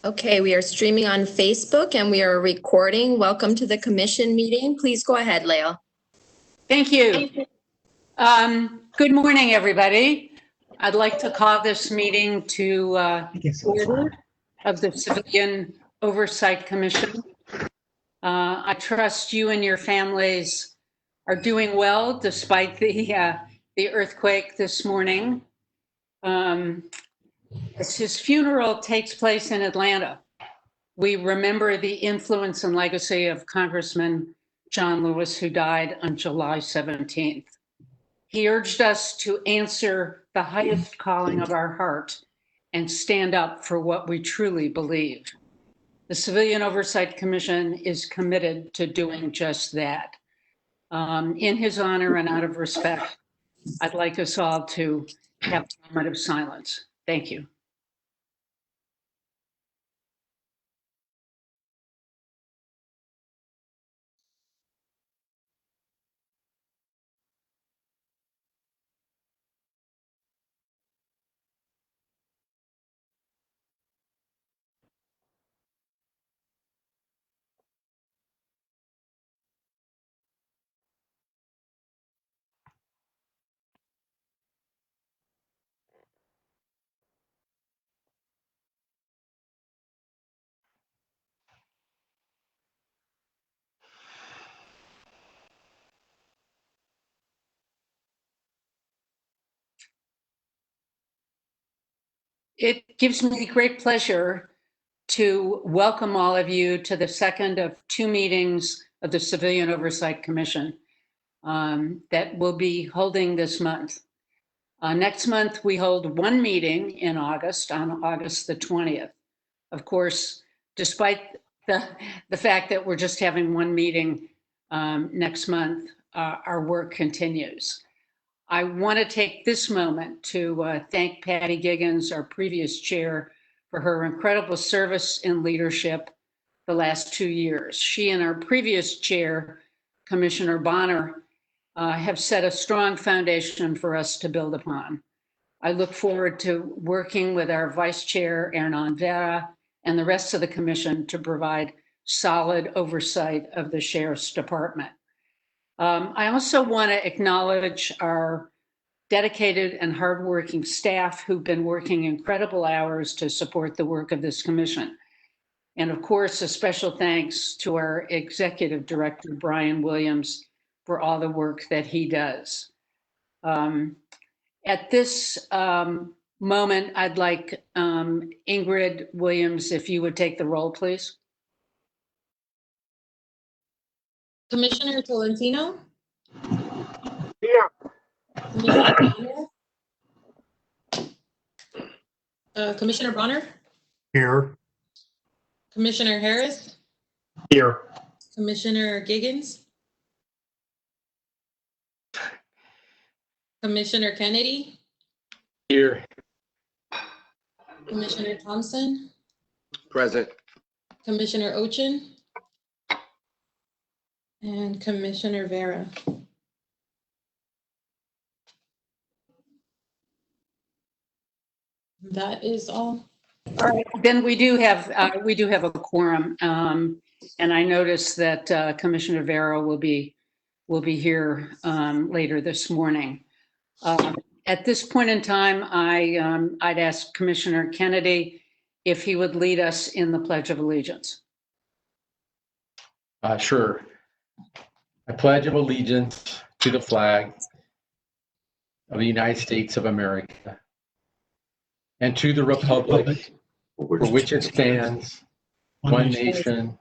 Okay, we are streaming on Facebook and we are recording. Welcome to the commission meeting. Please go ahead, Lael. Thank you. Good morning, everybody. I'd like to call this meeting to order of the Civilian Oversight Commission. I trust you and your families are doing well despite the earthquake this morning. As his funeral takes place in Atlanta, we remember the influence and legacy of Congressman John Lewis, who died on July 17th. He urged us to answer the highest calling of our heart and stand up for what we truly believe. The Civilian Oversight Commission is committed to doing just that. In his honor and out of respect, I'd like us all to have a moment of silence. Thank you. It gives me great pleasure to welcome all of you to the second of two meetings of the Civilian Oversight Commission that we'll be holding this month. Next month, we hold one meeting in August, on August the 20th. Of course, despite the fact that we're just having one meeting next month, our work continues. I want to take this moment to thank Patty Giggins, our previous chair, for her incredible service and leadership the last 2 years. She and our previous chair, Commissioner Bonner, have set a strong foundation for us to build upon. I look forward to working with our vice chair, Hernan Vera, and the rest of the commission to provide solid oversight of the Sheriff's Department. I also want to acknowledge our dedicated and hardworking staff who've been working incredible hours to support the work of this commission. And of course, a special thanks to our executive director, Brian Williams, for all the work that he does. At this moment, I'd like Ingrid Williams, if you would take the roll, please. Commissioner Tolentino? Here. Commissioner Bonner? Here. Commissioner Harris? Here. Commissioner Giggins? Commissioner Kennedy? Here. Commissioner Thompson? Present. Commissioner Ochin? And Commissioner Vera. That is all. All right, then we do have a quorum, and I noticed that Commissioner Vera will be here later this morning. At this point in time, I'd ask Commissioner Kennedy if he would lead us in the Pledge of Allegiance. Sure. I pledge of allegiance to the flag of the United States of America and to the republic for which it stands, one nation,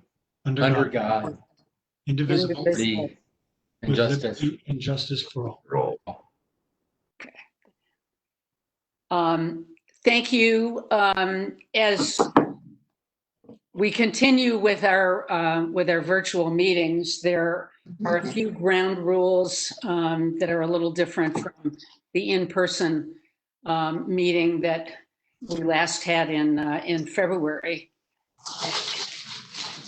under God, indivisible, liberty, and justice for all. Okay. Thank you. As we continue with our virtual meetings, there are a few ground rules that are a little different from the in-person meeting that we last had in February.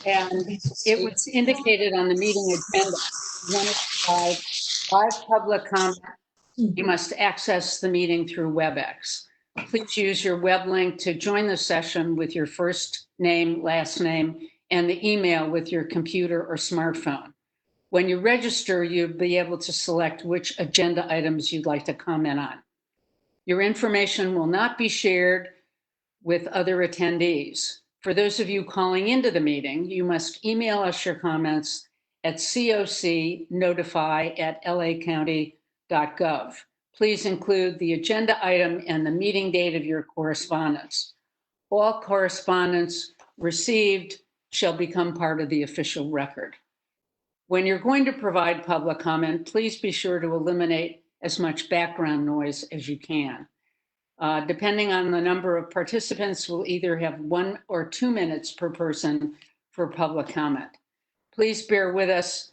And it was indicated on the meeting agenda, 1 of 5 public comment. You must access the meeting through WebEx. please use your web link to join the session with your first name, last name, and the email with your computer or smartphone. When you register, you'll be able to select which agenda items you'd like to comment on. Your information will not be shared with other attendees. For those of you calling into the meeting, you must email us your comments at cocnotify@lacounty.gov. Please include the agenda item and the meeting date of your correspondence. All correspondence received shall become part of the official record. When you're going to provide public comment, please be sure to eliminate as much background noise as you can. Depending on the number of participants, we'll either have 1 or 2 minutes per person for public comment. Please bear with us.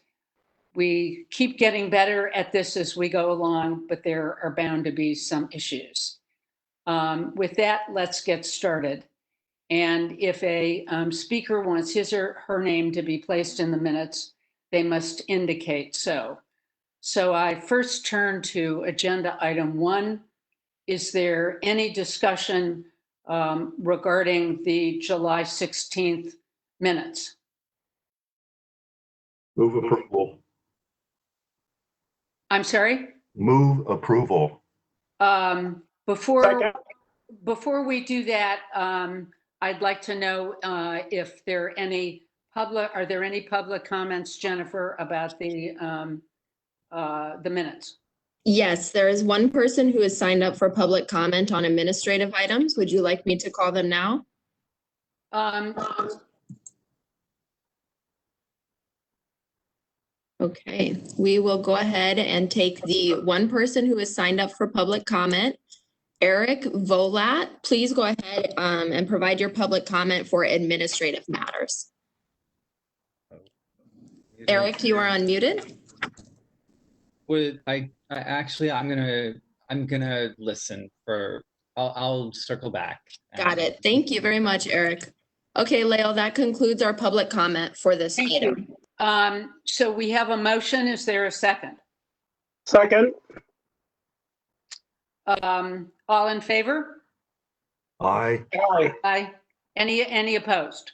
We keep getting better at this as we go along, but there are bound to be some issues. With that, let's get started. And if a speaker wants his or her name to be placed in the minutes, they must indicate so. So I first turn to agenda item 1. Is there any discussion regarding the July 16th minutes? Move approval. I'm sorry? Move approval. Before we do that, I'd like to know if there are any public comments, Jennifer, about the minutes? Yes, there is one person who has signed up for public comment on administrative items. Would you like me to call them now? Okay, we will go ahead and take the one person who has signed up for public comment. Eric Volat, please go ahead and provide your public comment for administrative matters. Eric, you are unmuted. I'm gonna listen for. I'll circle back. Got it. Thank you very much, Eric. Okay, Lael, that concludes our public comment for this item. So we have a motion. Is there a second? Second. All in favor? Aye. Aye. Any opposed?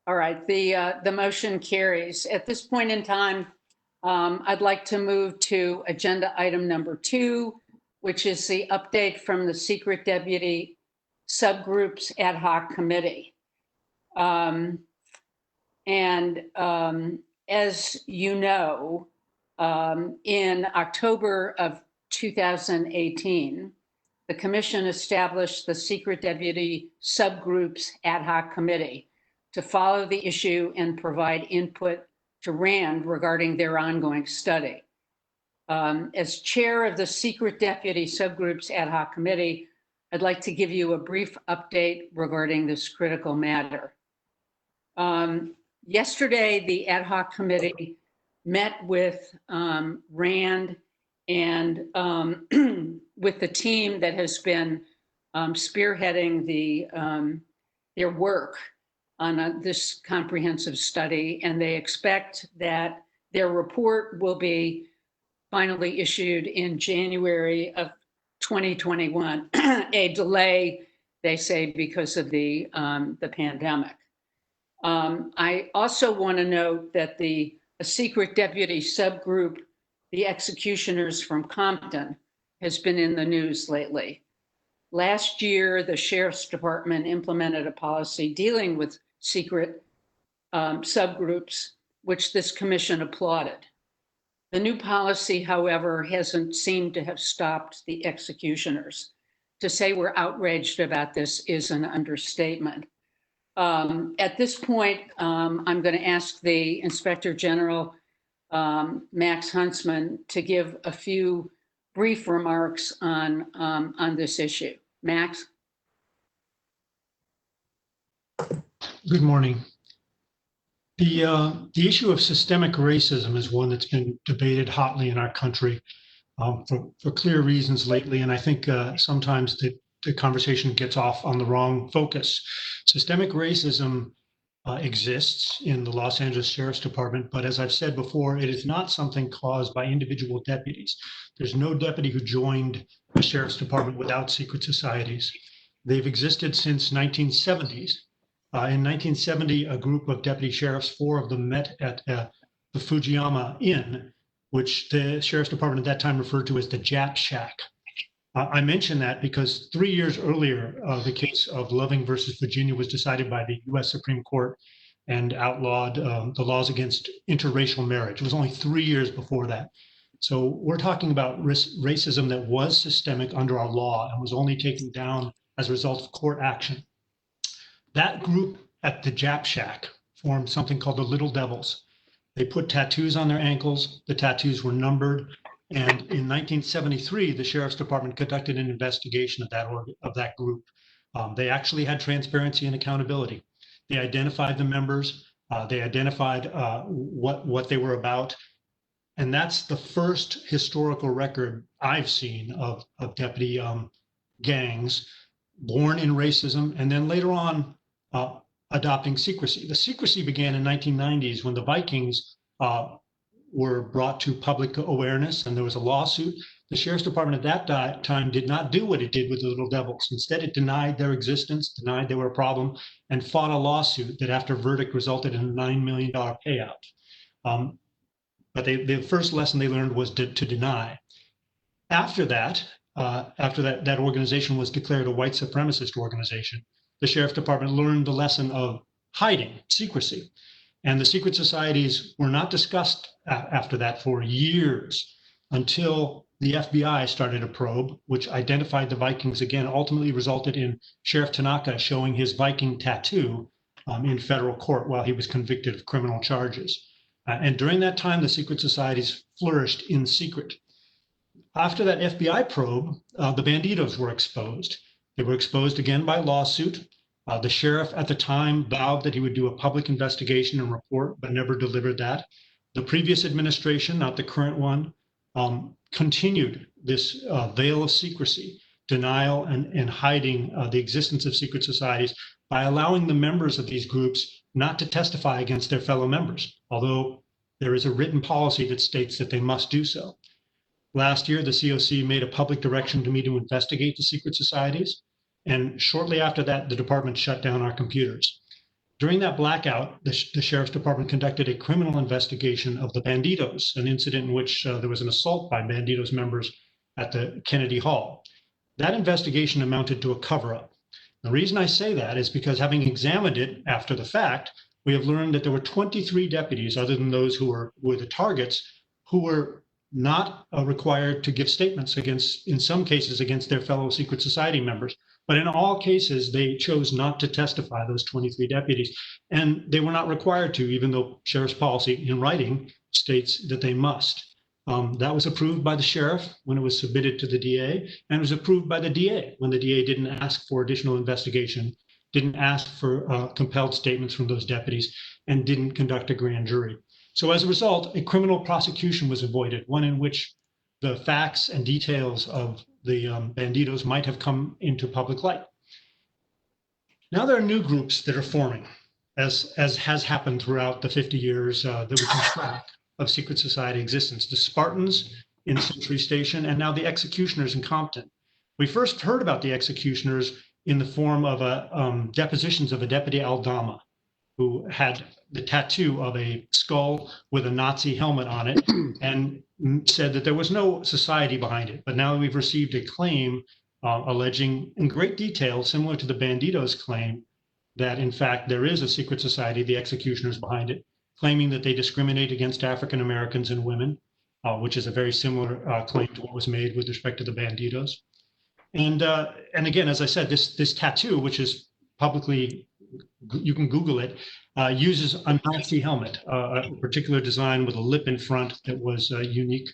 All right, the motion carries. At this point in time, I'd like to move to agenda item number 2, which is the update from the Secret Deputy Subgroups Ad Hoc Committee. As you know, in October of 2018, the Commission established the Secret Deputy Subgroups Ad Hoc Committee to follow the issue and provide input to RAND regarding their ongoing study. As chair of the Secret Deputy Subgroups Ad Hoc Committee, I'd like to give you a brief update regarding this critical matter. Yesterday, the Ad Hoc Committee met with RAND and with the team that has been spearheading their work on this comprehensive study, and they expect that their report will be finally issued in January of 2021. A delay, they say, because of the pandemic. I also want to note that a secret deputy subgroup, the executioners from Compton, has been in the news lately. Last year, the Sheriff's Department implemented a policy dealing with secret subgroups, which this commission applauded. The new policy, however, hasn't seemed to have stopped the executioners. To say we're outraged about this is an understatement. At this point, I'm going to ask the Inspector General, Max Huntsman, to give a few brief remarks on this issue. Max? Good morning. The issue of systemic racism is one that's been debated hotly in our country for clear reasons lately, and I think sometimes the conversation gets off on the wrong focus. Systemic racism exists in the Los Angeles Sheriff's Department, but as I've said before, it is not something caused by individual deputies. There's no deputy who joined a sheriff's department without secret societies. They've existed since 1970s. In 1970, a group of deputy sheriffs, 4 of them met at the Fujiyama Inn, which the sheriff's department at that time referred to as the Jap Shack. I mention that because 3 years earlier, the case of Loving versus Virginia was decided by the U.S. Supreme Court and outlawed the laws against interracial marriage. It was only 3 years before that. So we're talking about racism that was systemic under our law and was only taken down as a result of court action. That group at the Jap Shack formed something called the Little Devils. They put tattoos on their ankles. The tattoos were numbered. And in 1973, the Sheriff's Department conducted an investigation of that group. They actually had transparency and accountability. They identified the members. They identified what they were about. And that's the first historical record I've seen of deputy gangs born in racism and then later on adopting secrecy. The secrecy began in 1990s when the Vikings were brought to public awareness and there was a lawsuit. The Sheriff's Department at that time did not do what it did with the Little Devils. Instead, it denied their existence, denied they were a problem, and fought a lawsuit that after verdict resulted in a $9 million payout. But the first lesson they learned was to deny. After that organization was declared a white supremacist organization, the Sheriff's Department learned the lesson of hiding, secrecy. And the secret societies were not discussed after that for years until the FBI started a probe, which identified the Vikings again, ultimately resulted in Sheriff Tanaka showing his Viking tattoo in federal court while he was convicted of criminal charges. And during that time, the secret societies flourished in secret. After that FBI probe, the banditos were exposed. They were exposed again by lawsuit. The sheriff at the time vowed that he would do a public investigation and report, but never delivered that. The previous administration, not the current one, continued this veil of secrecy, denial and hiding the existence of secret societies by allowing the members of these groups not to testify against their fellow members, although there is a written policy that states that they must do so. Last year, the COC made a public direction to me to investigate the secret societies. And shortly after that, the department shut down our computers. During that blackout, the Sheriff's Department conducted a criminal investigation of the Banditos, an incident in which there was an assault by Banditos members at the Kennedy Hall. That investigation amounted to a cover-up. The reason I say that is because having examined it after the fact, we have learned that there were 23 deputies, other than those who were the targets, who were not required to give statements against, in some cases, against their fellow secret society members. But in all cases, they chose not to testify, those 23 deputies, and they were not required to, even though sheriff's policy in writing states that they must. That was approved by the sheriff when it was submitted to the DA, and it was approved by the DA when the DA didn't ask for additional investigation, didn't ask for compelled statements from those deputies, and didn't conduct a grand jury. So as a result, a criminal prosecution was avoided, one in which the facts and details of the Banditos might have come into public light. Now there are new groups that are forming, as has happened throughout the 50 years that we can track of secret society existence. The Spartans in Century Station, and now the Executioners in Compton. We first heard about the Executioners in the form of depositions of a Deputy Aldama, who had the tattoo of a skull with a Nazi helmet on it and said that there was no society behind it. But now we've received a claim alleging in great detail, similar to the Banditos claim, that in fact there is a secret society, the Executioners behind it, claiming that they discriminate against African Americans and women, which is a very similar claim to what was made with respect to the Banditos. And again, as I said, this tattoo, which is publicly, you can Google it, uses a Nazi helmet, a particular design with a lip in front that was unique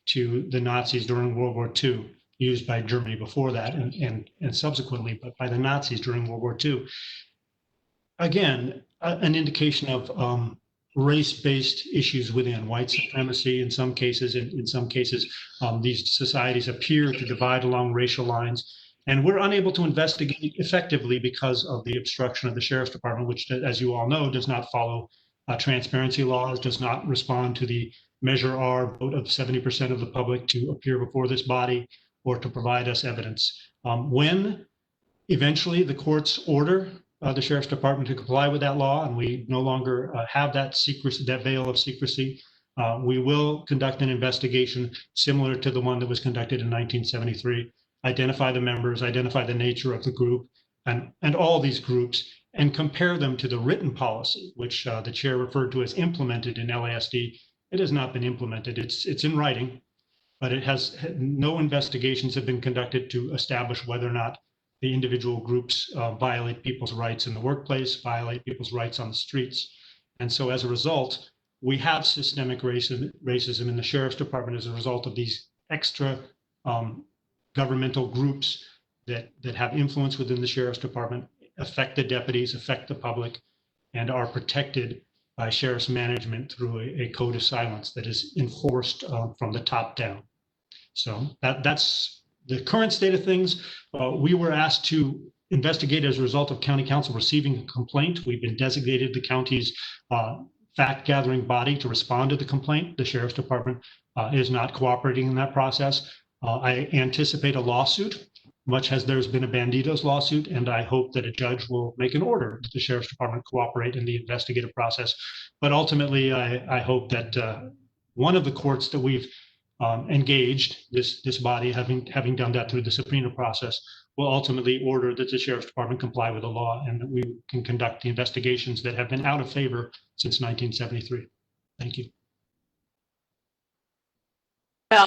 to the Nazis during World War II, used by Germany before that and subsequently, but by the Nazis during World War II. Again, an indication of race-based issues within white supremacy in some cases. In some cases, these societies appear to divide along racial lines. And we're unable to investigate effectively because of the obstruction of the Sheriff's Department, which, as you all know, does not follow transparency laws, does not respond to the Measure R vote of 70% of the public to appear before this body, or to provide us evidence. When eventually the courts order the sheriff's department to comply with that law, and we no longer have that secrecy, that veil of secrecy, we will conduct an investigation similar to the one that was conducted in 1973, identify the members, identify the nature of the group and all these groups, and compare them to the written policy, which the chair referred to as implemented in LASD. It has not been implemented. It's in writing, but it has no investigations have been conducted to establish whether or not the individual groups violate people's rights in the workplace, violate people's rights on the streets. And so as a result, we have systemic racism in the sheriff's department as a result of these extra governmental groups that have influence within the sheriff's department, affect the deputies, affect the public, and are protected by sheriff's management through a code of silence that is enforced from the top down. So that's the current state of things. We were asked to investigate as a result of county council receiving a complaint. We've been designated the county's fact-gathering body to respond to the complaint. The sheriff's department is not cooperating in that process. I anticipate a lawsuit, much as there's been a Bandidos lawsuit, and I hope that a judge will make an order that the sheriff's department cooperate in the investigative process. But ultimately, I hope that one of the courts that we've engaged, this body having done that through the subpoena process, will ultimately order that the sheriff's department comply with the law and that we can conduct the investigations that have been out of favor since 1973. Thank you. Well,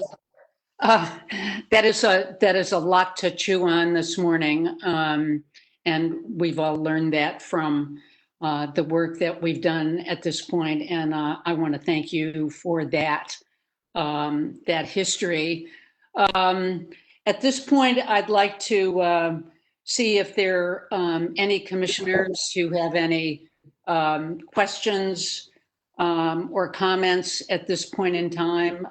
that is a lot to chew on this morning, and we've all learned that from the work that we've done at this point. And I want to thank you for that history. At this point, I'd like to see if there are any commissioners who have any questions or comments at this point in time,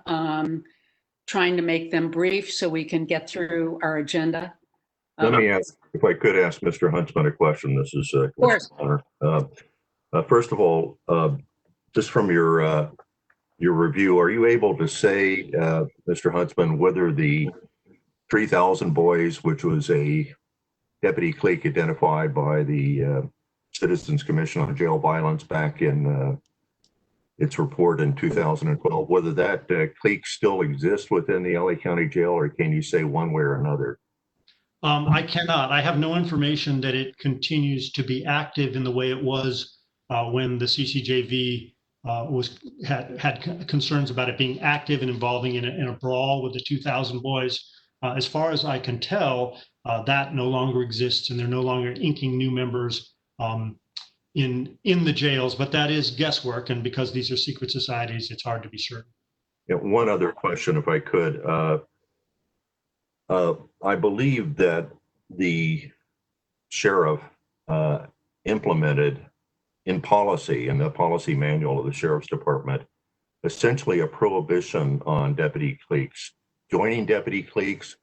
trying to make them brief so we can get through our agenda. Let me ask, if I could ask Mr. Huntsman a question. This is Of course. First of all, just from your review, are you able to say, Mr. Huntsman, whether the 3,000 boys, which was a deputy clique identified by the Citizens Commission on Jail Violence back in its report in 2012, whether that clique still exists within the LA County Jail, or can you say one way or another? I cannot. I have no information that it continues to be active in the way it was when the CCJV had concerns about it being active and involving in a brawl with the 2,000 boys. As far as I can tell, that no longer exists, and they're no longer inking new members in the jails. But that is guesswork, and because these are secret societies, it's hard to be certain. Yeah, one other question, if I could. I believe that the sheriff implemented in policy, in the policy manual of the sheriff's department, essentially a prohibition on deputy cliques, joining deputy cliques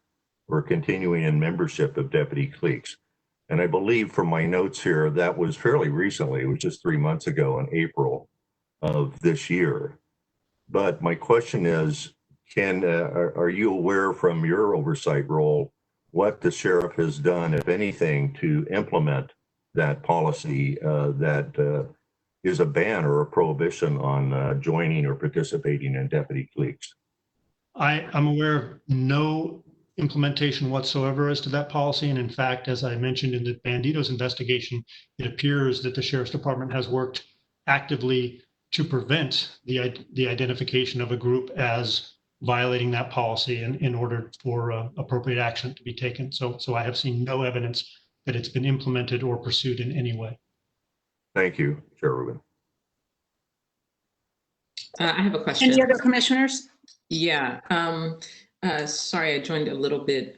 or continuing in membership of deputy cliques. And I believe from my notes here, that was fairly recently. It was just 3 months ago in April of this year. But my question is, are you aware from your oversight role what the sheriff has done, if anything, to implement that policy that is a ban or a prohibition on joining or participating in deputy cliques? I'm aware of no implementation whatsoever as to that policy. And in fact, as I mentioned in the Bandidos investigation, it appears that the sheriff's department has worked actively to prevent the identification of a group as violating that policy in order for appropriate action to be taken. So I have seen no evidence that it's been implemented or pursued in any way. Thank you, Chair Rubin. I have a question. Any other commissioners? Yeah. Sorry, I joined a little bit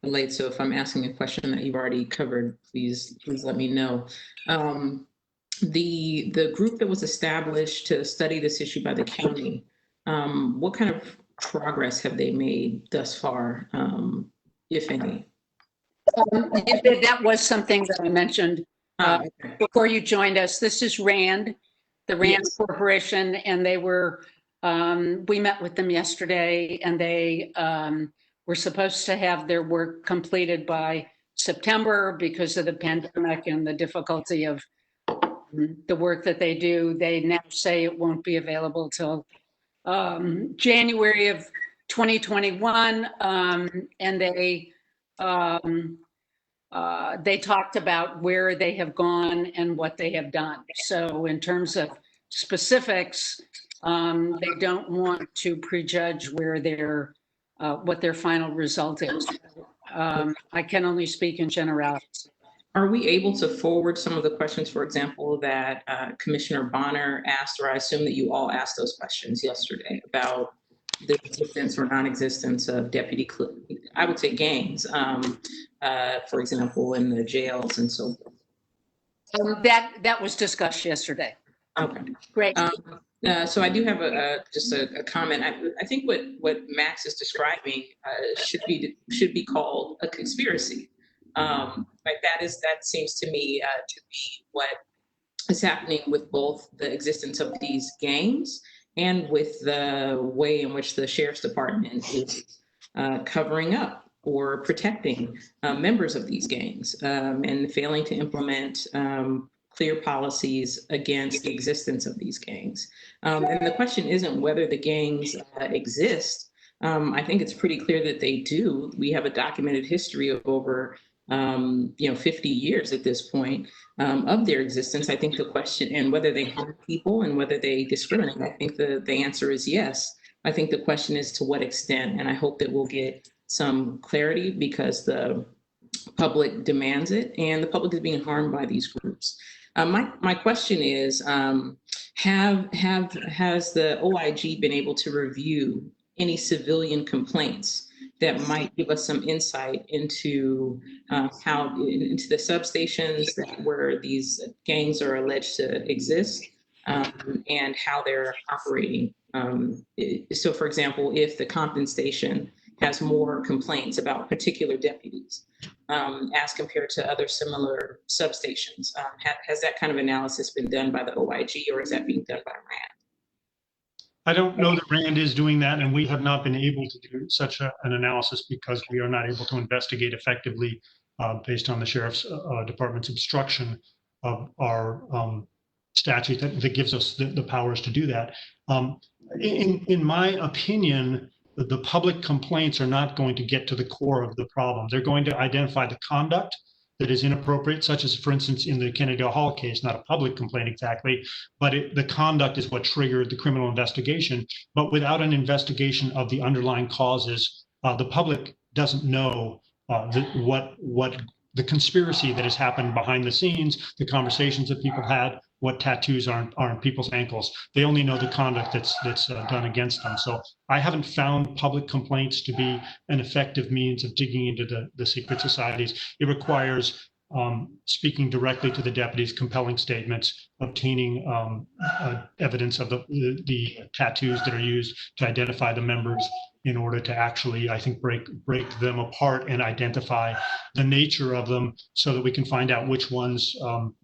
late, so if I'm asking a question that you've already covered, please let me know. The group that was established to study this issue by the county, what kind of progress have they made thus far, if any? That was something that I mentioned Okay. before you joined us. This is RAND, the RAND Yes. Corporation, and they were, we met with them yesterday, and they were supposed to have their work completed by September. Because of the pandemic and the difficulty of the work that they do, they now say it won't be available till January of 2021. And they talked about where they have gone and what they have done. So in terms of specifics, they don't want to prejudge where what their final result is. I can only speak in generalities. Are we able to forward some of the questions, for example, that Commissioner Bonner asked, or I assume that you all asked those questions yesterday about the existence or non-existence of I would say gangs, for example, in the jails and so forth? That was discussed yesterday. Okay. Great. So I do have just a comment. I think what Max is describing should be called a conspiracy. Like that seems to me to be what is happening with both the existence of these gangs and with the way in which the sheriff's department is covering up or protecting members of these gangs and failing to implement clear policies against the existence of these gangs. And the question isn't whether the gangs exist. I think it's pretty clear that they do. We have a documented history of over 50 years at this point of their existence. I think the question, and whether they harm people and whether they discriminate, I think the answer is yes. I think the question is to what extent, and I hope that we'll get some clarity because the public demands it and the public is being harmed by these groups. My question is, has the OIG been able to review any civilian complaints that might give us some insight into into the substations where these gangs are alleged to exist and how they're operating? So, for example, if the Compton station has more complaints about particular deputies as compared to other similar substations, has that kind of analysis been done by the OIG, or is that being done by RAND? I don't know that RAND is doing that, and we have not been able to do such an analysis because we are not able to investigate effectively based on the Sheriff's Department's obstruction of our statute that gives us the powers to do that. In my opinion, the public complaints are not going to get to the core of the problem. They're going to identify the conduct that is inappropriate, such as, for instance, in the Kennedy Hall case, not a public complaint exactly, but the conduct is what triggered the criminal investigation. But without an investigation of the underlying causes, the public doesn't know what the conspiracy that has happened behind the scenes, the conversations that people had, what tattoos are on people's ankles. They only know the conduct that's done against them. So I haven't found public complaints to be an effective means of digging into the secret societies. It requires speaking directly to the deputies, compelling statements, obtaining evidence of the tattoos that are used to identify the members in order to actually, I think, break them apart and identify the nature of them so that we can find out which ones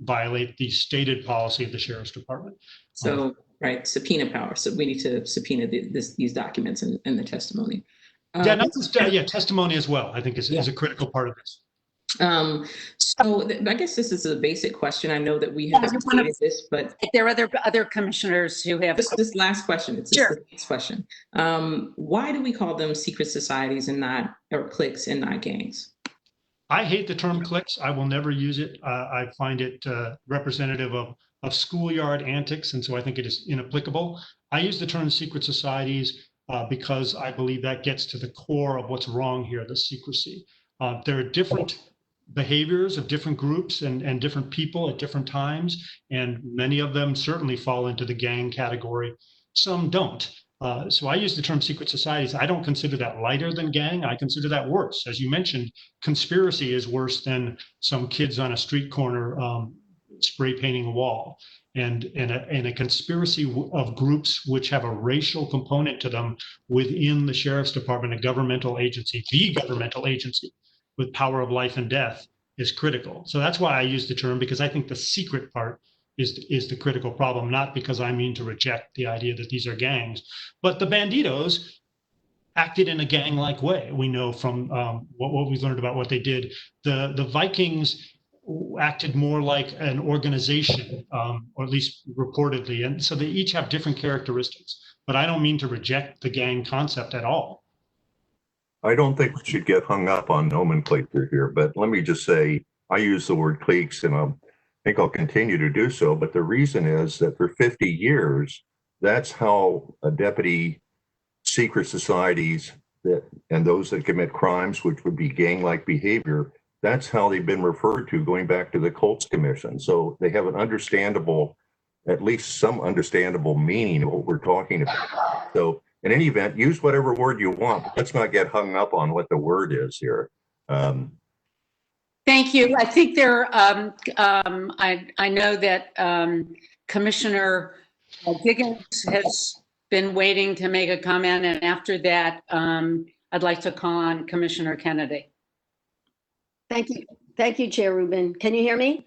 violate the stated policy of the Sheriff's Department. So, right, subpoena power. So we need to subpoena these documents and the testimony. Testimony as well, I think is a critical part of this. So I guess this is a basic question. I know that we have debated this, but there are other commissioners who have this last question. It's sure. The next question. Why do we call them secret societies or cliques and not gangs? I hate the term cliques. I will never use it. I find it representative of schoolyard antics, and so I think it is inapplicable. I use the term secret societies because I believe that gets to the core of what's wrong here, the secrecy. There are different behaviors of different groups and different people at different times, and many of them certainly fall into the gang category. Some don't. So I use the term secret societies. I don't consider that lighter than gang. I consider that worse. As you mentioned, conspiracy is worse than some kids on a street corner spray painting a wall. And a conspiracy of groups which have a racial component to them within the Sheriff's Department, a governmental agency, the governmental agency with power of life and death, is critical. So that's why I use the term, because I think the secret part is the critical problem, not because I mean to reject the idea that these are gangs. But the banditos acted in a gang-like way. We know from what we've learned about what they did. The Vikings acted more like an organization, or at least reportedly. And so they each have different characteristics. But I don't mean to reject the gang concept at all. I don't think we should get hung up on nomenclature here, but let me just say, I use the word cliques and I think I'll continue to do so. But the reason is that for 50 years, that's how deputy secret societies and those that commit crimes, which would be gang-like behavior, that's how they've been referred to going back to the Colts Commission. So they have an understandable, at least some understandable meaning of what we're talking about. So in any event, use whatever word you want, but let's not get hung up on what the word is here. Thank you. I think I know that Commissioner Diggins has been waiting to make a comment, and after that, I'd like to call on Commissioner Kennedy. Thank you. Thank you, Chair Rubin. Can you hear me?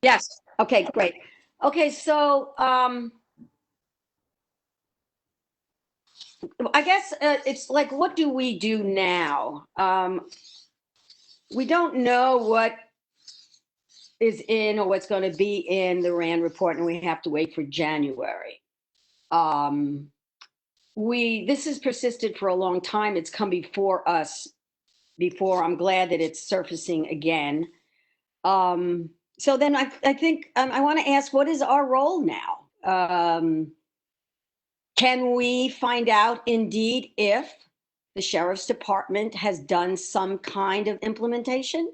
Yes. Okay, great. Okay, so I guess it's like, what do we do now? We don't know what is in or what's going to be in the RAND report, and we have to wait for January. This has persisted for a long time. It's come before us before. I'm glad that it's surfacing again. So then I think I want to ask, what is our role now? Can we find out indeed if the Sheriff's Department has done some kind of implementation,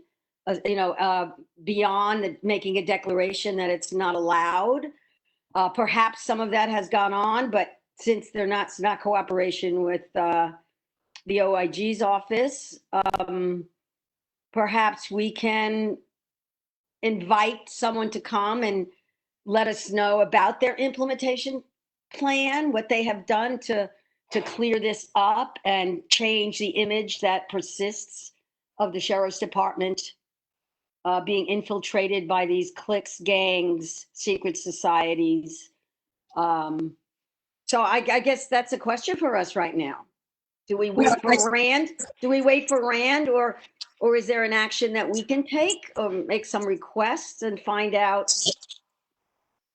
beyond making a declaration that it's not allowed? Perhaps some of that has gone on, but since it's not cooperation with the OIG's office, perhaps we can invite someone to come and let us know about their implementation plan, what they have done to clear this up and change the image that persists of the Sheriff's Department being infiltrated by these cliques, gangs, secret societies. So I guess that's a question for us right now. Do we wait for RAND? Do we wait for RAND, or is there an action that we can take, or make some requests and find out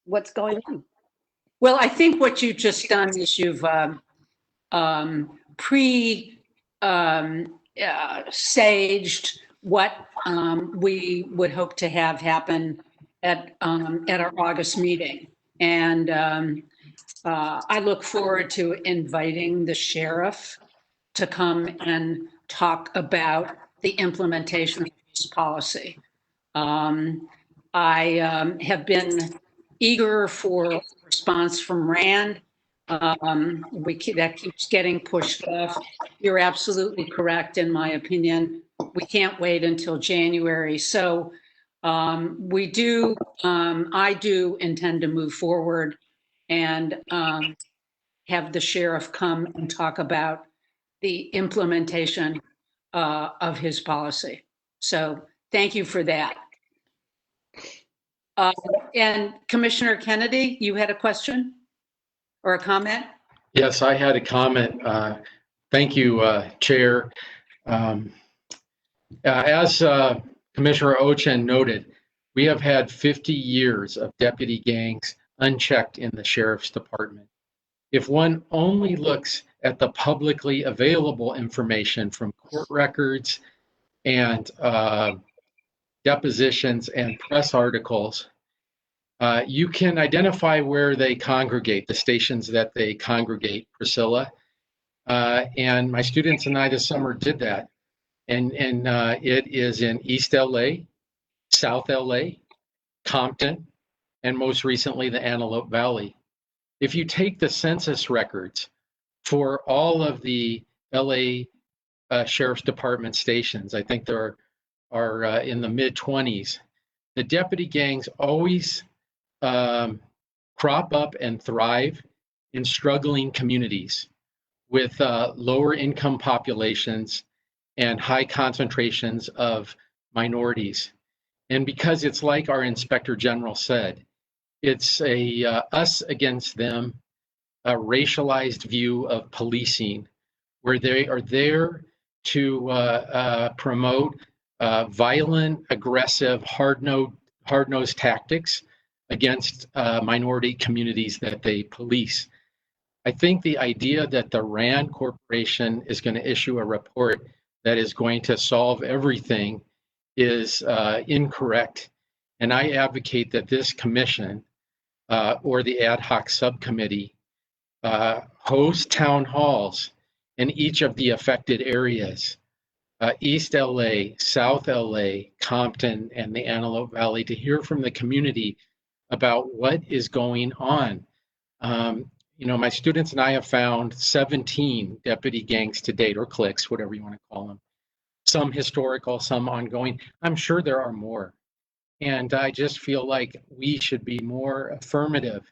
what's going on? Well, I think what you've just done is you've saged what we would hope to have happen at our August meeting. And I look forward to inviting the sheriff to come and talk about the implementation of this policy. I have been eager for a response from RAND. That keeps getting pushed off. You're absolutely correct, in my opinion. We can't wait until January. So I do intend to move forward and have the sheriff come and talk about the implementation of his policy. So thank you for that. And Commissioner Kennedy, you had a question or a comment? Yes, I had a comment. Thank you, Chair. As Commissioner Ochen noted, we have had 50 years of deputy gangs unchecked in the Sheriff's Department. If one only looks at the publicly available information from court records and depositions and press articles, you can identify where they congregate, the stations that they congregate, Priscilla. And my students and I this summer did that. And it is in East LA, South LA, Compton, and most recently the Antelope Valley. If you take the census records for all of the LA Sheriff's Department stations, I think there are in the mid-20s, the deputy gangs always crop up and thrive in struggling communities with lower income populations and high concentrations of minorities. And because it's like our Inspector General said, it's a us against them, a racialized view of policing, where they are there to promote violent, aggressive, hard-nosed tactics against minority communities that they police. I think the idea that the RAND Corporation is going to issue a report that is going to solve everything is incorrect. And I advocate that this commission or the ad hoc subcommittee host town halls in each of the affected areas, East LA, South LA, Compton, and the Antelope Valley, to hear from the community about what is going on. You know, my students and I have found 17 deputy gangs to date, or cliques, whatever you want to call them. Some historical, some ongoing. I'm sure there are more. And I just feel like we should be more affirmative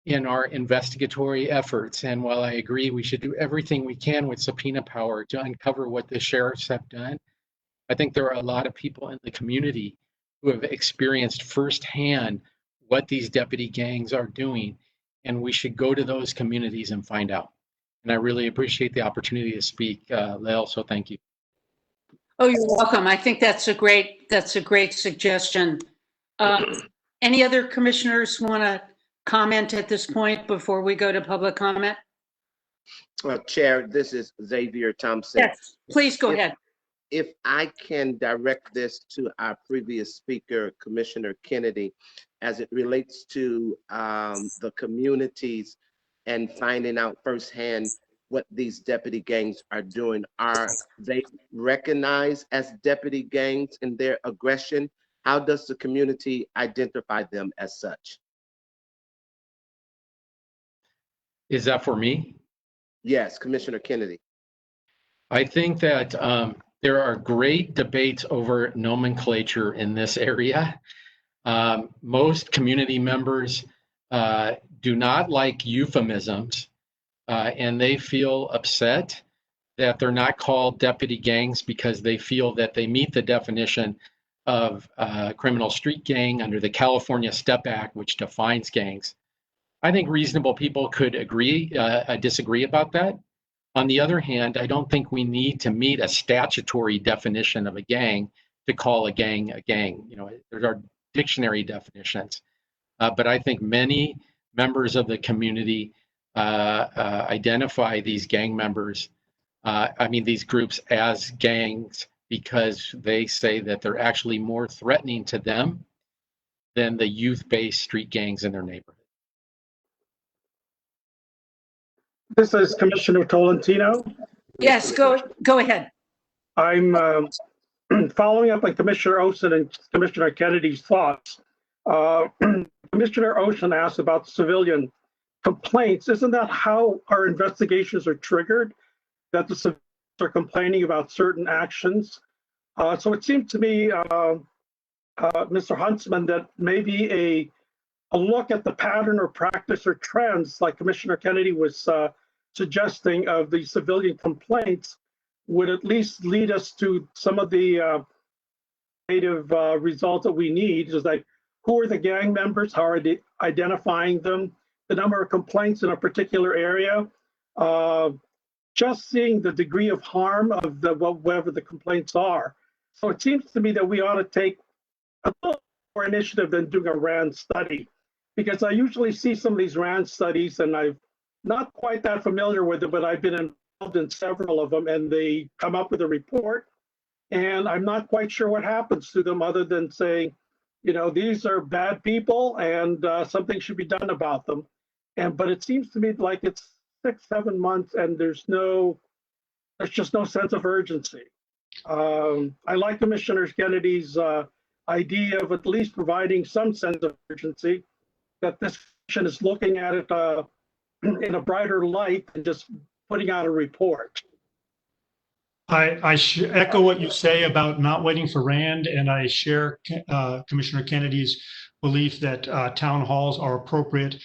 in our investigatory efforts. And while I agree we should do everything we can with subpoena power to uncover what the sheriffs have done, I think there are a lot of people in the community who have experienced firsthand what these deputy gangs are doing. And we should go to those communities and find out. And I really appreciate the opportunity to speak, Lael, so thank you. Oh, you're welcome. I think that's a great suggestion. Any other commissioners want to comment at this point before we go to public comment? Chair, this is Xavier Thompson. Yes, please go ahead. If I can direct this to our previous speaker, Commissioner Kennedy, as it relates to the communities and finding out firsthand what these deputy gangs are doing. Are they recognized as deputy gangs in their aggression? How does the community identify them as such? Is that for me? Yes, Commissioner Kennedy. I think that there are great debates over nomenclature in this area. Most community members do not like euphemisms, and they feel upset that they're not called deputy gangs because they feel that they meet the definition of criminal street gang under the California STEP Act, which defines gangs. I think reasonable people could disagree about that. On the other hand, I don't think we need to meet a statutory definition of a gang to call a gang a gang. You know, there are dictionary definitions, but I think many members of the community identify these gang members, these groups as gangs because they say that they're actually more threatening to them than the youth-based street gangs in their neighborhood. This is Commissioner Tolentino. Yes, go ahead. I'm following up on Commissioner Olson and Commissioner Kennedy's thoughts. Commissioner Olson asked about civilian complaints. Isn't that how our investigations are triggered? That the civilians are complaining about certain actions? So it seems to me, Mr. Huntsman, that maybe a look at the pattern or practice or trends, like Commissioner Kennedy was suggesting, of the civilian complaints would at least lead us to some of the native results that we need. Is like, who are the gang members? How are they identifying them? The number of complaints in a particular area. Just seeing the degree of harm of whatever the complaints are. So it seems to me that we ought to take a little more initiative than doing a RAND study, because I usually see some of these RAND studies and I'm not quite that familiar with it, but I've been involved in several of them, and they come up with a report and I'm not quite sure what happens to them other than saying, you know, these are bad people and something should be done about them. But it seems to me like it's 6-7 months and there's just no sense of urgency. I like Commissioner Kennedy's idea of at least providing some sense of urgency, that this commission is looking at it in a brighter light than just putting out a report. I echo what you say about not waiting for RAND, and I share Commissioner Kennedy's belief that town halls are appropriate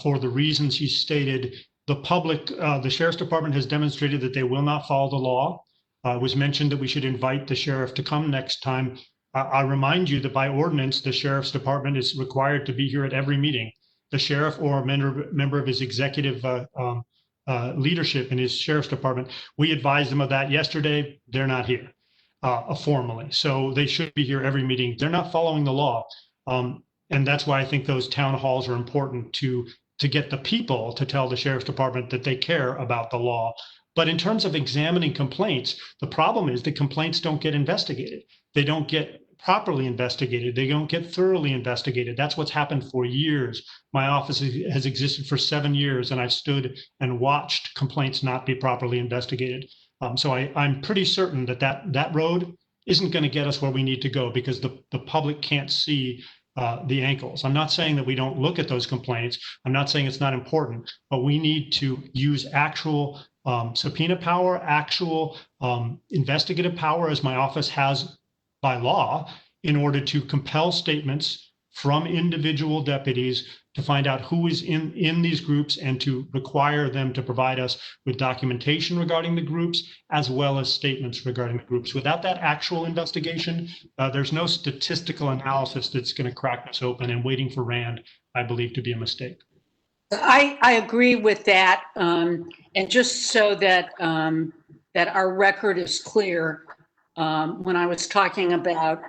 for the reasons he stated. The public, the Sheriff's Department has demonstrated that they will not follow the law. It was mentioned that we should invite the sheriff to come next time. I remind you that by ordinance, the Sheriff's Department is required to be here at every meeting. The sheriff or a member of his executive leadership in his sheriff's department. We advised them of that yesterday. They're not here formally. So they should be here every meeting. They're not following the law. And that's why I think those town halls are important to get the people to tell the sheriff's department that they care about the law. But in terms of examining complaints, the problem is the complaints don't get investigated. They don't get properly investigated. They don't get thoroughly investigated. That's what's happened for years. My office has existed for 7 years, and I've stood and watched complaints not be properly investigated. So I'm pretty certain that road isn't going to get us where we need to go, because the public can't see the ankles. I'm not saying that we don't look at those complaints. I'm not saying it's not important, but we need to use actual subpoena power, actual investigative power, as my office has by law, in order to compel statements from individual deputies to find out who is in these groups, and to require them to provide us with documentation regarding the groups, as well as statements regarding the groups. Without that actual investigation, there's no statistical analysis that's going to crack this open, and waiting for Rand, I believe, to be a mistake. I agree with that. And just so that that our record is clear, when I was talking about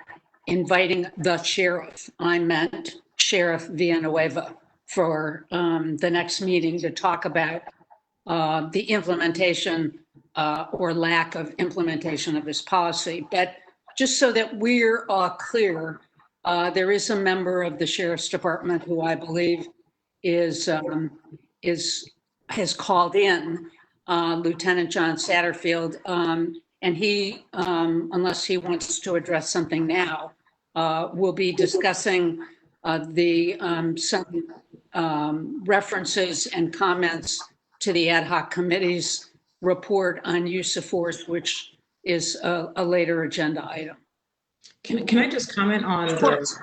inviting the sheriff, I meant Sheriff Villanueva for the next meeting to talk about the implementation or lack of implementation of this policy. But just so that we're all clear, there is a member of the Sheriff's Department who I believe has called in, Lieutenant John Satterfield, and he, unless he wants to address something now, will be discussing some references and comments to the ad hoc committee's report on use of force, which is a later agenda item. Can I just comment on the,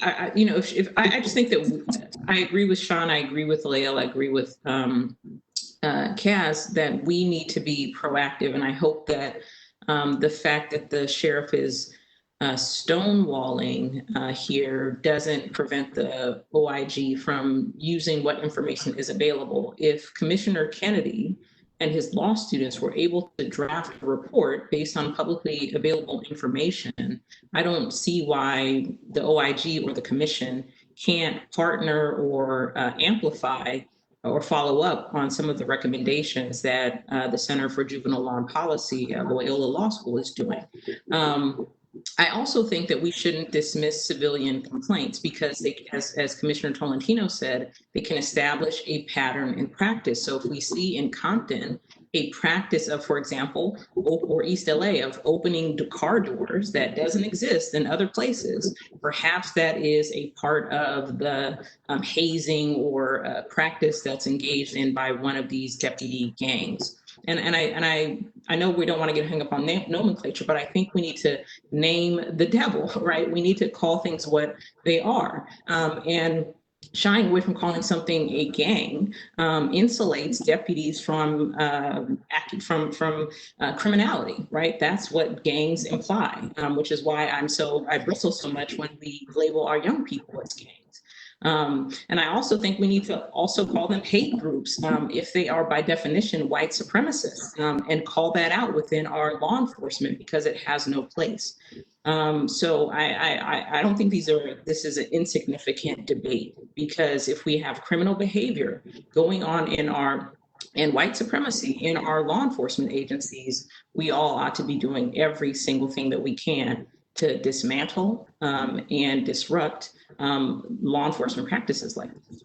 I just think that I agree with Sean, I agree with Lael, I agree with Kaz, that we need to be proactive. And I hope that the fact that the sheriff is stonewalling here doesn't prevent the OIG from using what information is available. If Commissioner Kennedy and his law students were able to draft a report based on publicly available information, I don't see why the OIG or the commission can't partner or amplify or follow up on some of the recommendations that the Center for Juvenile Law and Policy at Loyola Law School is doing. I also think that we shouldn't dismiss civilian complaints, because they, as Commissioner Tolentino said, they can establish a pattern in practice. So if we see in Compton a practice of, for example, or East LA, of opening car doors that doesn't exist in other places, perhaps that is a part of the hazing or practice that's engaged in by one of these deputy gangs. And I know we don't want to get hung up on nomenclature, but I think we need to name the devil, right? We need to call things what they are. And shying away from calling something a gang insulates deputies from criminality, right? That's what gangs imply, which is why I bristle so much when we label our young people as gangs. And I also think we need to also call them hate groups if they are by definition white supremacists, and call that out within our law enforcement, because it has no place. So I don't think this is an insignificant debate, because if we have criminal behavior going on and white supremacy in our law enforcement agencies, we all ought to be doing every single thing that we can to dismantle and disrupt law enforcement practices like this.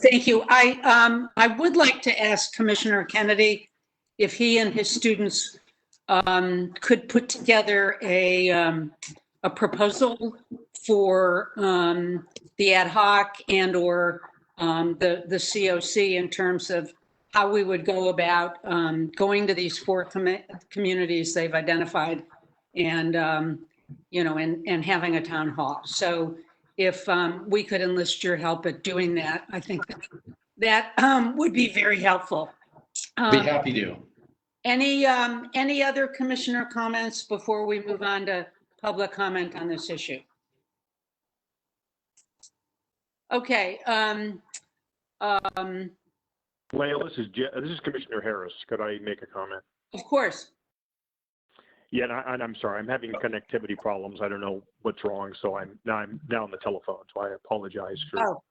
Thank you. I would like to ask Commissioner Kennedy if he and his students could put together a proposal for the ad hoc and or the COC in terms of how we would go about going to these 4 communities they've identified, and and having a town hall. So if we could enlist your help at doing that, I think that would be very helpful. Be happy to. Any other commissioner comments before we move on to public comment on this issue? Okay. Lael, this is Commissioner Harris. Could I make a comment? Of course. Yeah, and I'm sorry, I'm having connectivity problems. I don't know what's wrong, so I'm now on the telephone, so I apologize for. Oh.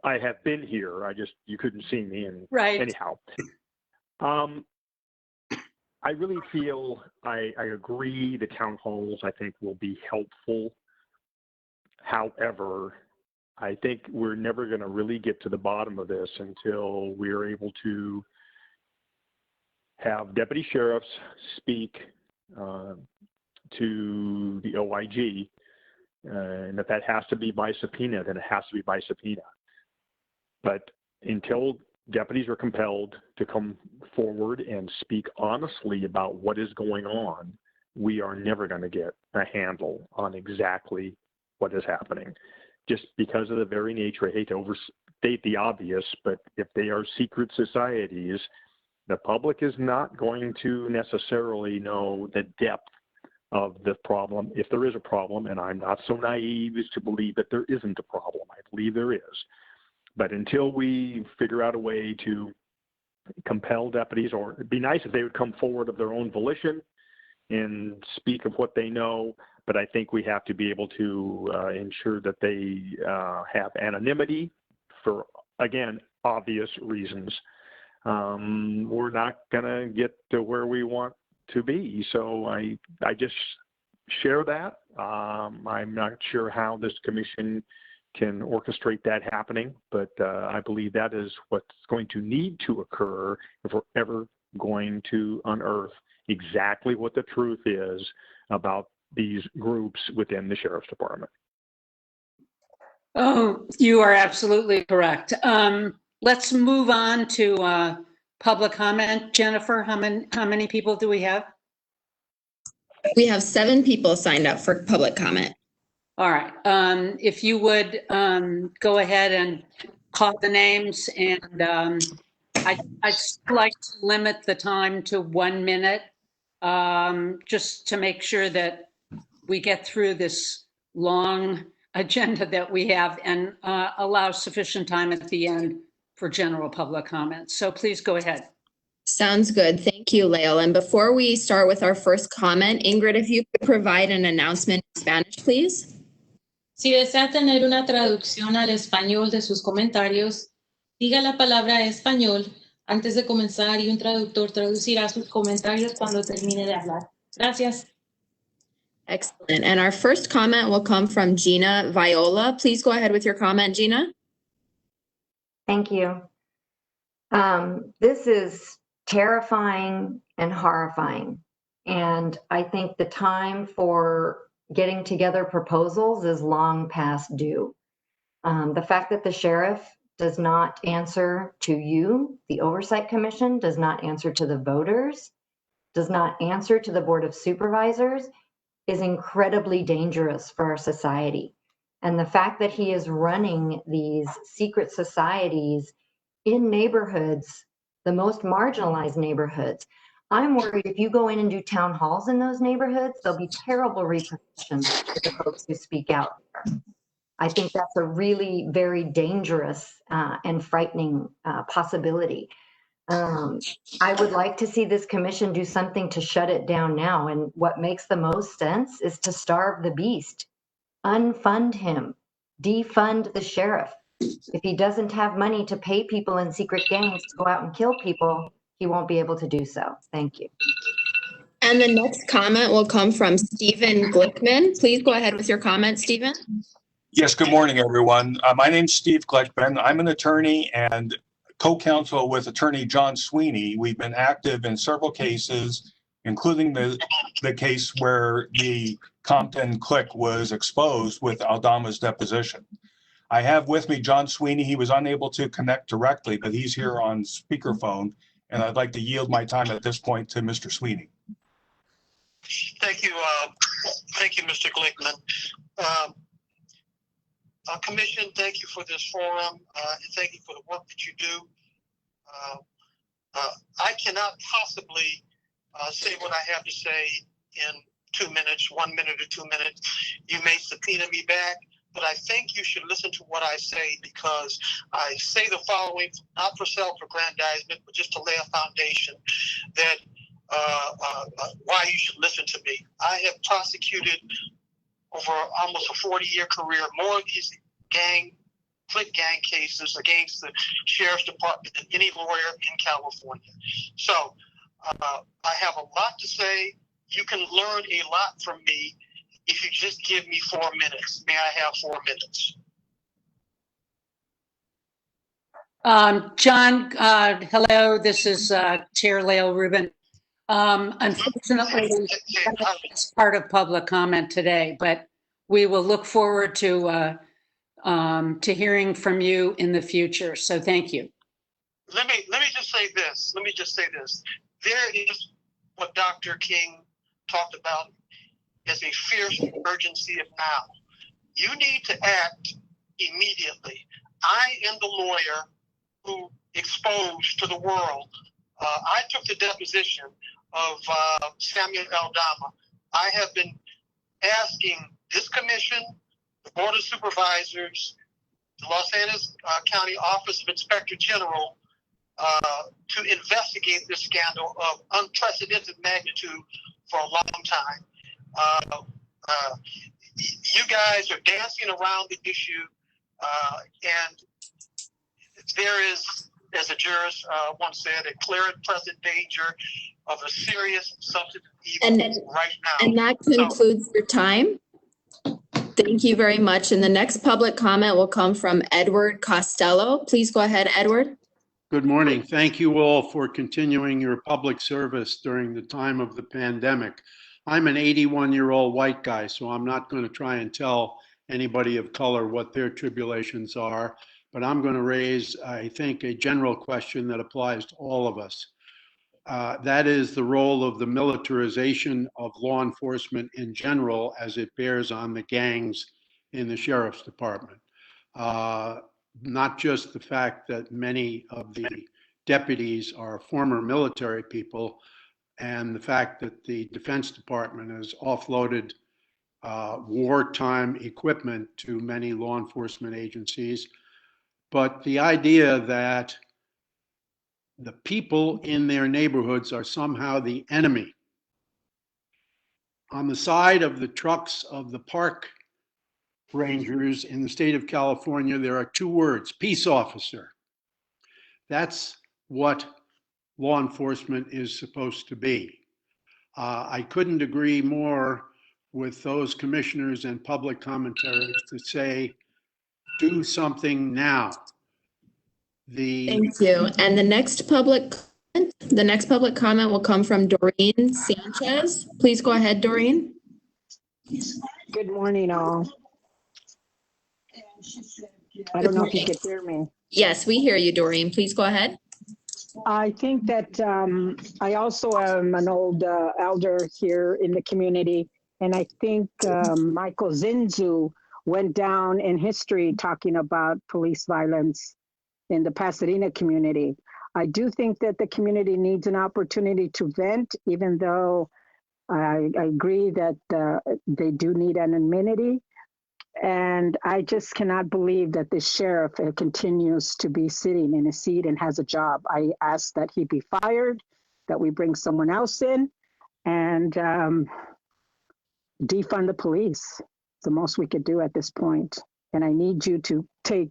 I have been here. You couldn't see me, and right. Anyhow, I really feel I agree. The town halls I think will be helpful. However, I think we're never going to really get to the bottom of this until we're able to have deputy sheriffs speak to the OIG, and if that has to be by subpoena, then it has to be by subpoena. But until deputies are compelled to come forward and speak honestly about what is going on, we are never going to get a handle on exactly what is happening. Just because of the very nature, I hate to overstate the obvious, but if they are secret societies, the public is not going to necessarily know the depth of the problem, if there is a problem, and I'm not so naive as to believe that there isn't a problem. I believe there is. But until we figure out a way to compel deputies, or it'd be nice if they would come forward of their own volition and speak of what they know, but I think we have to be able to ensure that they have anonymity for, again, obvious reasons. We're not going to get to where we want to be. So I just share that. I'm not sure how this commission can orchestrate that happening, but I believe that is what's going to need to occur if we're ever going to unearth exactly what the truth is about these groups within the Sheriff's Department. Oh, you are absolutely correct. Let's move on to public comment. Jennifer, how many people do we have? We have 7 people signed up for public comment. All right. If you would go ahead and call the names, and I'd like to limit the time to 1 minute, just to make sure that we get through this long agenda that we have and allow sufficient time at the end for general public comments. So please go ahead. Sounds good. Thank you, Lael. And before we start with our first comment, Ingrid, if you could provide an announcement in Spanish, please. Si desea tener una traducción al español de sus comentarios, diga la palabra español antes de comenzar y un traductor traducirá sus comentarios cuando termine de hablar. Gracias. Excellent. And our first comment will come from Gina Viola. Please go ahead with your comment, Gina. Thank you. This is terrifying and horrifying. And I think the time for getting together proposals is long past due. The fact that the sheriff does not answer to you, the Oversight Commission, does not answer to the voters, does not answer to the Board of Supervisors, is incredibly dangerous for our society. And the fact that he is running these secret societies in neighborhoods, the most marginalized neighborhoods, I'm worried if you go in and do town halls in those neighborhoods, there'll be terrible repercussions for the folks who speak out there. I think that's a really very dangerous and frightening possibility. I would like to see this commission do something to shut it down now. And what makes the most sense is to starve the beast, unfund him, defund the sheriff. If he doesn't have money to pay people in secret gangs to go out and kill people, he won't be able to do so. Thank you. And the next comment will come from Stephen Glickman. Please go ahead with your comment, Stephen. Yes, good morning, everyone. My name's Steve Glickman. I'm an attorney and co-counsel with attorney John Sweeney. We've been active in several cases, including the case where the Compton clique was exposed with Aldama's deposition. I have with me John Sweeney. He was unable to connect directly, but he's here on speakerphone, and I'd like to yield my time at this point to Mr. Sweeney. Thank you, Mr. Glickman. Commission, thank you for this forum, and thank you for the work that you do. I cannot possibly say what I have to say in 2 minutes, 1 minute or 2 minutes. You may subpoena me back, but I think you should listen to what I say, because I say the following, not for self-aggrandizement, but just to lay a foundation that why you should listen to me. I have prosecuted over almost a 40-year career more of these click gang cases against the sheriff's department than any lawyer in California. So I have a lot to say. You can learn a lot from me if you just give me 4 minutes. May I have 4 minutes? John, hello, this is Chair Lael Rubin. Unfortunately, it's part of public comment today, but we will look forward to hearing from you in the future. So thank you. Let me just say this. There is what Dr. King talked about as a fierce urgency of now. You need to act immediately. I am the lawyer who exposed to the world. I took the deposition of Samuel Aldama. I have been asking this commission, the Board of Supervisors, the Los Angeles County Office of Inspector General to investigate this scandal of unprecedented magnitude for a long time. You guys are dancing around the issue, and there is, as a jurist once said, a clear and present danger of a serious substantive evil right now. And that concludes your time. Thank you very much. And the next public comment will come from Edward Costello. Please go ahead, Edward. Good morning. Thank you all for continuing your public service during the time of the pandemic. I'm an 81-year-old white guy, so I'm not going to try and tell anybody of color what their tribulations are, but I'm going to raise, I think, a general question that applies to all of us. That is the role of the militarization of law enforcement in general as it bears on the gangs in the sheriff's department. Not just the fact that many of the deputies are former military people, and the fact that the Defense Department has offloaded wartime equipment to many law enforcement agencies, but the idea that the people in their neighborhoods are somehow the enemy. On the side of the trucks of the park rangers in the state of California, there are 2 words: peace officer. That's what law enforcement is supposed to be. I couldn't agree more with those commissioners and public commentaries to say, do something now. Thank you. And the next public comment will come from Doreen Sanchez. Please go ahead, Doreen. Good morning, all. I don't know if you could hear me. Yes, we hear you, Doreen. Please go ahead. I think that I also am an old elder here in the community, and I think Michael Zinzu went down in history talking about police violence in the Pasadena community. I do think that the community needs an opportunity to vent, even though I agree that they do need anonymity. And I just cannot believe that this sheriff continues to be sitting in a seat and has a job. I ask that he be fired, that we bring someone else in, and defund the police. It's the most we could do at this point. And I need you to take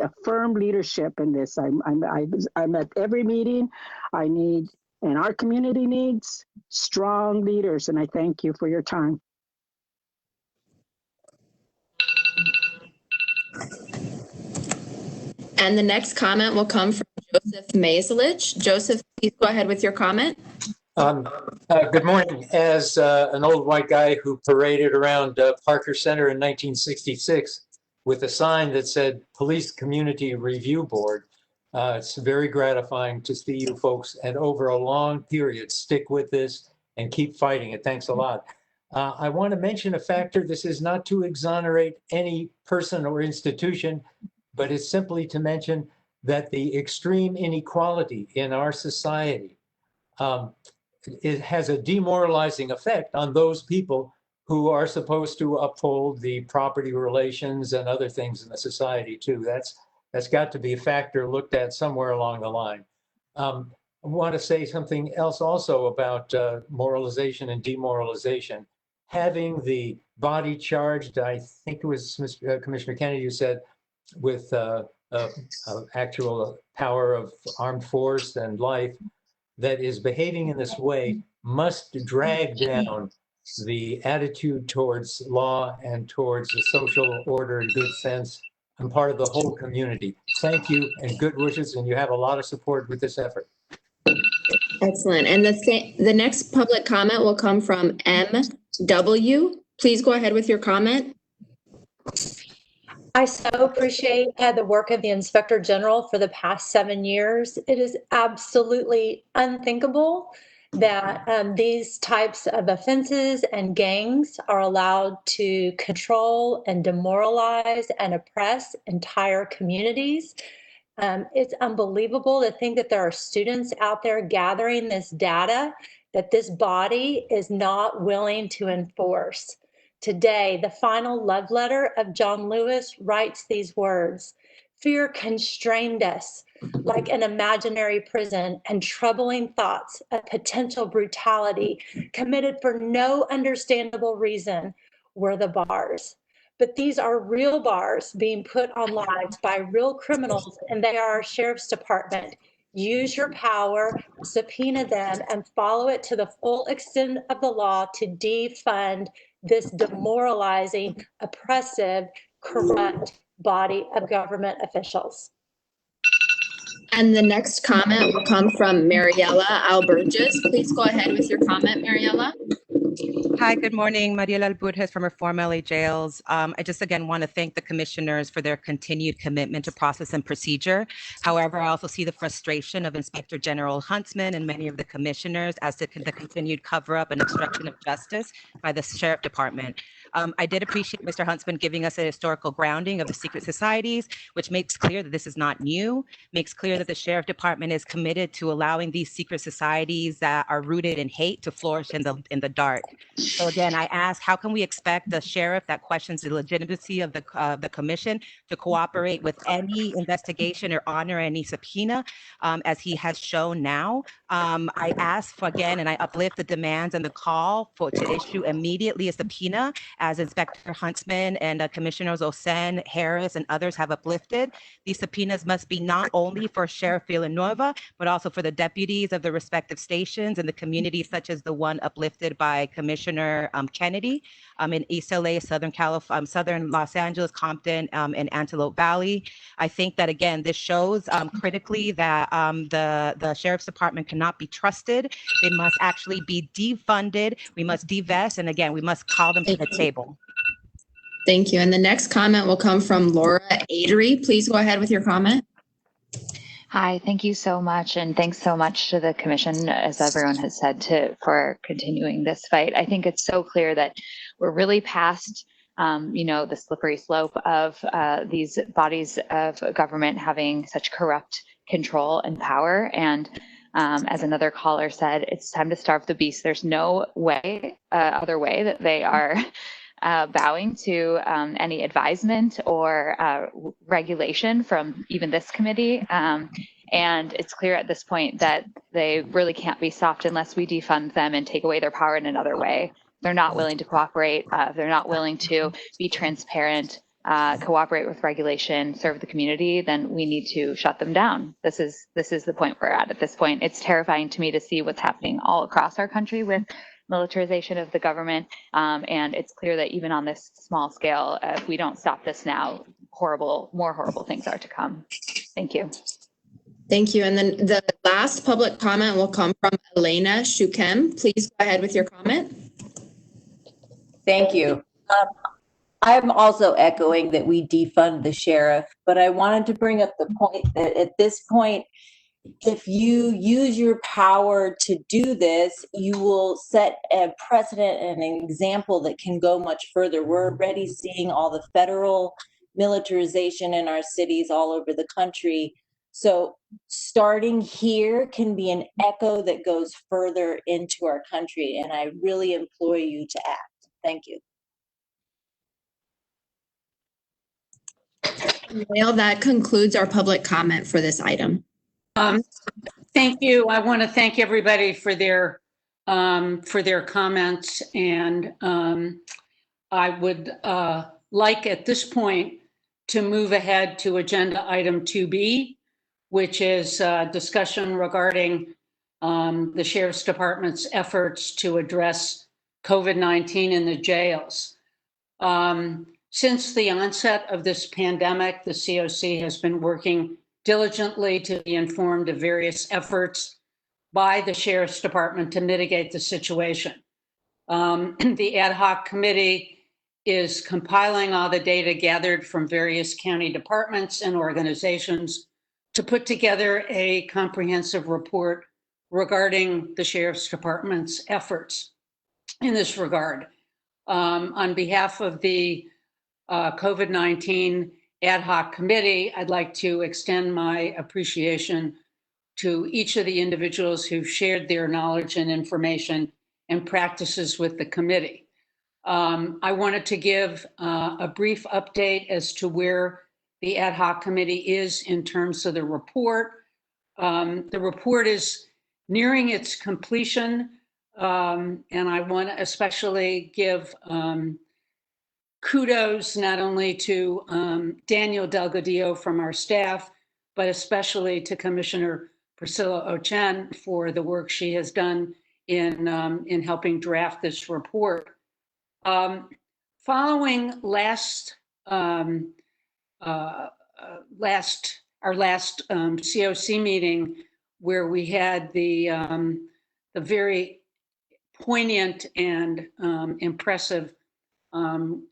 a firm leadership in this. I'm at every meeting. And our community needs strong leaders. And I thank you for your time. And the next comment will come from Joseph Mazelich. Joseph, please go ahead with your comment. Good morning. As an old white guy who paraded around Parker Center in 1966 with a sign that said Police Community Review Board, it's very gratifying to see you folks, and over a long period, stick with this and keep fighting it. Thanks a lot. I want to mention a factor. This is not to exonerate any person or institution, but it's simply to mention that the extreme inequality in our society it has a demoralizing effect on those people who are supposed to uphold the property relations and other things in the society too. That's got to be a factor looked at somewhere along the line. I want to say something else also about moralization and demoralization. Having the body charged, I think it was Commissioner Kennedy who said, with actual power of armed force and life, that is behaving in this way must drag down the attitude towards law and towards the social order and good sense on part of the whole community. Thank you and good wishes, and you have a lot of support with this effort. Excellent. And the next public comment will come from MW. Please go ahead with your comment. I so appreciate the work of the Inspector General for the past 7 years. It is absolutely unthinkable that these types of offenses and gangs are allowed to control and demoralize and oppress entire communities. It's unbelievable to think that there are students out there gathering this data that this body is not willing to enforce. Today, the final love letter of John Lewis writes these words: "Fear constrained us like an imaginary prison, and troubling thoughts of potential brutality committed for no understandable reason were the bars." But these are real bars being put on lives by real criminals, and they are our sheriff's department. Use your power, subpoena them, and follow it to the full extent of the law to defund this demoralizing, oppressive, corrupt body of government officials. And the next comment will come from Mariela Alburgess. Please go ahead with your comment, Mariela. Hi, good morning. Mariela Alburgess from Reform LA Jails. I just again want to thank the commissioners for their continued commitment to process and procedure. However, I also see the frustration of Inspector General Huntsman and many of the commissioners as to the continued cover-up and obstruction of justice by the Sheriff Department. I did appreciate Mr. Huntsman giving us a historical grounding of the secret societies, which makes clear that this is not new, makes clear that the Sheriff Department is committed to allowing these secret societies that are rooted in hate to flourish in the dark. So again, I ask, how can we expect the sheriff that questions the legitimacy of the commission to cooperate with any investigation or honor any subpoena, as he has shown now? I ask for, again, and I uplift the demands and the call to issue immediately a subpoena, as Inspector Huntsman and Commissioners Osen, Harris, and others have uplifted. These subpoenas must be not only for Sheriff Villanueva, but also for the deputies of the respective stations and the communities such as the one uplifted by Commissioner Kennedy in East LA, Southern Los Angeles, Compton, and Antelope Valley. I think that, again, this shows critically that the Sheriff's Department cannot be trusted. They must actually be defunded. We must divest, and again, we must call them to the table. Thank you. And the next comment will come from Laura Adery. Please go ahead with your comment. Hi, thank you so much. And thanks so much to the commission, as everyone has said, for continuing this fight. I think it's so clear that we're really past the slippery slope of these bodies of government having such corrupt control and power. And as another caller said, it's time to starve the beast. There's no other way that they are bowing to any advisement or regulation from even this committee. And it's clear at this point that they really can't be stopped unless we defund them and take away their power in another way. They're not willing to cooperate. They're not willing to be transparent, cooperate with regulation, serve the community. Then we need to shut them down. This is the point we're at this point. It's terrifying to me to see what's happening all across our country with militarization of the government. And it's clear that even on this small scale, if we don't stop this now, more horrible things are to come. Thank you. Thank you. And then the last public comment will come from Elena Shukem. Please go ahead with your comment. Thank you. I'm also echoing that we defund the sheriff, but I wanted to bring up the point that at this point, if you use your power to do this, you will set a precedent and an example that can go much further. We're already seeing all the federal militarization in our cities all over the country. So starting here can be an echo that goes further into our country, and I really implore you to act. Thank you. Well, that concludes our public comment for this item. Thank you. I want to thank everybody for their comments, and I would like at this point to move ahead to agenda item 2B, which is discussion regarding the Sheriff's Department's efforts to address COVID-19 in the jails. Since the onset of this pandemic, the COC has been working diligently to be informed of various efforts by the Sheriff's Department to mitigate the situation. The ad hoc committee is compiling all the data gathered from various county departments and organizations to put together a comprehensive report regarding the Sheriff's Department's efforts in this regard. On behalf of the COVID-19 ad hoc committee, I'd like to extend my appreciation to each of the individuals who've shared their knowledge and information and practices with the committee. I wanted to give a brief update as to where the ad hoc committee is in terms of the report. The report is nearing its completion, and I want to especially give kudos not only to Daniel Delgadillo from our staff, but especially to Commissioner Priscilla Ochen for the work she has done in helping draft this report. Following our last COC meeting, where we had the very poignant and impressive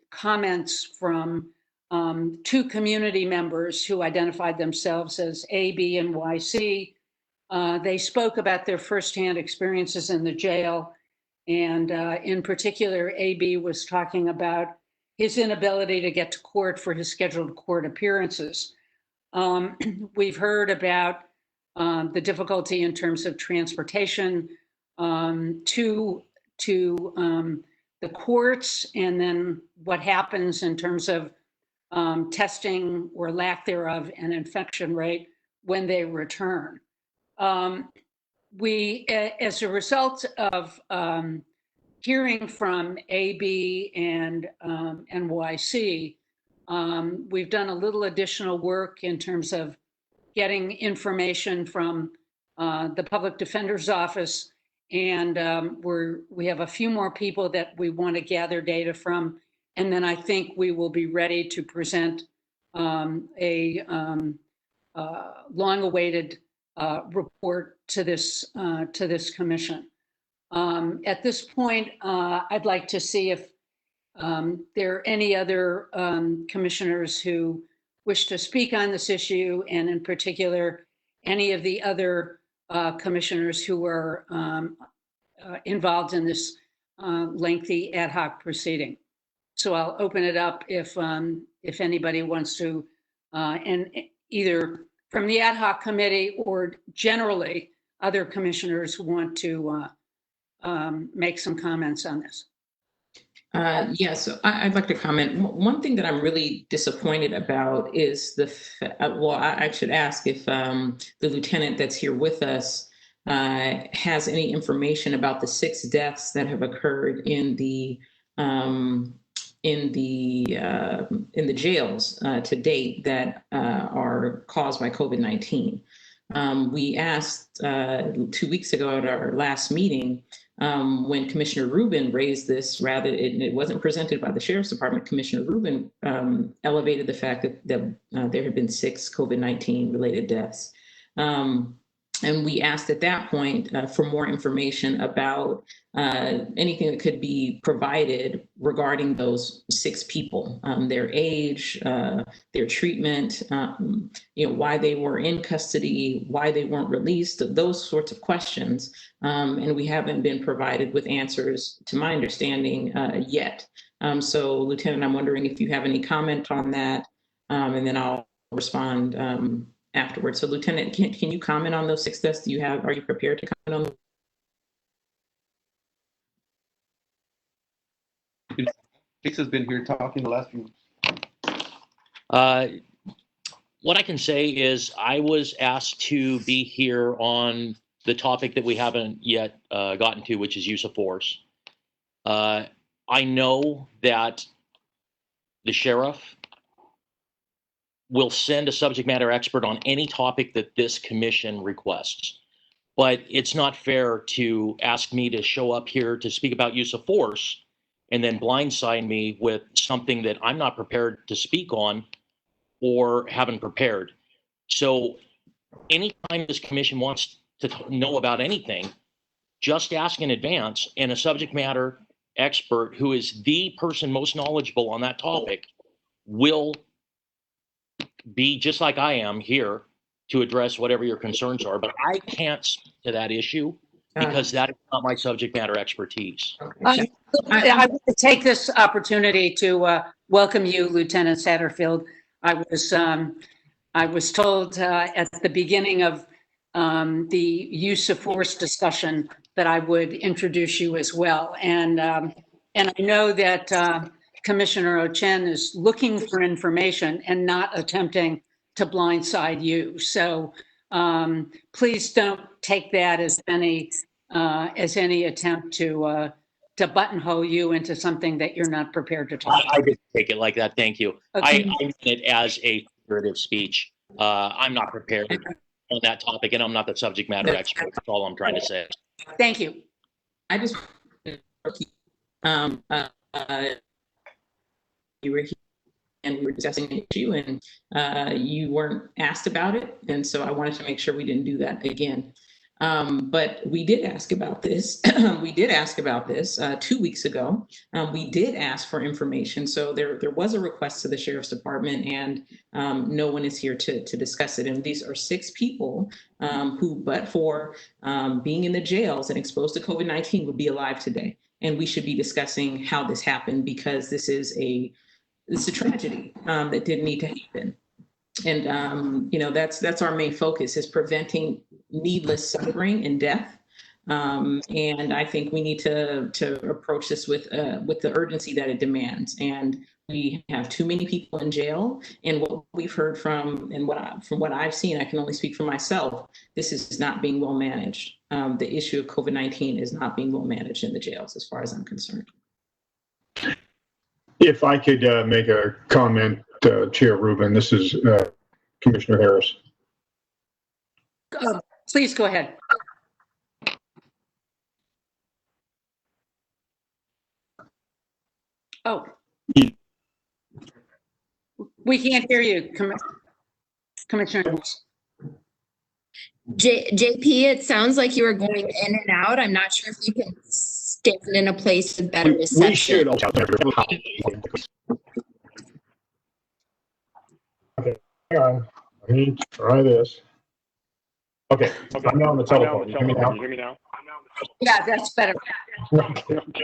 comments from two community members who identified themselves as A, B, and YC. They spoke about their firsthand experiences in the jail. And in particular, AB was talking about his inability to get to court for his scheduled court appearances. We've heard about the difficulty in terms of transportation to the courts, and then what happens in terms of testing or lack thereof and infection rate when they return. We, as a result of hearing from AB and YC, we've done a little additional work in terms of getting information from the Public Defender's Office, and we have a few more people that we want to gather data from, and then I think we will be ready to present a long-awaited report to this commission. At this point, I'd like to see if there are any other commissioners who wish to speak on this issue, and in particular, any of the other commissioners who are involved in this lengthy ad hoc proceeding. So I'll open it up if anybody wants to, and either from the ad hoc committee or generally other commissioners want to make some comments on this. Yes, I'd like to comment. One thing that I'm really disappointed about is I should ask if the lieutenant that's here with us has any information about the 6 deaths that have occurred in the jails to date that are caused by COVID-19. We asked 2 weeks ago at our last meeting, when Commissioner Rubin raised this, it wasn't presented by the Sheriff's Department. Commissioner Rubin elevated the fact that there had been 6 COVID-19 related deaths. And we asked at that point for more information about anything that could be provided regarding those 6 people, their age, their treatment, why they were in custody, why they weren't released, those sorts of questions. And we haven't been provided with answers, to my understanding, yet. So, Lieutenant, I'm wondering if you have any comment on that, and then I'll respond afterwards. So, Lieutenant, can you comment on those 6 deaths? Are you prepared to comment on them? Lisa's been here talking the last few. What I can say is I was asked to be here on the topic that we haven't yet gotten to, which is use of force. I know that the sheriff will send a subject matter expert on any topic that this commission requests. But it's not fair to ask me to show up here to speak about use of force and then blindside me with something that I'm not prepared to speak on or haven't prepared. So anytime this commission wants to know about anything, just ask in advance, and a subject matter expert who is the person most knowledgeable on that topic will be, just like I am here, to address whatever your concerns are. But I can't speak to that issue because that is not my subject matter expertise. I want to take this opportunity to welcome you, Lieutenant Satterfield. I was told at the beginning of the use of force discussion that I would introduce you as well. And I know that Commissioner Ochen is looking for information and not attempting to blindside you. So please don't take that as any attempt to buttonhole you into something that you're not prepared to talk about. I didn't take it like that. Thank you. Okay. I meant it as a figurative speech. I'm not prepared on that topic, and I'm not the subject matter expert. That's all I'm trying to say. Thank you. I just, you were here and we were discussing an issue and you weren't asked about it. And so I wanted to make sure we didn't do that again. But we did ask about this. We did ask about this 2 weeks ago. We did ask for information. So there was a request to the Sheriff's Department, and no one is here to discuss it. And these are 6 people who, but for being in the jails and exposed to COVID-19, would be alive today. And we should be discussing how this happened, because this is a tragedy that didn't need to happen. And that's our main focus, is preventing needless suffering and death. And I think we need to approach this with the urgency that it demands. And we have too many people in jail. And what we've heard from what I've seen, I can only speak for myself, this is not being well managed. The issue of COVID-19 is not being well managed in the jails, as far as I'm concerned. If I could make a comment, Chair Rubin, this is Commissioner Harris. Please go ahead. Oh. We can't hear you, Commissioner. JP, it sounds like you were going in and out. I'm not sure if you can stand in a place with better reception. We should. Okay, hang on. Let me try this. Okay, I'm now on the telephone. You hear me now? Yeah, that's better. I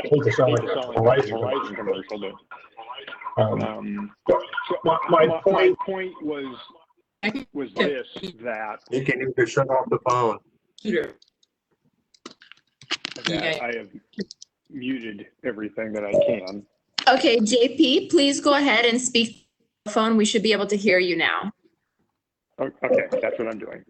hate to sound like a Verizon commercial, but my point was this, that You can either shut off the phone. that I have muted everything that I can. Okay, JP, please go ahead and speak the phone. We should be able to hear you now. Okay, that's what I'm doing.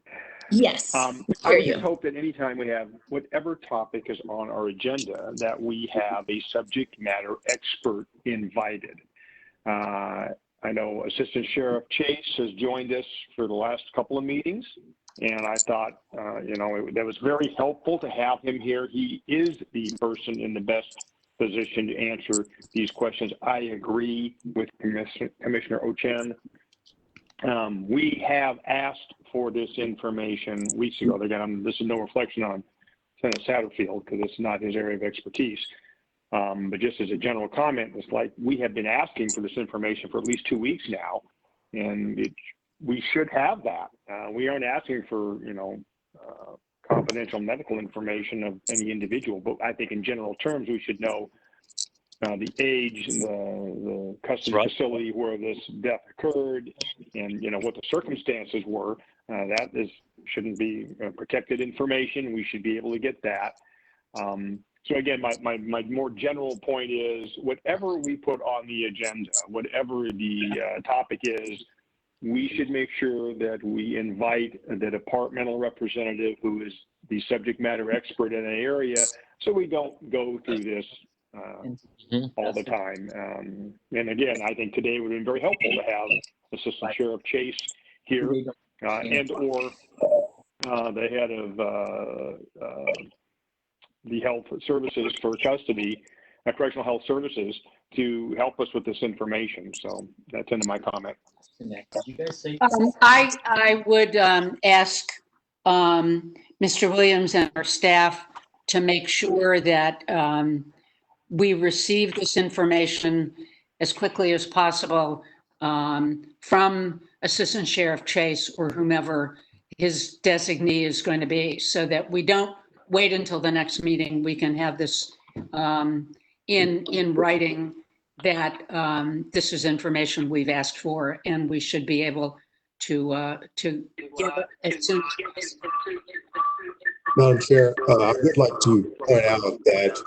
Yes, I would just hope that anytime we have whatever topic is on our agenda, that we have a subject matter expert invited. I know Assistant Sheriff Chase has joined us for the last couple of meetings, and I thought, that was very helpful to have him here. He is the person in the best position to answer these questions. I agree with Commissioner Ochen. We have asked for this information weeks ago. Again, this is no reflection on Senator Satterfield, because it's not his area of expertise. But just as a general comment, it's like we have been asking for this information for at least 2 weeks now, and we should have that. We aren't asking for, confidential medical information of any individual, but I think in general terms, we should know the age, the custody facility where this death occurred, and what the circumstances were. Shouldn't be protected information. We should be able to get that. So again, my more general point is whatever we put on the agenda, whatever the topic is, we should make sure that we invite the departmental representative who is the subject matter expert in an area, so we don't go through this all the time. And again, I think today would have been very helpful to have Assistant Sheriff Chase here and or the head of the health services for custody, correctional health services, to help us with this information. So that's into my comment. I would ask Mr. Williams and our staff to make sure that we receive this information as quickly as possible from Assistant Sheriff Chase or whomever his designee is going to be, so that we don't wait until the next meeting. We can have this in writing, that this is information we've asked for, and we should be able to give it as soon as possible. Madam Chair, I would like to point out that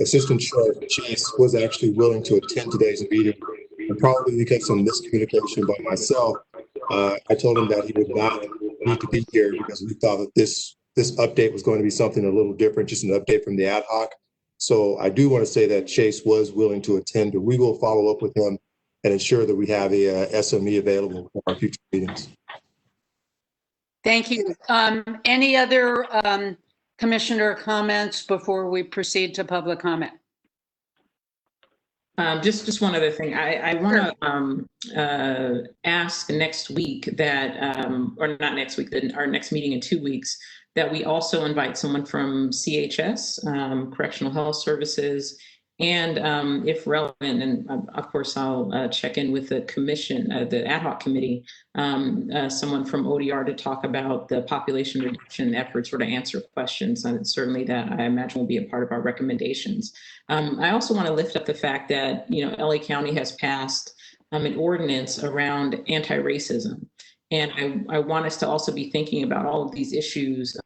Assistant Sheriff Chase was actually willing to attend today's meeting, and probably because of miscommunication by myself, I told him that he would not need to be here because we thought that this update was going to be something a little different, just an update from the ad hoc. So I do want to say that Chase was willing to attend, and we will follow up with him and ensure that we have a SME available for our future meetings. Thank you. Any other commissioner comments before we proceed to public comment? Just one other thing. I want to ask next week that, or not next week, our next meeting in 2 weeks, that we also invite someone from CHS, Correctional Health Services, and if relevant, and of course I'll check in with the commission, the ad hoc committee, someone from ODR to talk about the population reduction efforts or to answer questions. And certainly that I imagine will be a part of our recommendations. I also want to lift up the fact that, LA County has passed an ordinance around anti-racism. And I want us to also be thinking about all of these issues,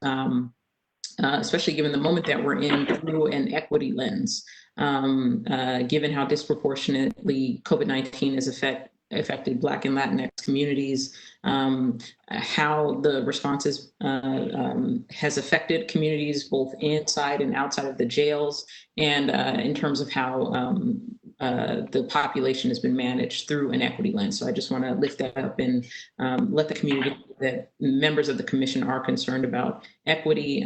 especially given the moment that we're in, through an equity lens, given how disproportionately COVID-19 has affected Black and Latinx communities, how the responses has affected communities both inside and outside of the jails, and in terms of how the population has been managed through an equity lens. So I just want to lift that up and let the community know that members of the commission are concerned about equity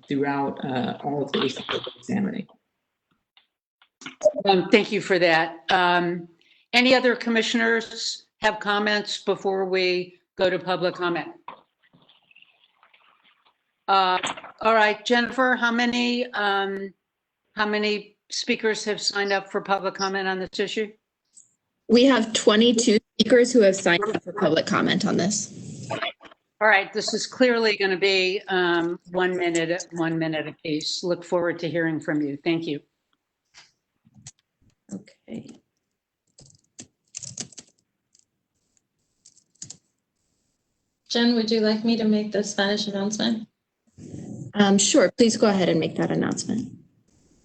throughout all of the issues that we're examining. Thank you for that. Any other commissioners have comments before we go to public comment? All right, Jennifer, how many speakers have signed up for public comment on this issue? We have 22 speakers who have signed up for public comment on this. All right, this is clearly going to be 1 minute apiece. Look forward to hearing from you. Thank you. Okay. Jen, would you like me to make the Spanish announcement? Sure, please go ahead and make that announcement.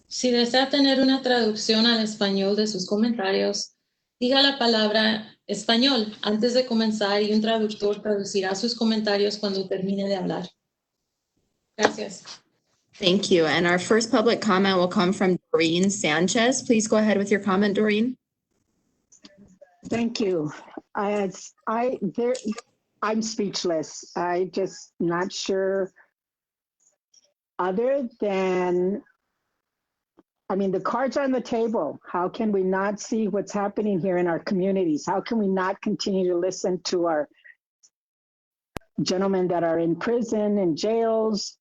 Si desea tener una traducción al español de sus comentarios, diga la palabra español antes de comenzar y un traductor traducirá sus comentarios cuando termine de hablar. Gracias. Thank you. And our first public comment will come from Doreen Sanchez. Please go ahead with your comment, Doreen. Thank you. I'm speechless. I just not sure, other than, the cards are on the table. How can we not see what's happening here in our communities? How can we not continue to listen to our gentlemen that are in prison and jails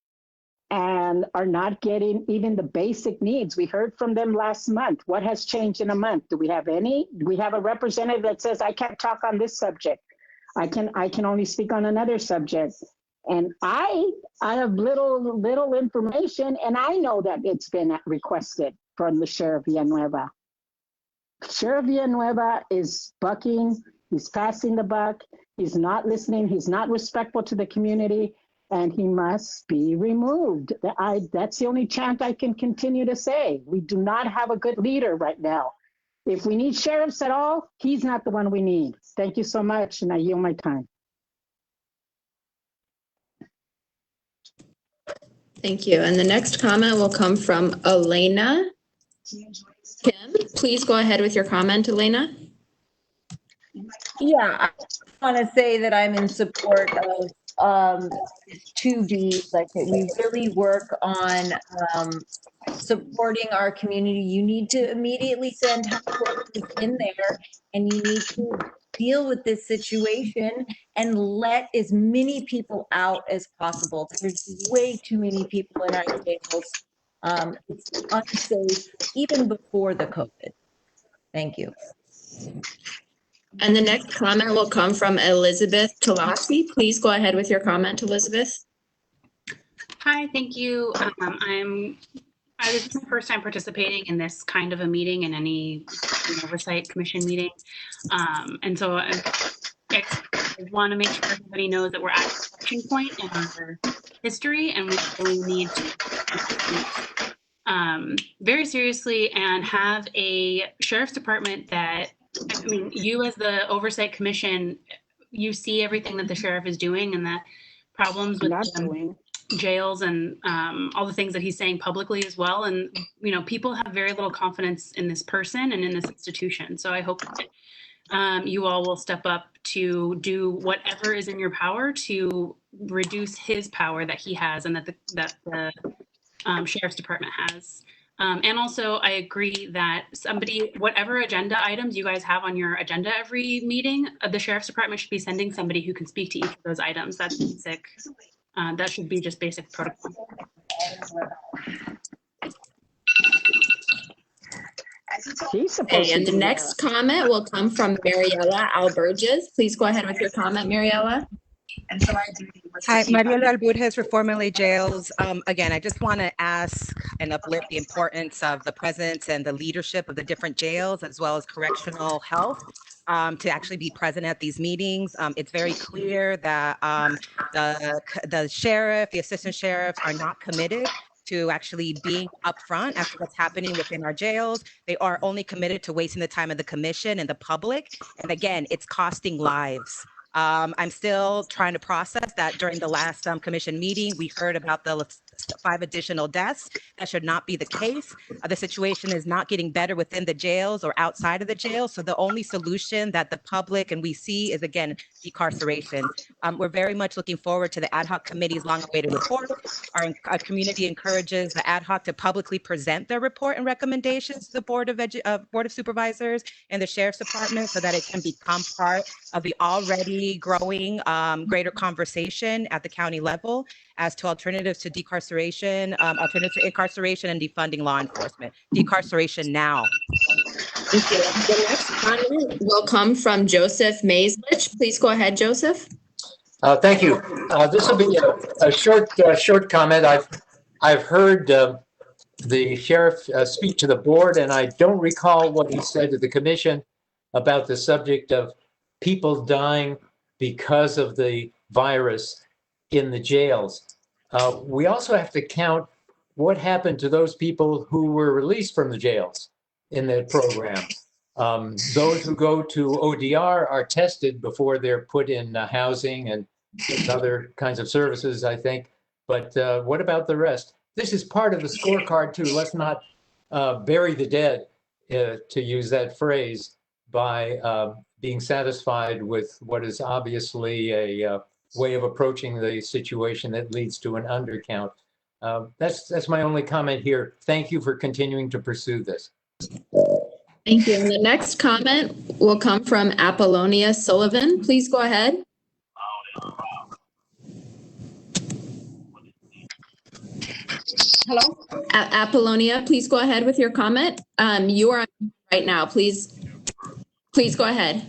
and are not getting even the basic needs? We heard from them last month. What has changed in a month? Do we have any? We have a representative that says, I can't talk on this subject. I can only speak on another subject. And I have little information, and I know that it's been requested from the Sheriff Villanueva. Sheriff Villanueva is bucking, he's passing the buck, he's not listening, he's not respectful to the community, and he must be removed. That's the only chant I can continue to say. We do not have a good leader right now. If we need sheriffs at all, he's not the one we need. Thank you so much, and I yield my time. Thank you. And the next comment will come from Elena. Kim, please go ahead with your comment, Elena. Yeah, I want to say that I'm in support of 2B, like that we really work on supporting our community. You need to immediately send health workers in there, and you need to deal with this situation and let as many people out as possible. There's way too many people in our jails. It's unsafe even before the COVID. Thank you. And the next comment will come from Elizabeth Talasi. Please go ahead with your comment, Elizabeth. Hi, thank you. This is my first time participating in this kind of a meeting, in any oversight commission meeting. And so I want to make sure everybody knows that we're at a inflection point in our history, and we really need to very seriously and have a sheriff's department that, I mean, you as the oversight commission, you see everything that the sheriff is doing and the problems with jails and all the things that he's saying publicly as well. And, you know, people have very little confidence in this person and in this institution. So I hope that you all will step up to do whatever is in your power to reduce his power that he has and that the sheriff's department has. And also, I agree that whatever agenda items you guys have on your agenda every meeting, the sheriff's department should be sending somebody who can speak to each of those items. That's basic. That should be just basic protocol. And the next comment will come from Mariela Alberges. Please go ahead with your comment, Mariela. Hi, Mariela Alburges, Reform LA Jails. Again, I just want to ask and uplift the importance of the presence and the leadership of the different jails, as well as correctional health, to actually be present at these meetings. It's very clear that the sheriff, the assistant sheriffs are not committed to actually being upfront as to what's happening within our jails. They are only committed to wasting the time of the commission and the public. And again, it's costing lives. I'm still trying to process that. During the last commission meeting, we heard about the 5 additional deaths. That should not be the case. The situation is not getting better within the jails or outside of the jails. So the only solution that the public and we see is, again, decarceration. We're very much looking forward to the ad hoc committee's long-awaited report. Our community encourages the ad hoc to publicly present their report and recommendations to the Board of Supervisors and the Sheriff's Department so that it can become part of the already growing greater conversation at the county level as to alternatives to decarceration, alternatives to incarceration and defunding law enforcement. Decarceration now. Thank you. The next comment will come from Joseph Maislich. Please go ahead, Joseph. Thank you. This will be a short comment. I've heard the sheriff speak to the board, and I don't recall what he said to the commission about the subject of people dying because of the virus in the jails. We also have to count what happened to those people who were released from the jails in the program. Those who go to ODR are tested before they're put in housing and other kinds of services, I think. But what about the rest? This is part of the scorecard too. Let's not bury the dead, to use that phrase, by being satisfied with what is obviously a way of approaching the situation that leads to an undercount. That's my only comment here. Thank you for continuing to pursue this. Thank you. And the next comment will come from Apollonia Sullivan. Please go ahead. Hello? Apollonia, please go ahead with your comment. You are on right now. Please go ahead.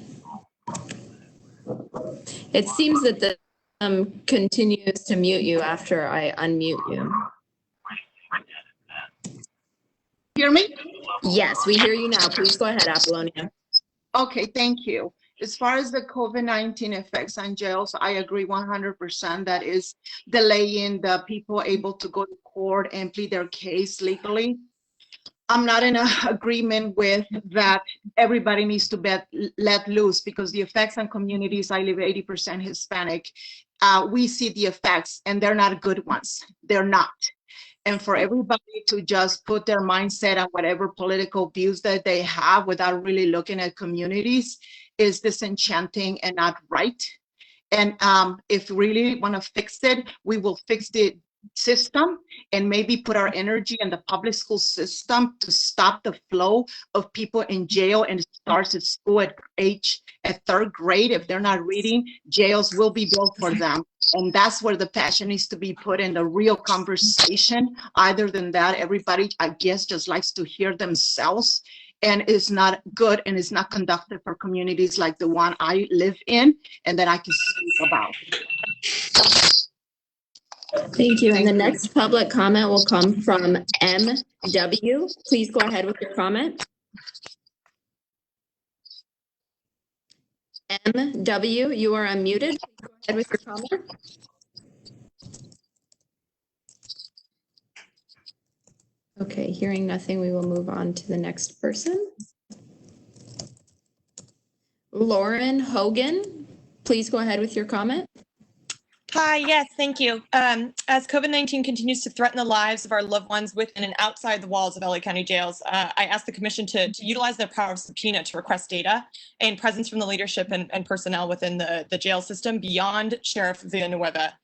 It seems that the continues to mute you after I unmute you. Hear me? Yes, we hear you now. Please go ahead, Apollonia. Okay, thank you. As far as the COVID-19 effects on jails, I agree 100% that is delaying the people able to go to court and plead their case legally. I'm not in agreement with that everybody needs to be let loose, because the effects on communities, I live 80% Hispanic, we see the effects and they're not good ones. They're not. And for everybody to just put their mindset on whatever political views that they have without really looking at communities is disenchanting and not right. And if we really want to fix it, we will fix the system and maybe put our energy in the public school system to stop the flow of people in jail. And it starts at school at third grade. If they're not reading, jails will be built for them. And that's where the passion needs to be put in the real conversation. Other than that, everybody, I guess, just likes to hear themselves, and it's not good, and it's not conductive for communities like the one I live in and that I can speak about. Thank you. And the next public comment will come from MW. Please go ahead with your comment. MW, you are unmuted. Please go ahead with your comment. Okay, hearing nothing, we will move on to the next person. Lauren Hogan, please go ahead with your comment. Hi, yes, thank you. As COVID-19 continues to threaten the lives of our loved ones within and outside the walls of LA County jails, I asked the commission to utilize their power of subpoena to request data and presence from the leadership and personnel within the jail system beyond Sheriff Villanueva,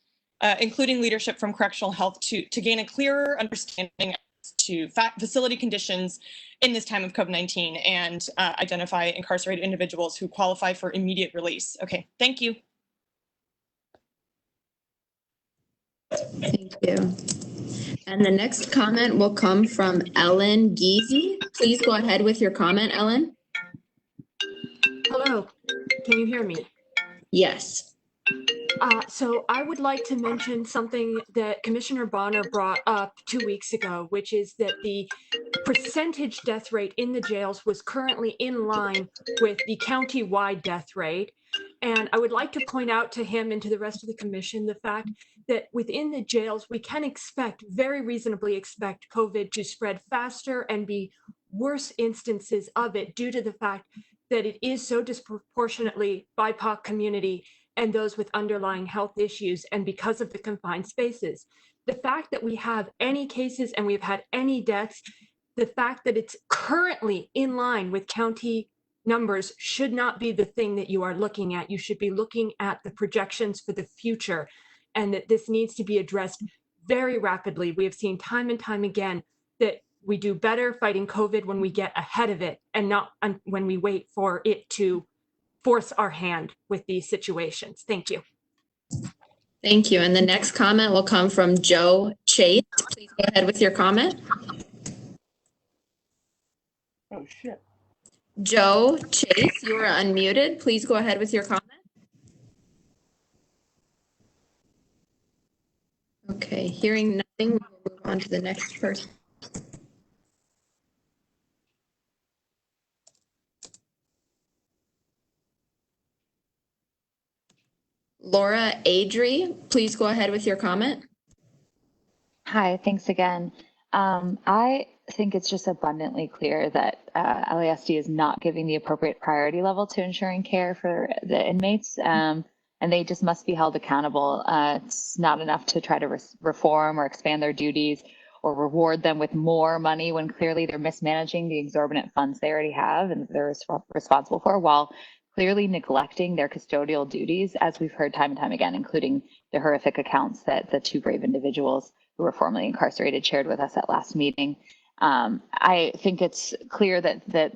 including leadership from correctional health to gain a clearer understanding to facility conditions in this time of COVID-19 and identify incarcerated individuals who qualify for immediate release. Okay, thank you. Thank you. And the next comment will come from Ellen Geezy. Please go ahead with your comment, Ellen. Hello, can you hear me? Yes. So I would like to mention something that Commissioner Bonner brought up 2 weeks ago, which is that the percentage death rate in the jails was currently in line with the county-wide death rate. And I would like to point out to him and to the rest of the commission the fact that within the jails, we can very reasonably expect COVID to spread faster and be worse instances of it due to the fact that it is so disproportionately BIPOC community and those with underlying health issues, and because of the confined spaces. The fact that we have any cases and we've had any deaths, the fact that it's currently in line with county numbers should not be the thing that you are looking at. You should be looking at the projections for the future, and that this needs to be addressed very rapidly. We have seen time and time again that we do better fighting COVID when we get ahead of it and not when we wait for it to force our hand with these situations. Thank you. Thank you. And the next comment will come from Joe Chase. Please go ahead with your comment. Oh, shit. Joe Chase, you are unmuted. Please go ahead with your comment. Okay, hearing nothing, we will move on to the next person. Laura Adrie, please go ahead with your comment. Hi, thanks again. I think it's just abundantly clear that LASD is not giving the appropriate priority level to ensuring care for the inmates, and they just must be held accountable. It's not enough to try to reform or expand their duties or reward them with more money when clearly they're mismanaging the exorbitant funds they already have and they're responsible for, while clearly neglecting their custodial duties, as we've heard time and time again, including the horrific accounts that the two brave individuals who were formerly incarcerated shared with us at last meeting. I think it's clear that the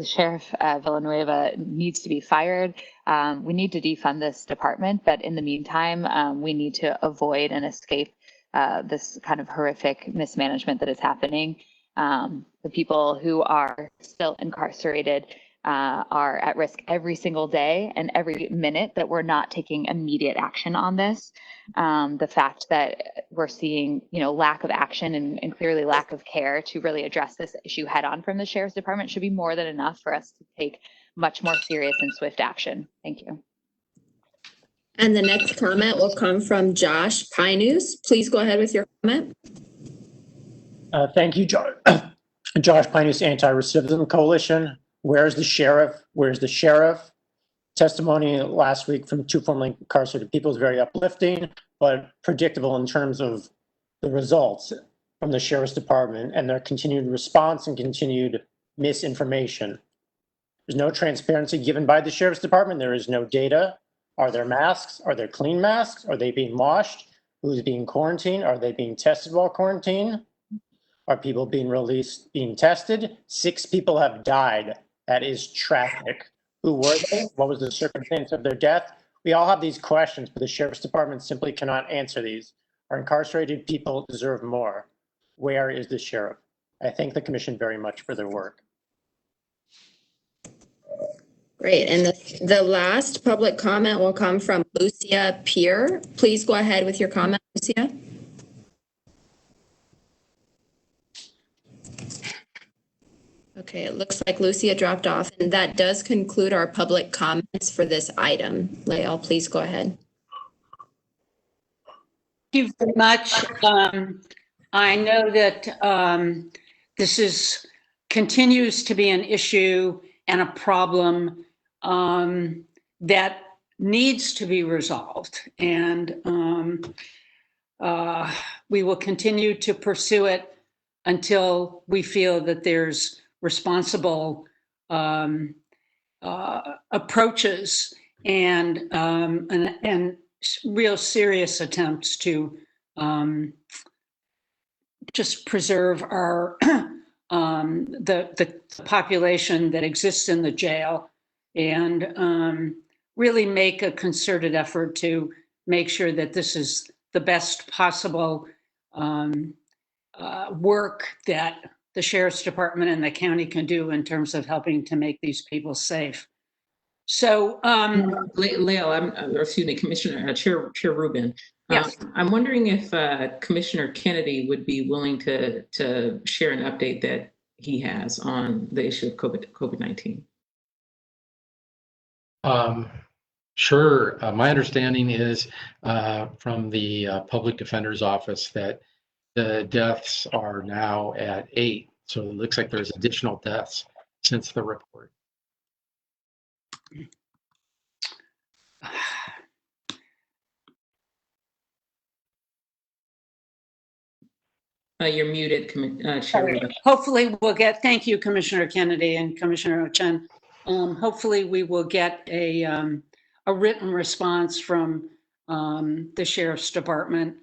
Sheriff Villanueva needs to be fired. We need to defund this department, but in the meantime, we need to avoid and escape this kind of horrific mismanagement that is happening. The people who are still incarcerated are at risk every single day, and every minute that we're not taking immediate action on this. The fact that we're seeing, lack of action and clearly lack of care to really address this issue head on from the Sheriff's Department should be more than enough for us to take much more serious and swift action. Thank you. And the next comment will come from Josh Pineus. Please go ahead with your comment. Thank you, Josh Pineus, Anti-Recidivism Coalition. Where's the sheriff? Where's the sheriff? Testimony last week from 2 formerly incarcerated people is very uplifting, but predictable in terms of the results from the Sheriff's Department and their continued response and continued misinformation. There's no transparency given by the Sheriff's Department. There is no data. Are there masks? Are there clean masks? Are they being washed? Who's being quarantined? Are they being tested while quarantined? Are people being released, being tested? 6 people have died. That is tragic. Who were they? What was the circumstance of their death? We all have these questions, but the Sheriff's Department simply cannot answer these. Our incarcerated people deserve more. Where is the sheriff? I thank the commission very much for their work. Great. And the last public comment will come from Lucia Peer. Please go ahead with your comment, Lucia. Okay, it looks like Lucia dropped off, and that does conclude our public comments for this item. Lael, please go ahead. Thank you very much. I know that this continues to be an issue and a problem that needs to be resolved, and we will continue to pursue it until we feel that there's responsible approaches and real serious attempts to just preserve our the population that exists in the jail, and really make a concerted effort to make sure that this is the best possible work that the Sheriff's Department and the county can do in terms of helping to make these people safe. So, Lael, Commissioner Chair Rubin. Yes. I'm wondering if Commissioner Kennedy would be willing to share an update that he has on the issue of COVID-19. Sure. My understanding is from the Public Defender's Office that the deaths are now at 8. So it looks like there's additional deaths since the report. You're muted, Chair. Hopefully we'll get, thank you, Commissioner Kennedy and Commissioner Chen. Hopefully we will get a written response from the Sheriff's Department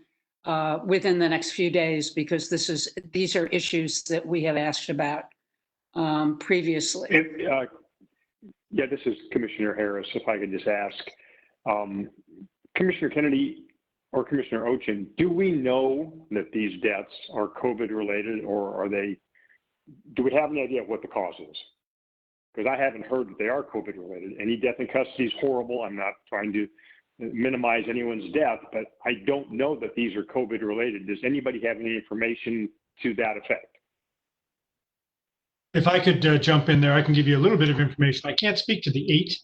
within the next few days, because these are issues that we have asked about previously. Yeah, this is Commissioner Harris. If I could just ask, Commissioner Kennedy or Commissioner Ochin, do we know that these deaths are COVID related, or do we have any idea what the cause is? Because I haven't heard that they are COVID related. Any death in custody is horrible. I'm not trying to minimize anyone's death, but I don't know that these are COVID related. Does anybody have any information to that effect? If I could jump in there, I can give you a little bit of information. I can't speak to the 8,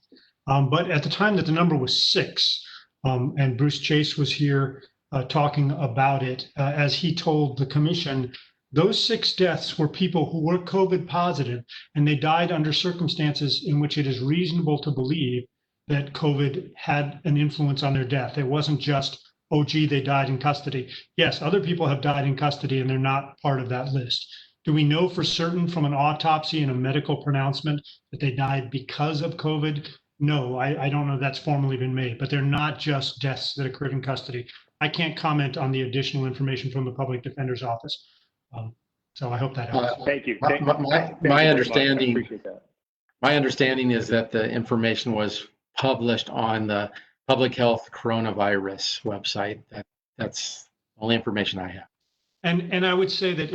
but at the time that the number was 6, and Bruce Chase was here talking about it, as he told the commission, those 6 deaths were people who were COVID positive, and they died under circumstances in which it is reasonable to believe that COVID had an influence on their death. It wasn't just, oh, gee, they died in custody. Yes, other people have died in custody, and they're not part of that list. Do we know for certain from an autopsy and a medical pronouncement that they died because of COVID? No, I don't know that's formally been made, but they're not just deaths that occurred in custody. I can't comment on the additional information from the Public Defender's Office. So I hope that helps. Thank you. My understanding is that the information was published on the Public Health Coronavirus website. That's the only information I have. And I would say that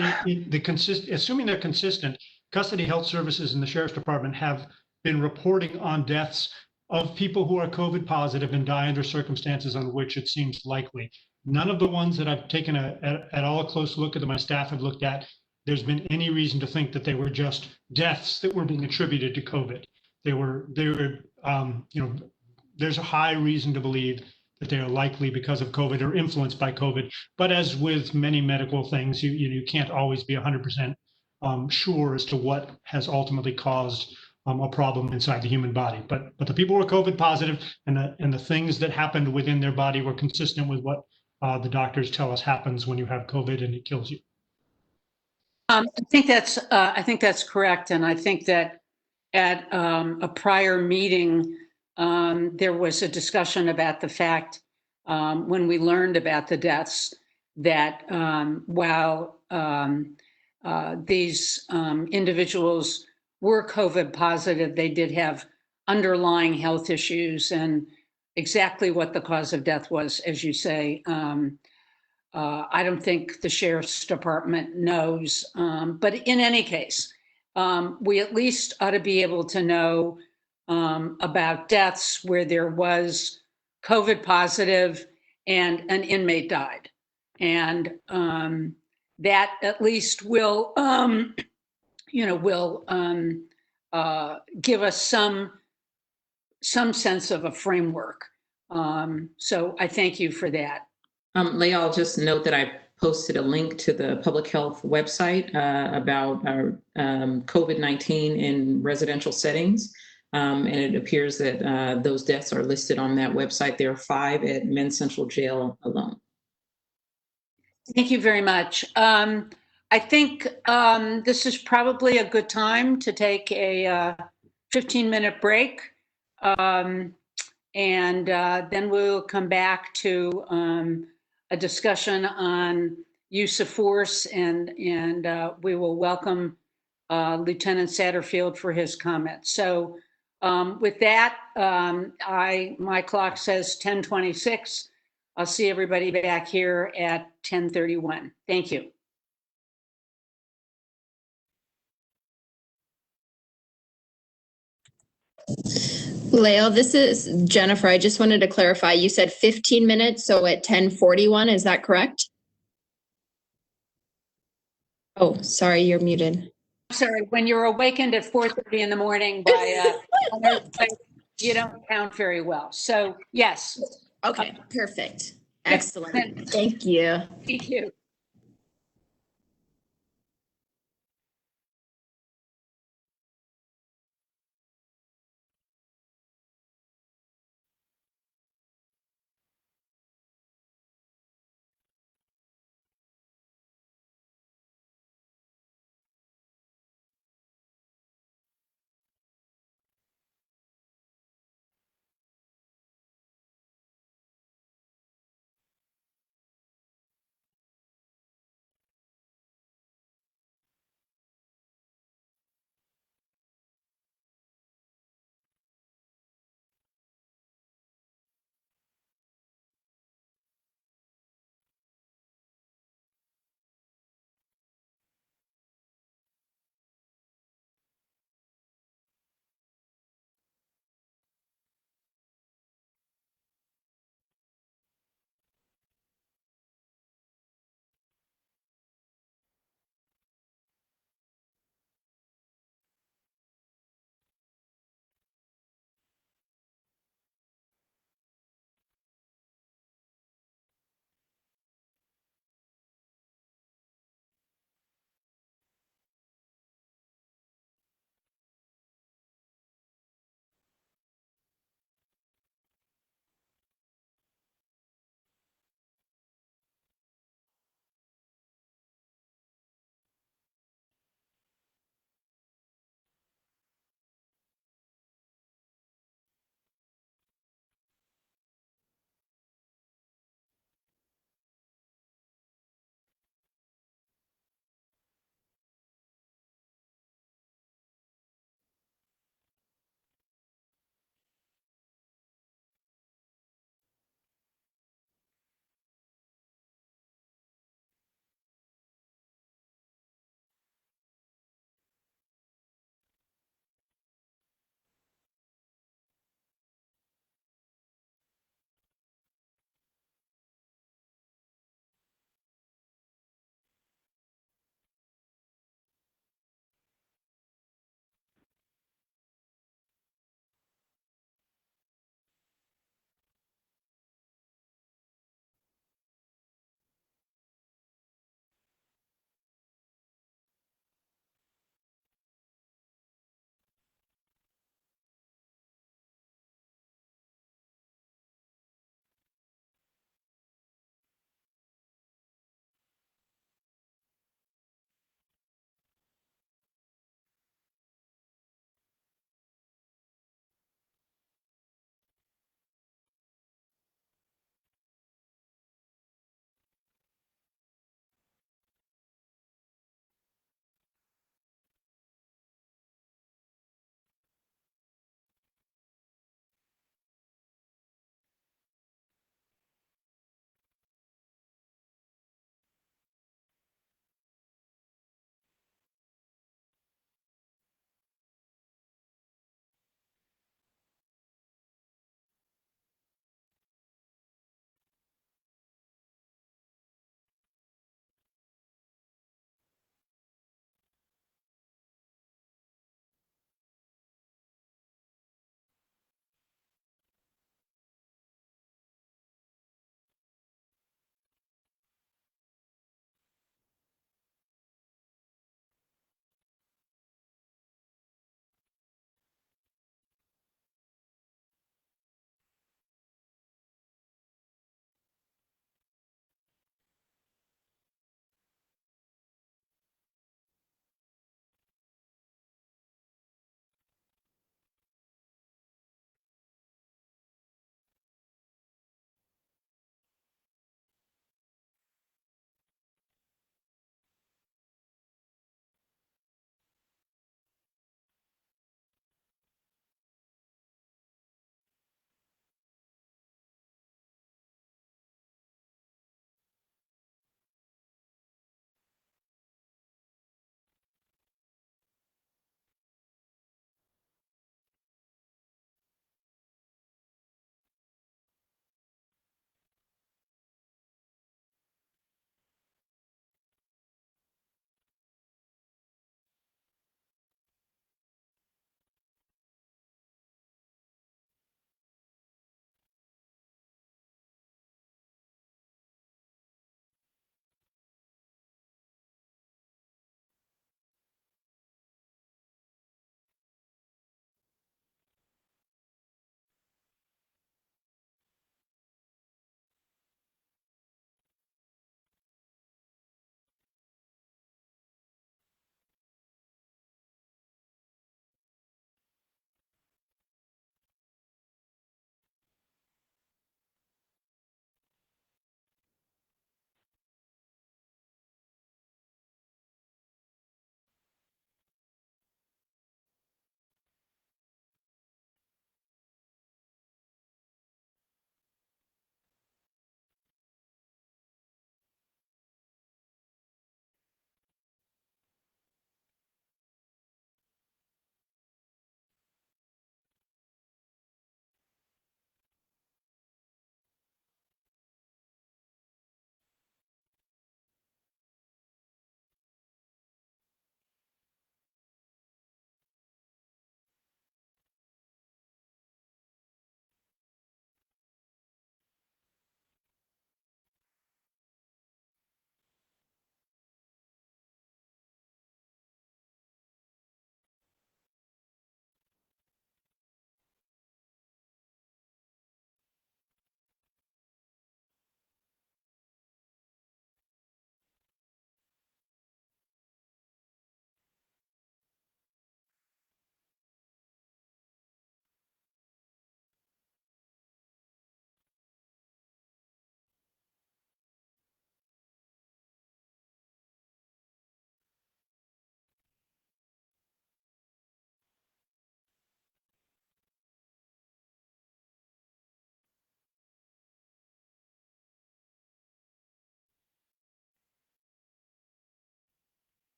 assuming they're consistent, Custody Health Services and the Sheriff's Department have been reporting on deaths of people who are COVID positive and die under circumstances on which it seems likely. None of the ones that I've taken at all a close look at that my staff have looked at, there's been any reason to think that they were just deaths that were being attributed to COVID. They were, there's a high reason to believe that they are likely because of COVID or influenced by COVID. But as with many medical things, you can't always be 100% sure as to what has ultimately caused a problem inside the human body. But the people were COVID positive, and the things that happened within their body were consistent with what the doctors tell us happens when you have COVID and it kills you. I think that's correct, and I think that at a prior meeting, there was a discussion about the fact when we learned about the deaths that while these individuals were COVID positive, they did have underlying health issues, and exactly what the cause of death was, as you say, I don't think the sheriff's department knows. But in any case, we at least ought to be able to know about deaths where there was COVID positive and an inmate died. And that at least will, give us some sense of a framework. So I thank you for that. Leah, I'll just note that I posted a link to the public health website about COVID-19 in residential settings. And it appears that those deaths are listed on that website. There are 5 at Men's Central Jail alone. Thank you very much. I think this is probably a good time to take a 15-minute break. And then we'll come back to a discussion on use of force, and we will welcome Lieutenant Satterfield for his comments. So with that, my clock says 10:26. I'll see everybody back here at 10:31. Thank you. Lael, this is Jennifer. I just wanted to clarify. You said 15 minutes, so at 10:41, is that correct? Oh, sorry, you're muted. Sorry, when you're awakened at 4:30 in the morning by you don't count very well. So yes. Okay, perfect. Excellent. Thank you. Thank you.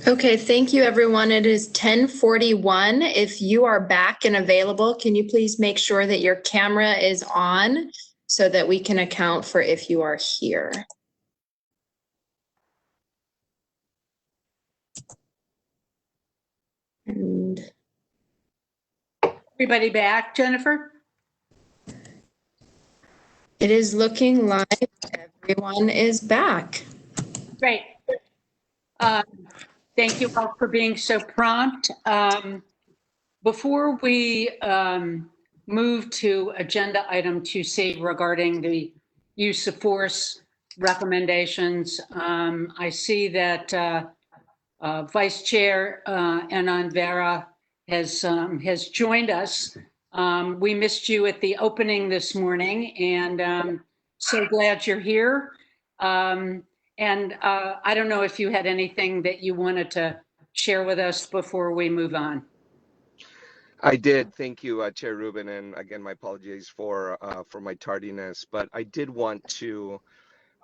Okay, thank you, everyone. It is 10:41. If you are back and available, can you please make sure that your camera is on so that we can account for if you are here? And Everybody back, Jennifer? it is looking like everyone is back. Great. Thank you all for being so prompt. Before we move to agenda item 2C regarding the use of force recommendations, I see that Vice Chair Anand Vera has joined us. We missed you at the opening this morning, and so glad you're here. I don't know if you had anything that you wanted to share with us before we move on. I did. Thank you, Chair Rubin, and again, my apologies for my tardiness. But I did want to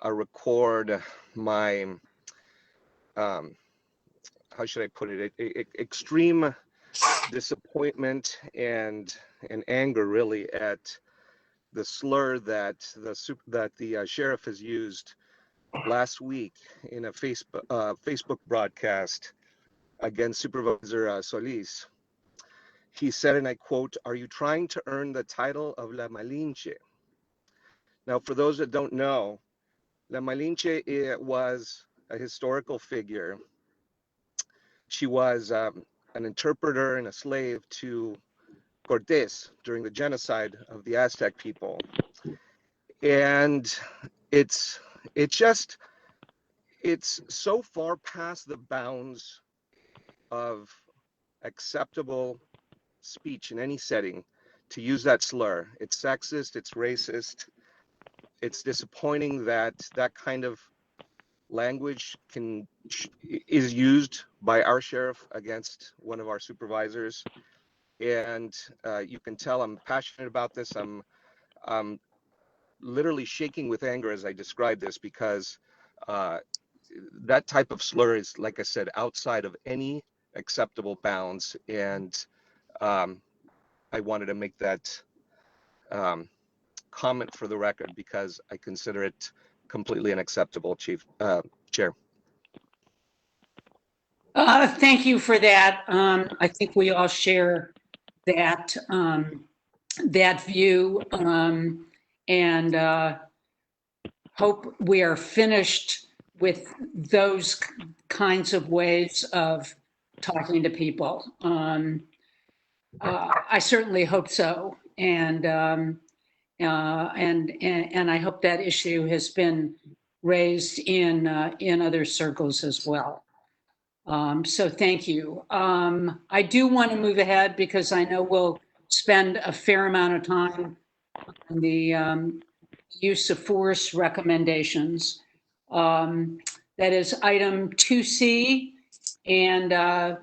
record my how should I put it? Extreme disappointment and anger, really, at the slur that the sheriff has used last week in a Facebook broadcast against Supervisor Solis. He said, and I quote, "Are you trying to earn the title of La Malinche?" Now, for those that don't know, La Malinche was a historical figure. She was an interpreter and a slave to Cortés during the genocide of the Aztec people. And it's so far past the bounds of acceptable speech in any setting to use that slur. It's sexist, it's racist. It's disappointing that that kind of language is used by our sheriff against one of our supervisors. And you can tell I'm passionate about this. I'm literally shaking with anger as I describe this, because that type of slur is, like I said, outside of any acceptable bounds. And I wanted to make that comment for the record because I consider it completely unacceptable, Chair. Thank you for that. I think we all share that that view, and hope we are finished with those kinds of ways of talking to people. I certainly hope so, and I hope that issue has been raised in other circles as well. So thank you. I do want to move ahead because I know we'll spend a fair amount of time on the use of force recommendations. That is item 2C, and I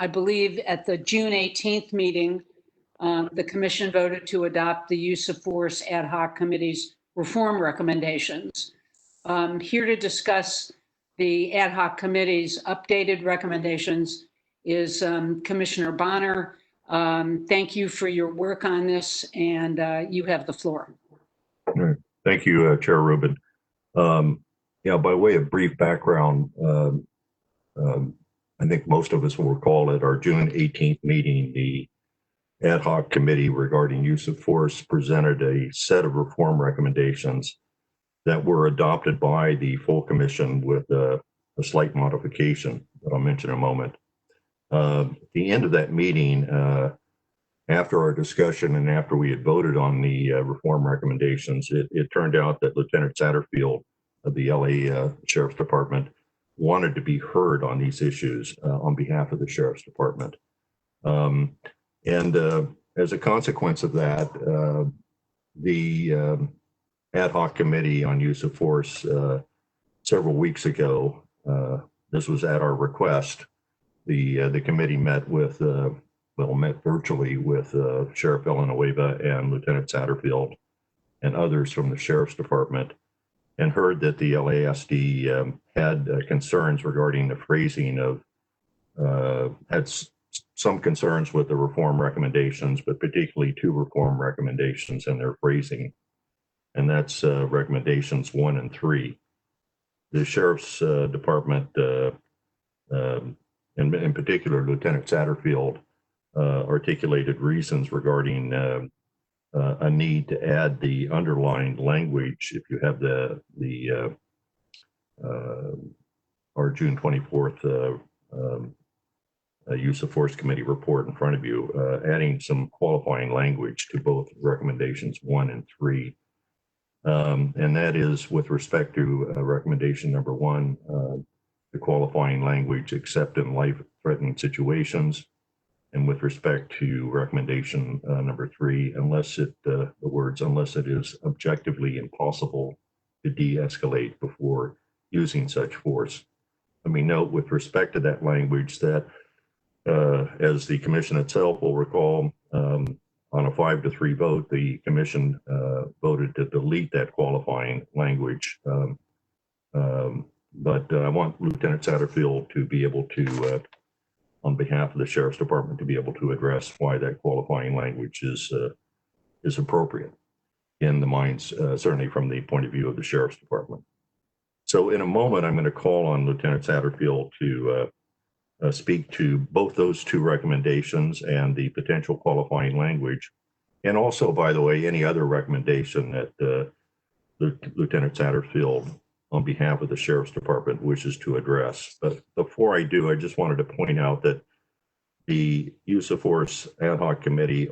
believe at the June 18th meeting, the commission voted to adopt the use of force ad hoc committee's reform recommendations. Here to discuss the ad hoc committee's updated recommendations is Commissioner Bonner. Thank you for your work on this, and you have the floor. Thank you, Chair Rubin. By way of brief background, I think most of us will recall at our June 18th meeting, the ad hoc committee regarding use of force presented a set of reform recommendations that were adopted by the full commission with a slight modification that I'll mention in a moment. At the end of that meeting, after our discussion and after we had voted on the reform recommendations, it turned out that Lieutenant Satterfield of the LA Sheriff's Department wanted to be heard on these issues on behalf of the Sheriff's Department. As a consequence of that, the ad hoc committee on use of force several weeks ago, this was at our request, the committee met virtually with Sheriff Villanueva and Lieutenant Satterfield and others from the Sheriff's Department and heard that the LASD had concerns regarding the phrasing of, some concerns with the reform recommendations, but particularly 2 reform recommendations and their phrasing. And that's recommendations 1 and 3. The Sheriff's Department, in particular, Lieutenant Satterfield, articulated reasons regarding a need to add the underlined language. If you have our June 24th Use of Force Committee report in front of you, adding some qualifying language to both recommendations 1 and 3. And that is with respect to recommendation number 1, the qualifying language except in life-threatening situations. And with respect to recommendation number 3, unless it, the words, unless it is objectively impossible to de-escalate before using such force. Let me note with respect to that language that, as the commission itself will recall, on a 5-3 vote, the commission voted to delete that qualifying language. But I want Lieutenant Satterfield to be able to, on behalf of the Sheriff's Department, to be able to address why that qualifying language is appropriate in the minds, certainly from the point of view of the Sheriff's Department. So in a moment, I'm going to call on Lieutenant Satterfield to speak to both those 2 recommendations and the potential qualifying language. And also, by the way, any other recommendation that Lieutenant Satterfield, on behalf of the Sheriff's Department, wishes to address. But before I do, I just wanted to point out that the Use of Force Ad Hoc Committee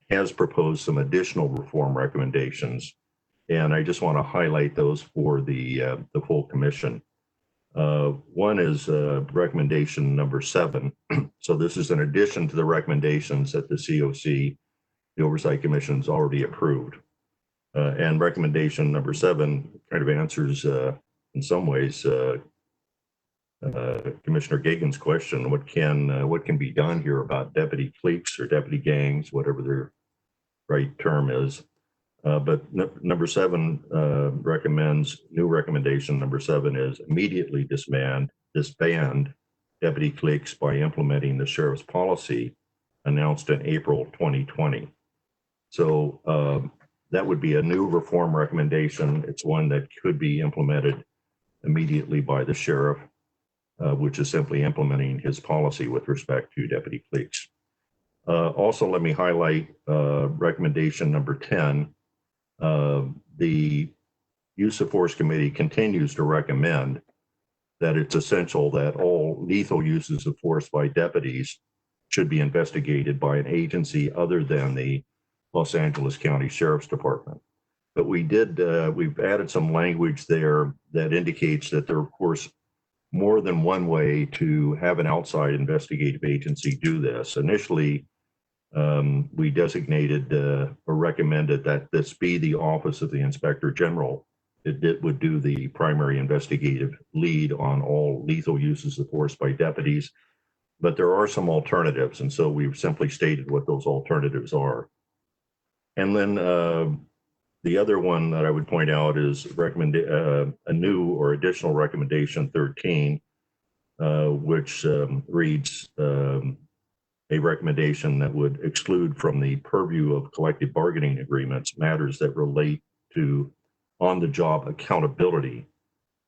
has proposed some additional reform recommendations, and I just want to highlight those for the full commission. One is recommendation number 7. So this is in addition to the recommendations that the COC, the Oversight Commission's already approved. And recommendation number 7 kind of answers, in some ways, Commissioner Gagan's question: what can be done here about deputy cliques or deputy gangs, whatever their right term is. But number 7 recommends, new recommendation number 7 is immediately disband deputy cliques by implementing the sheriff's policy announced in April 2020. So that would be a new reform recommendation. It's one that could be implemented immediately by the sheriff, which is simply implementing his policy with respect to deputy cliques. Also, let me highlight recommendation number 10. The Use of Force Committee continues to recommend that it's essential that all lethal uses of force by deputies should be investigated by an agency other than the Los Angeles County Sheriff's Department. But we've added some language there that indicates that there are, of course, more than one way to have an outside investigative agency do this. Initially, we designated or recommended that this be the Office of the Inspector General. It would do the primary investigative lead on all lethal uses of force by deputies, but there are some alternatives, and so we've simply stated what those alternatives are. And then the other one that I would point out is a new or additional recommendation 13, which reads a recommendation that would exclude from the purview of collective bargaining agreements matters that relate to on-the-job accountability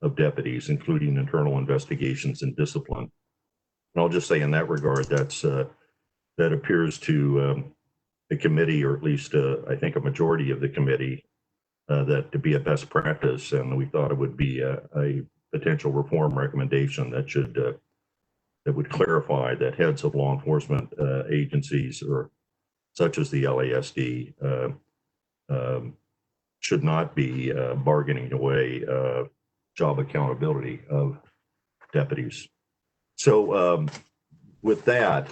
of deputies, including internal investigations and discipline. And I'll just say in that regard, that appears to the committee, or at least I think a majority of the committee, that to be a best practice, and we thought it would be a potential reform recommendation that should that would clarify that heads of law enforcement agencies, or such as the LASD, should not be bargaining away job accountability of deputies. So with that,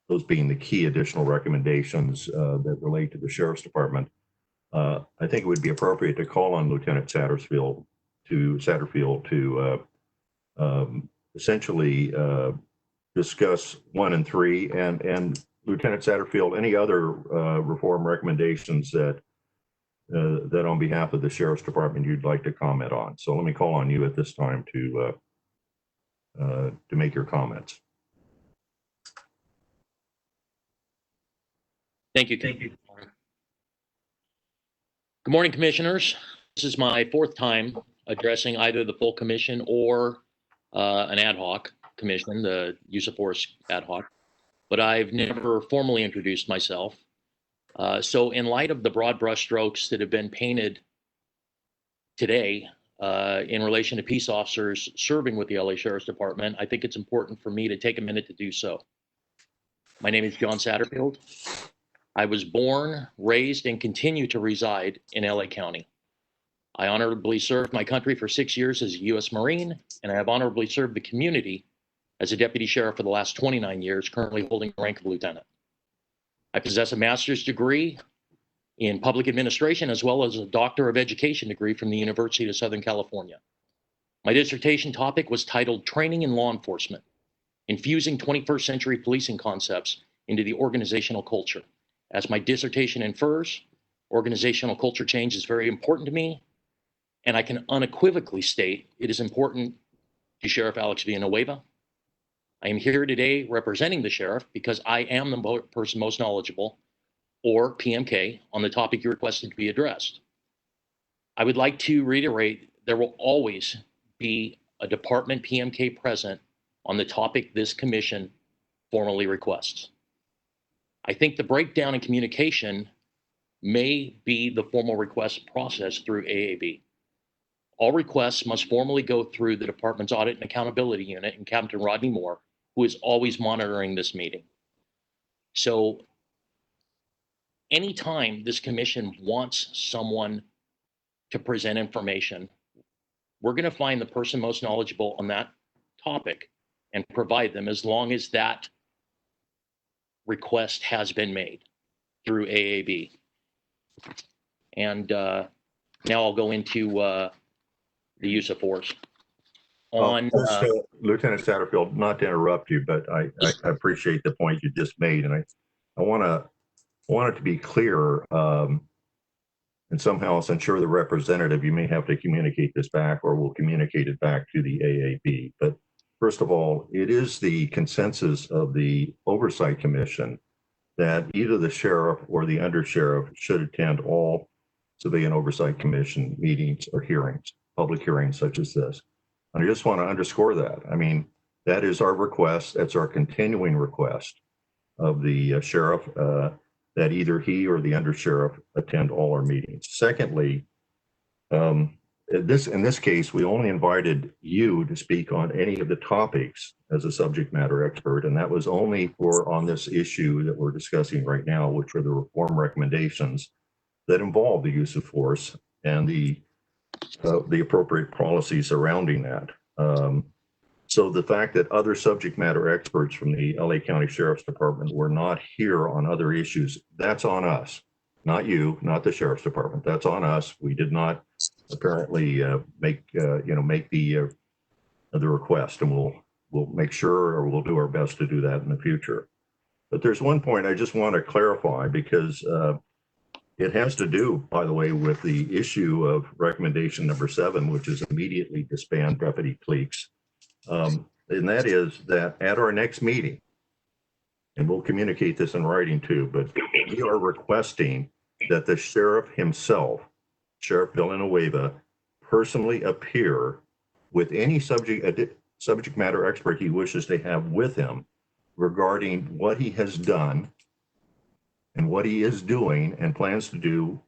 those being the key additional recommendations that relate to the Sheriff's Department, I think it would be appropriate to call on Lieutenant Satterfield to essentially discuss 1 and 3, and Lieutenant Satterfield, any other reform recommendations that that on behalf of the Sheriff's Department you'd like to comment on. So let me call on you at this time to make your comments. Thank you. Good morning, Commissioners. This is my fourth time addressing either the full commission or an ad hoc commission, the use of force ad hoc, but I've never formally introduced myself. So in light of the broad brushstrokes that have been painted today in relation to peace officers serving with the LA Sheriff's Department, I think it's important for me to take a minute to do so. My name is John Satterfield. I was born, raised, and continue to reside in LA County. I honorably served my country for 6 years as a U.S. Marine, and I have honorably served the community as a deputy sheriff for the last 29 years, currently holding the rank of lieutenant. I possess a master's degree in public administration as well as a doctor of education degree from the University of Southern California. My dissertation topic was titled Training in Law Enforcement, Infusing 21st Century Policing Concepts into the Organizational Culture. As my dissertation infers, organizational culture change is very important to me, and I can unequivocally state it is important to Sheriff Alex Villanueva. I am here today representing the sheriff because I am the person most knowledgeable, or PMK, on the topic you requested to be addressed. I would like to reiterate there will always be a department PMK present on the topic this commission formally requests. I think the breakdown in communication may be the formal request process through AAB. All requests must formally go through the department's Audit and Accountability Unit and Captain Rodney Moore, who is always monitoring this meeting. So anytime this commission wants someone to present information, we're going to find the person most knowledgeable on that topic and provide them as long as that request has been made through AAB. And now I'll go into the use of force. Lieutenant Satterfield, not to interrupt you, but I appreciate the point you just made, and I want it to be clear, and somehow else ensure the representative, you may have to communicate this back, or we'll communicate it back to the AAB. But first of all, it is the consensus of the Oversight Commission that either the sheriff or the undersheriff should attend all Civilian Oversight Commission meetings or hearings, public hearings such as this. And I just want to underscore that. I mean, that is our request. That's our continuing request of the sheriff, that either he or the undersheriff attend all our meetings. Secondly, in this case, we only invited you to speak on any of the topics as a subject matter expert, and that was only on this issue that we're discussing right now, which are the reform recommendations that involve the use of force and the appropriate policy surrounding that. So the fact that other subject matter experts from the LA County Sheriff's Department were not here on other issues, that's on us, not you, not the Sheriff's Department. That's on us. We did not apparently make the request, and we'll make sure, or we'll do our best to do that in the future. But there's one point I just want to clarify, because it has to do, by the way, with the issue of recommendation number 7, which is immediately disband Deputy Cleeks. And that is that at our next meeting, and we'll communicate this in writing too, but we are requesting that the sheriff himself, Sheriff Villanueva, personally appear with any subject matter expert he wishes to have with him regarding what he has done and what he is doing and plans to do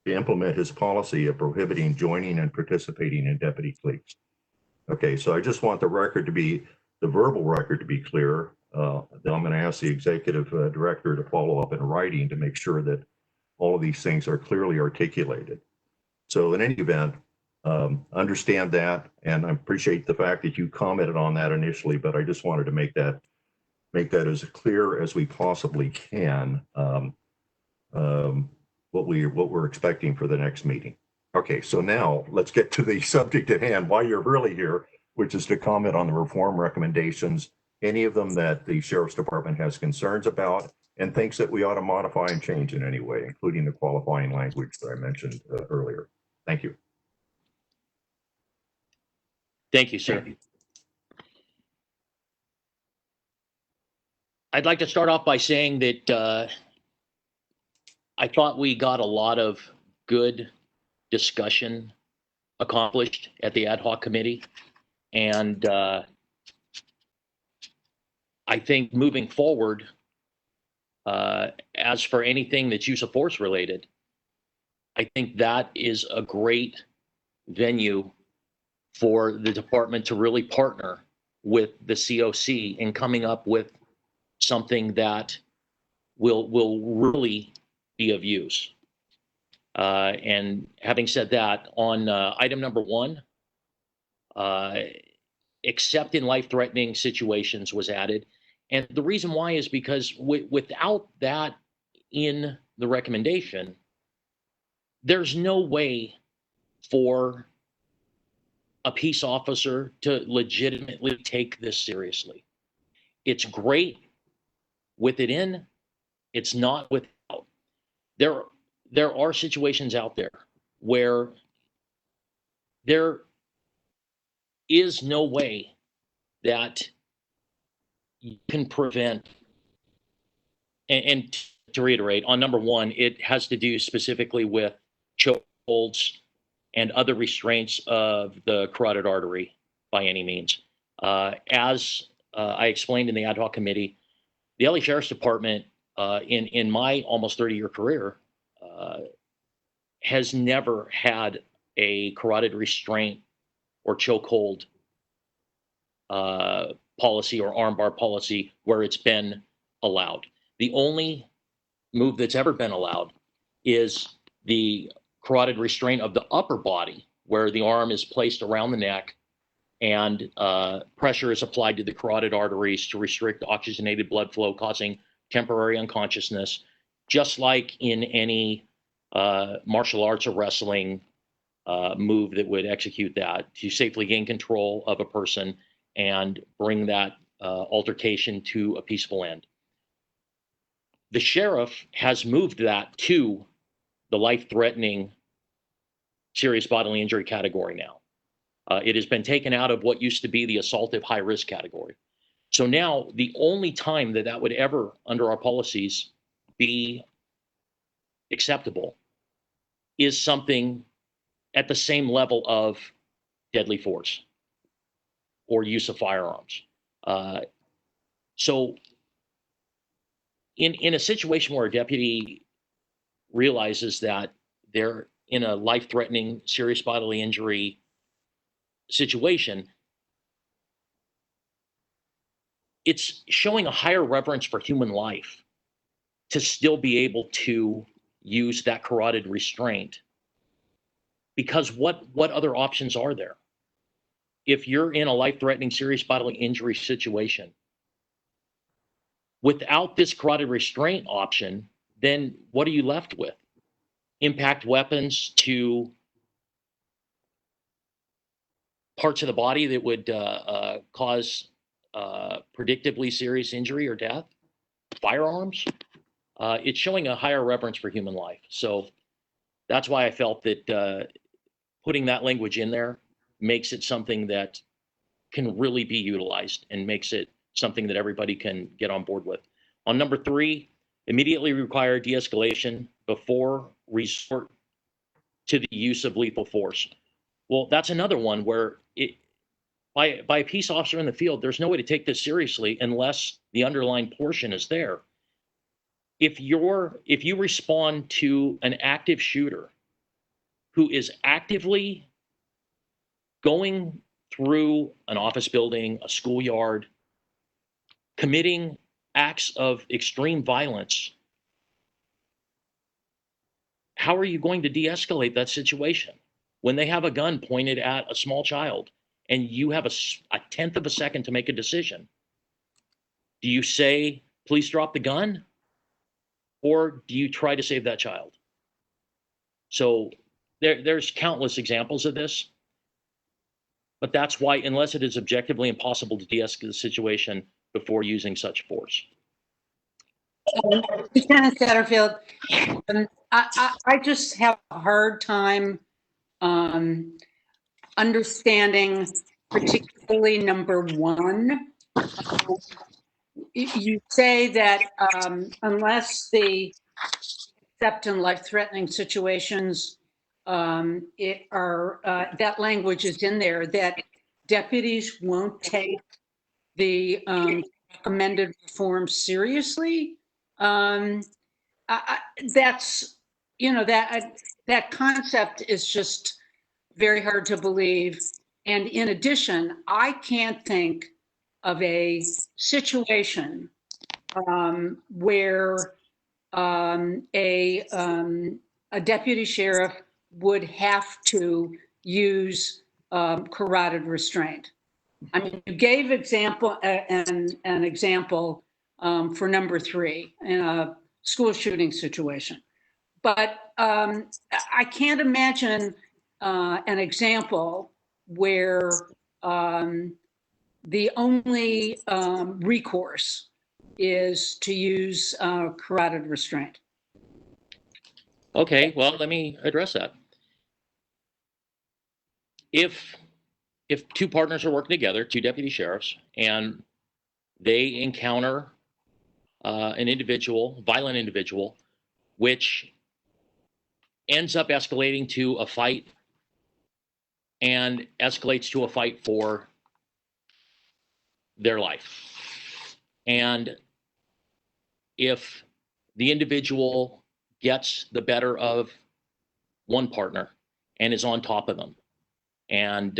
to implement his policy of prohibiting joining and participating in Deputy Cleeks. Okay, so I just want the verbal record to be clear. Then I'm going to ask the executive director to follow up in writing to make sure that all of these things are clearly articulated. So in any event, understand that, and I appreciate the fact that you commented on that initially, but I just wanted to make that as clear as we possibly can, what we're expecting for the next meeting. Okay, so now let's get to the subject at hand, why you're really here, which is to comment on the reform recommendations, any of them that the Sheriff's Department has concerns about, and thinks that we ought to modify and change in any way, including the qualifying language that I mentioned earlier. Thank you. Thank you, sir. I'd like to start off by saying that I thought we got a lot of good discussion accomplished at the ad hoc committee. And I think moving forward, as for anything that's use of force related, I think that is a great venue for the department to really partner with the COC in coming up with something that will really be of use. And having said that, on item number 1, except in life-threatening situations was added. And the reason why is because without that in the recommendation, there's no way for a peace officer to legitimately take this seriously. It's great with it in, it's not without. There are situations out there where there is no way that you can prevent, and to reiterate, on number 1, it has to do specifically with chokeholds and other restraints of the carotid artery by any means. As I explained in the ad hoc committee, the LA Sheriff's Department, in my almost 30-year career, has never had a carotid restraint or chokehold policy or armbar policy where it's been allowed. The only move that's ever been allowed is the carotid restraint of the upper body, where the arm is placed around the neck and pressure is applied to the carotid arteries to restrict oxygenated blood flow, causing temporary unconsciousness, just like in any martial arts or wrestling move that would execute that to safely gain control of a person and bring that altercation to a peaceful end. The sheriff has moved that to the life-threatening serious bodily injury category now. It has been taken out of what used to be the assaultive high-risk category. So now the only time that that would ever, under our policies, be acceptable is something at the same level of deadly force or use of firearms. So in a situation where a deputy realizes that they're in a life-threatening serious bodily injury situation, it's showing a higher reverence for human life to still be able to use that carotid restraint. Because what other options are there? If you're in a life-threatening serious bodily injury situation, without this carotid restraint option, then what are you left with? Impact weapons to parts of the body that would cause predictably serious injury or death? Firearms? It's showing a higher reverence for human life. So that's why I felt that putting that language in there makes it something that can really be utilized and makes it something that everybody can get on board with. On number 3, immediately require de-escalation before resort to the use of lethal force. Well, that's another one where by a peace officer in the field, there's no way to take this seriously unless the underlying portion is there. If you respond to an active shooter who is actively going through an office building, a schoolyard, committing acts of extreme violence, how are you going to de-escalate that situation when they have a gun pointed at a small child and you have a tenth of a second to make a decision? Do you say, please drop the gun? Or do you try to save that child? So there's countless examples of this. But that's why, unless it is objectively impossible to de-escalate the situation before using such force. Lieutenant Satterfield, I just have a hard time understanding, particularly number one. You say that unless the except in life-threatening situations, that language is in there, that deputies won't take the recommended reform seriously. That's, that concept is just very hard to believe. And in addition, I can't think of a situation where a deputy sheriff would have to use carotid restraint. I mean, you gave an example for number three in a school shooting situation, but I can't imagine an example where the only recourse is to use carotid restraint. Okay, well, let me address that. If two partners are working together, two deputy sheriffs, and they encounter an individual, violent individual, which ends up escalating to a fight and escalates to a fight for their life. And if the individual gets the better of one partner and is on top of them, and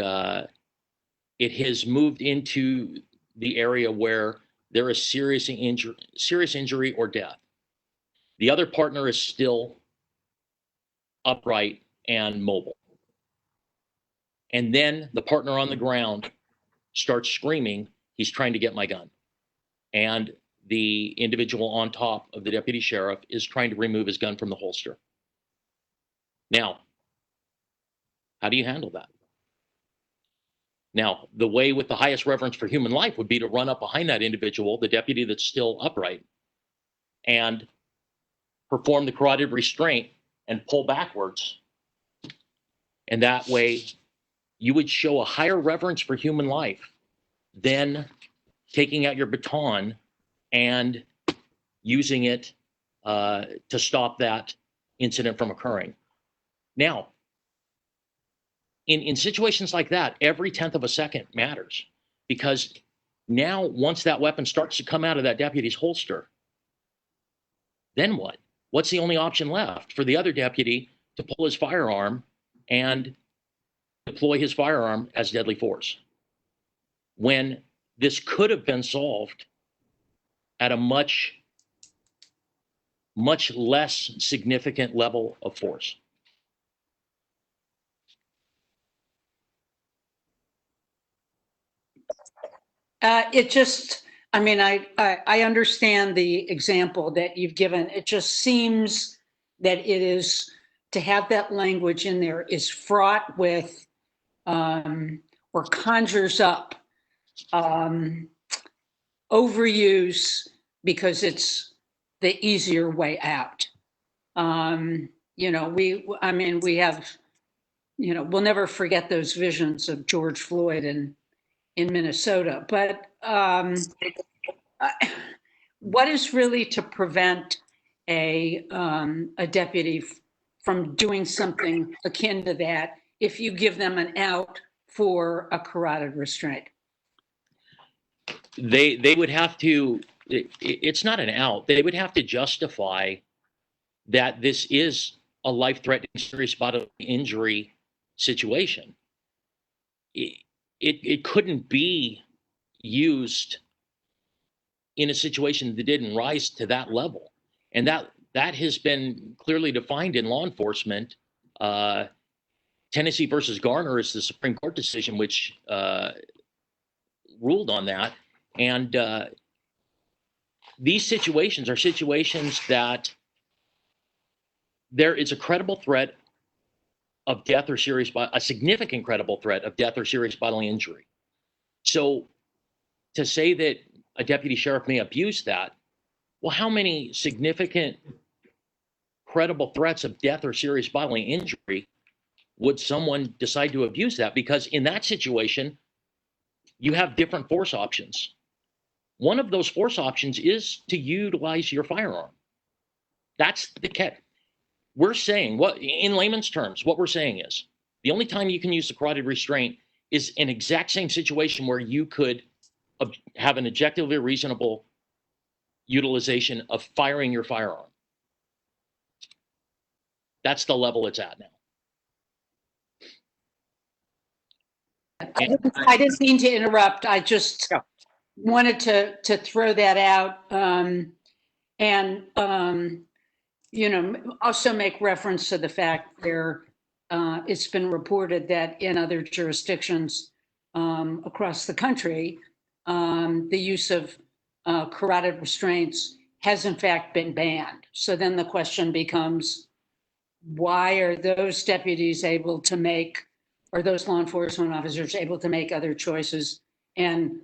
it has moved into the area where there is serious injury or death, the other partner is still upright and mobile. And then the partner on the ground starts screaming, "He's trying to get my gun." And the individual on top of the deputy sheriff is trying to remove his gun from the holster. Now, how do you handle that? Now, the way with the highest reverence for human life would be to run up behind that individual, the deputy that's still upright, and perform the carotid restraint and pull backwards. And that way, you would show a higher reverence for human life than taking out your baton and using it to stop that incident from occurring. Now, in situations like that, every 10th of a second matters, because now once that weapon starts to come out of that deputy's holster, then what? What's the only option left? For the other deputy to pull his firearm and deploy his firearm as deadly force, when this could have been solved at a much less significant level of force. It just, I mean, I understand the example that you've given. It just seems that it is, to have that language in there is fraught with or conjures up overuse because it's the easier way out. We have, we'll never forget those visions of George Floyd in Minnesota. But what is really to prevent a deputy from doing something akin to that if you give them an out for a carotid restraint? They would have to, it's not an out, they would have to justify that this is a life-threatening serious bodily injury situation. It couldn't be used in a situation that didn't rise to that level. And that has been clearly defined in law enforcement. Tennessee versus Garner is the Supreme Court decision which ruled on that. And these situations are situations that there is a credible threat of death or a significant credible threat of death or serious bodily injury. So to say that a deputy sheriff may abuse that, Well, how many significant, credible threats of death or serious bodily injury would someone decide to abuse that? Because in that situation, you have different force options. One of those force options is to utilize your firearm. That's the catch. We're saying, what in layman's terms, what we're saying is the only time you can use the carotid restraint is an exact same situation where you could have an objectively reasonable utilization of firing your firearm. That's the level it's at now. I didn't mean to interrupt. I just wanted to throw that out, and also make reference to the fact it's been reported that in other jurisdictions across the country, the use of carotid restraints has in fact been banned. So then the question becomes, why are those deputies able to make, or those law enforcement officers able to make other choices, and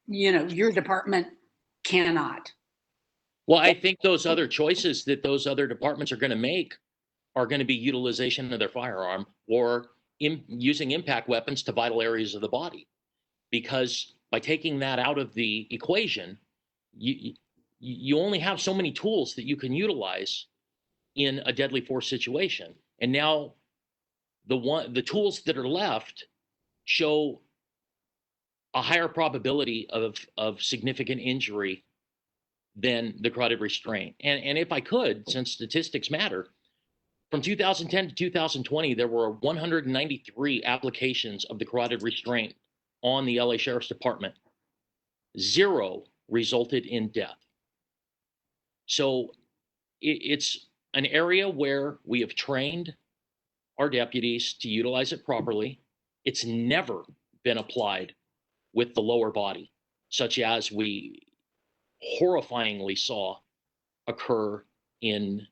your department cannot? Well, I think those other choices that those other departments are going to make are going to be utilization of their firearm or using impact weapons to vital areas of the body. Because by taking that out of the equation, you only have so many tools that you can utilize in a deadly force situation. And now the tools that are left show a higher probability of significant injury than the carotid restraint. And if I could, since statistics matter, from 2010 to 2020, there were 193 applications of the carotid restraint on the LA Sheriff's Department. 0 resulted in death. So it's an area where we have trained our deputies to utilize it properly. It's never been applied with the lower body, such as we horrifyingly saw occur in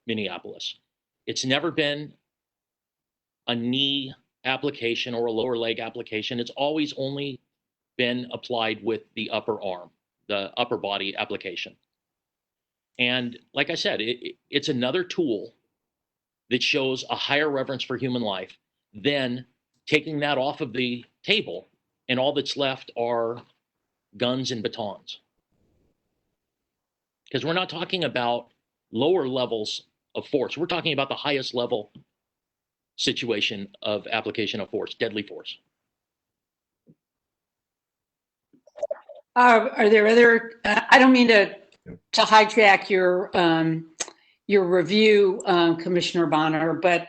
Minneapolis. It's never been a knee application or a lower leg application. It's always only been applied with the upper arm, the upper body application. And like I said, it's another tool that shows a higher reverence for human life than taking that off of the table and all that's left are guns and batons. Because we're not talking about lower levels of force. We're talking about the highest level situation of application of force, deadly force. Are there other? I don't mean to hijack your review, Commissioner Bonner, but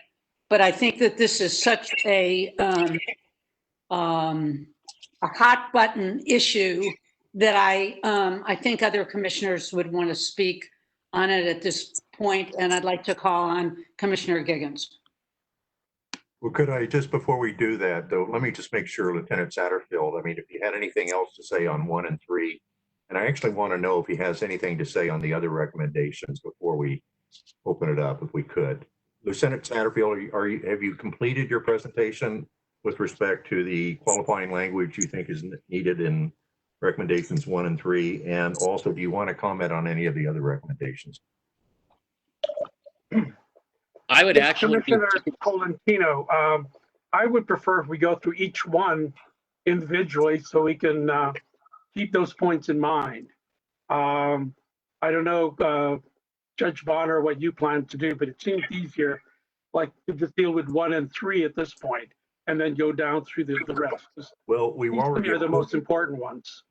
I think that this is such a hot button issue that I think other commissioners would want to speak on it at this point, and I'd like to call on Commissioner Giggins. Well, could I, just before we do that, though, let me just make sure, Lieutenant Satterfield, I mean, if you had anything else to say on 1 and 3, and I actually want to know if he has anything to say on the other recommendations before we open it up, if we could. Lieutenant Satterfield, have you completed your presentation with respect to the qualifying language you think is needed in recommendations 1 and 3? And also, do you want to comment on any of the other recommendations? I would actually, Commissioner Colantino, I would prefer if we go through each one individually so we can keep those points in mind. I don't know, Judge Bonner, what you plan to do, but it seems easier, like, to just deal with 1 and 3 at this point, and then go down through the rest. Well, we've already are the most important ones.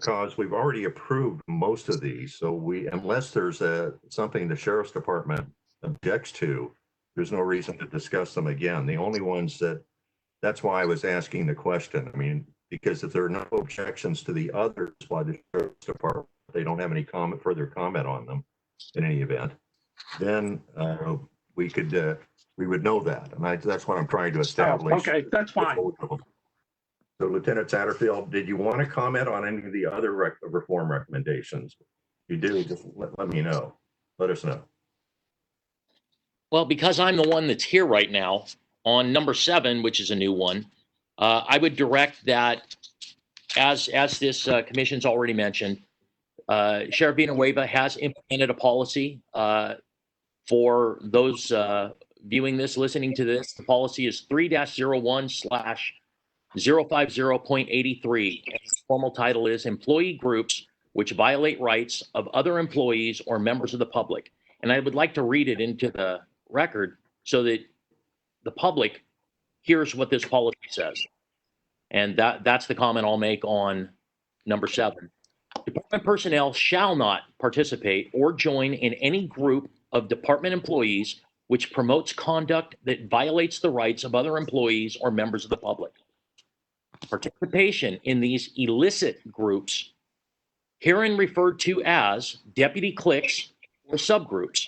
Cause we've already approved most of these, so unless there's something the Sheriff's Department objects to, there's no reason to discuss them again. The only ones that's why I was asking the question. I mean, because if there are no objections to the others by the Sheriff's Department, they don't have any further comment on them in any event, then we would know that. And that's what I'm trying to establish. Oh, okay, that's fine. So Lieutenant Satterfield, did you want to comment on any of the other reform recommendations? If you do, just let me know. Let us know. well, because I'm the one that's here right now on number 7, which is a new one, I would direct that, as this commission's already mentioned, Sheriff Villanueva has implemented a policy for those viewing this, listening to this. The policy is 3-01/050.83. Its formal title is Employee Groups Which Violate Rights of Other Employees or Members of the Public. And I would like to read it into the record so that the public hears what this policy says. And that's the comment I'll make on number 7. Department personnel shall not participate or join in any group of department employees which promotes conduct that violates the rights of other employees or members of the public. Participation in these illicit groups, herein referred to as deputy cliques or subgroups,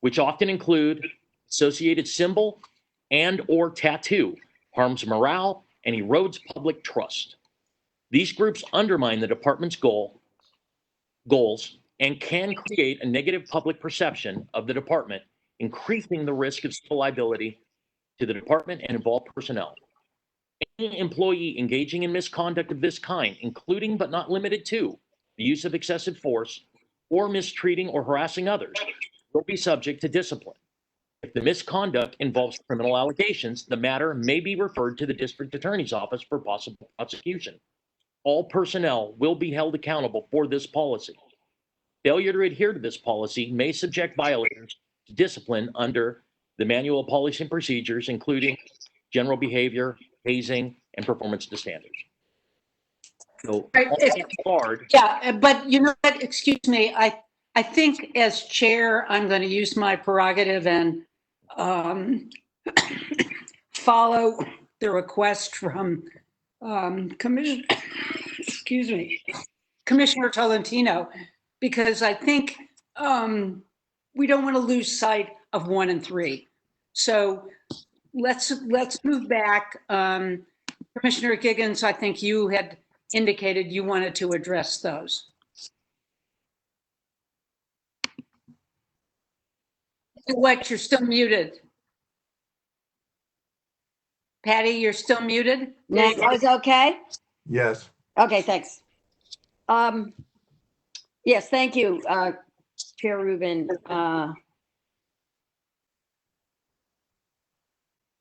which often include associated symbol and or tattoo, harms morale and erodes public trust. These groups undermine the department's goals and can create a negative public perception of the department, increasing the risk of civil liability to the department and involved personnel. Any employee engaging in misconduct of this kind, including but not limited to the use of excessive force or mistreating or harassing others, will be subject to discipline. If the misconduct involves criminal allegations, the matter may be referred to the district attorney's office for possible prosecution. All personnel will be held accountable for this policy. Failure to adhere to this policy may subject violators to discipline under the Manual of Policy and Procedures, including general behavior, hazing, and performance to standards. So, yeah, but you know what? Excuse me. I think as chair, I'm going to use my prerogative and follow the request from Commissioner Tolentino, because I think we don't want to lose sight of 1 and 3. So let's move back. Commissioner Giggins, I think you had indicated you wanted to address those. What? You're still muted. Patty, you're still muted? Now, is it okay? Yes. Okay, thanks. Yes, thank you, Chair Rubin.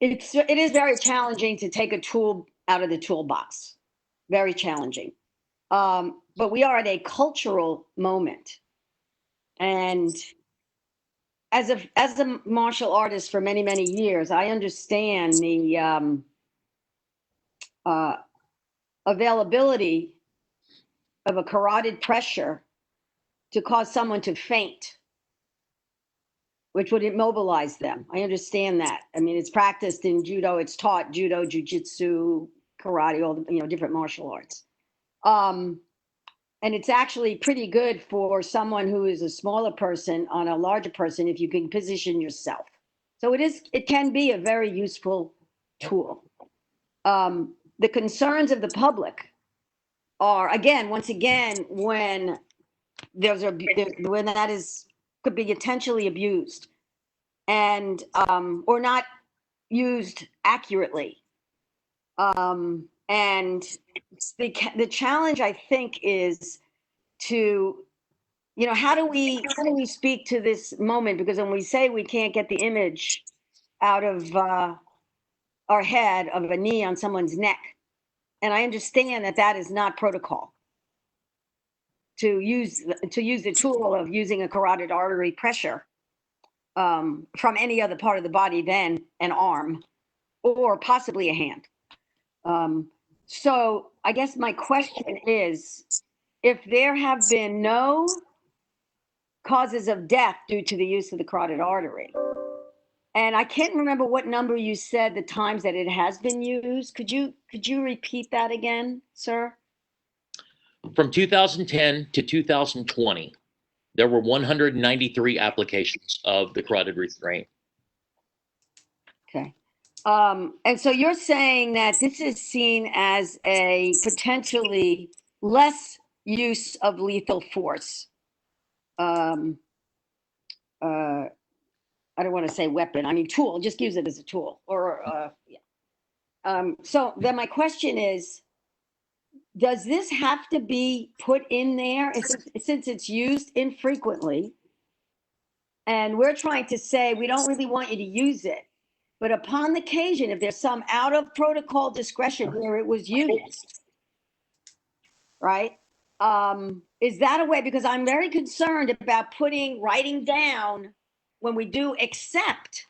It is very challenging to take a tool out of the toolbox. Very challenging. But we are at a cultural moment. And as a martial artist for many, many years, I understand the availability of a carotid pressure to cause someone to faint, which would immobilize them. I understand that. I mean, it's practiced in judo, it's taught judo, jujitsu, karate, all the, different martial arts. And it's actually pretty good for someone who is a smaller person on a larger person if you can position yourself. So it can be a very useful tool. The concerns of the public are, once again, when when that could be intentionally abused and or not used accurately. And the challenge, I think, is to, how do we speak to this moment? Because when we say we can't get the image out of our head of a knee on someone's neck, and I understand that is not protocol. To use the tool of using a carotid artery pressure from any other part of the body than an arm or possibly a hand. So I guess my question is, if there have been no causes of death due to the use of the carotid artery, and I can't remember what number you said the times that it has been used. Could you repeat that again, sir? From 2010 to 2020, there were 193 applications of the carotid restraint. Okay. And so you're saying that this is seen as a potentially less use of lethal force. I don't want to say weapon, I mean tool, just use it as a tool. So then my question is, does this have to be put in there since it's used infrequently? And we're trying to say, we don't really want you to use it. But upon the occasion, if there's some out of protocol discretion where it was used, right? Is that a way? Because I'm very concerned about writing down when we do accept,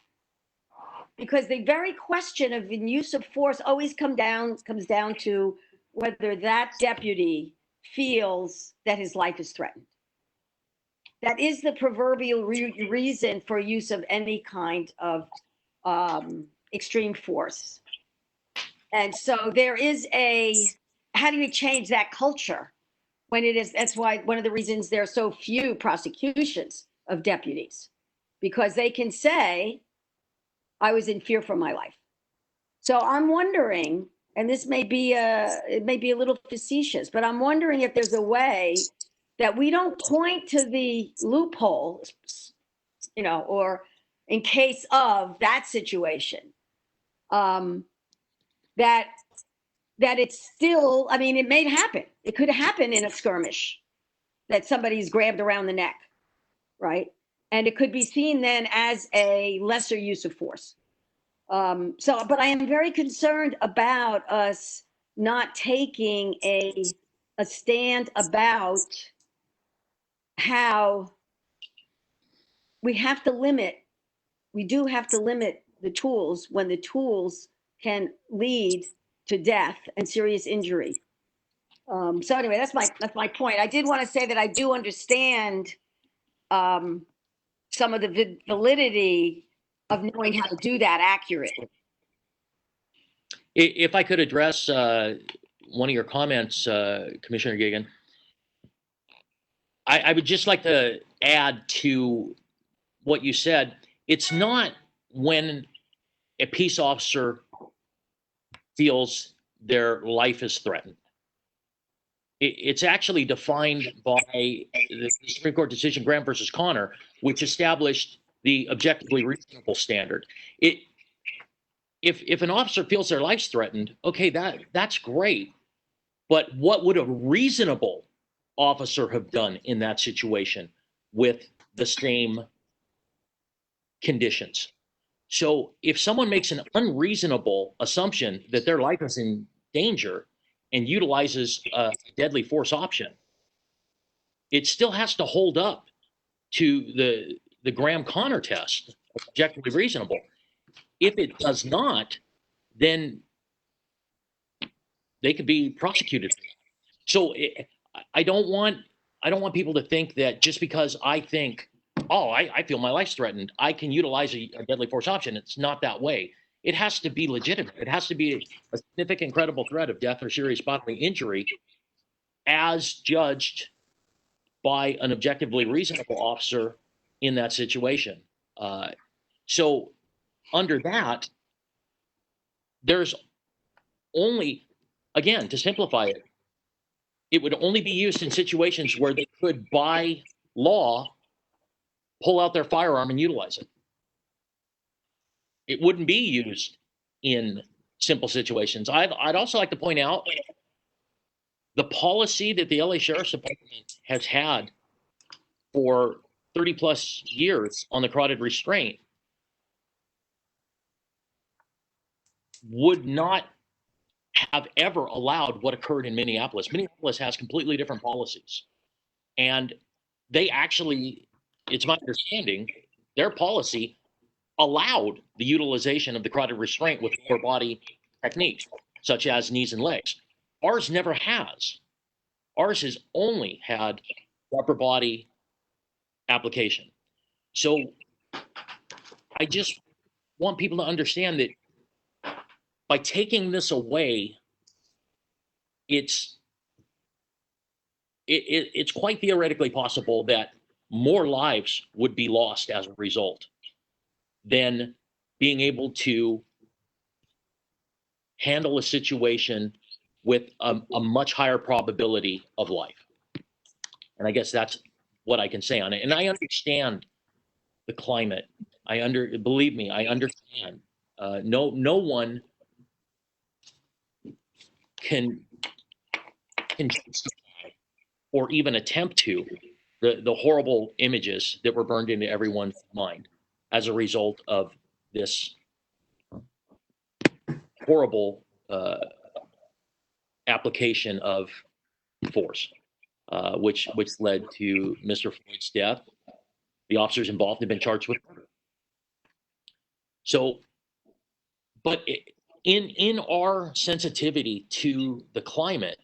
because the very question of the use of force always comes down to whether that deputy feels that his life is threatened. That is the proverbial reason for use of any kind of extreme force. And so there is how do you change that culture when that's why one of the reasons there are so few prosecutions of deputies, because they can say, I was in fear for my life. So I'm wondering, and this may be it may be a little facetious, but I'm wondering if there's a way that we don't point to the loophole, or in case of that situation, that it's still, I mean, it may happen. It could happen in a skirmish that somebody's grabbed around the neck, right? And it could be seen then as a lesser use of force. But I am very concerned about us not taking a stand about how we do have to limit the tools when the tools can lead to death and serious injury. So anyway, that's my point. I did want to say that I do understand some of the validity of knowing how to do that accurately. If I could address one of your comments, Commissioner Gigan, I would just like to add to what you said. It's not when a peace officer feels their life is threatened. It's actually defined by the Supreme Court decision Graham versus Connor, which established the objectively reasonable standard. If an officer feels their life's threatened, okay, that's great. But what would a reasonable officer have done in that situation with the same conditions? So if someone makes an unreasonable assumption that their life is in danger and utilizes a deadly force option, it still has to hold up to the Graham-Connor test, objectively reasonable. If it does not, then they could be prosecuted. So I don't want people to think that just because I think, oh, I feel my life's threatened, I can utilize a deadly force option. It's not that way. It has to be legitimate. It has to be a significant, credible threat of death or serious bodily injury as judged by an objectively reasonable officer in that situation. So under that, there's only, again, to simplify it, it would only be used in situations where they could, by law, pull out their firearm and utilize it. It wouldn't be used in simple situations. I'd also like to point out the policy that the LA Sheriff's Department has had for 30 plus years on the carotid restraint would not have ever allowed what occurred in Minneapolis. Minneapolis has completely different policies. And they actually, it's my understanding, their policy allowed the utilization of the carotid restraint with lower body techniques, such as knees and legs. Ours never has. Ours has only had upper body application. So I just want people to understand that by taking this away, it's quite theoretically possible that more lives would be lost as a result than being able to handle a situation with a much higher probability of life. And I guess that's what I can say on it. And I understand the climate. Believe me, I understand. No one can can justify or even attempt to the horrible images that were burned into everyone's mind as a result of this horrible application of force, which led to Mr. Floyd's death. The officers involved have been charged with murder. So, but in our sensitivity to the climate,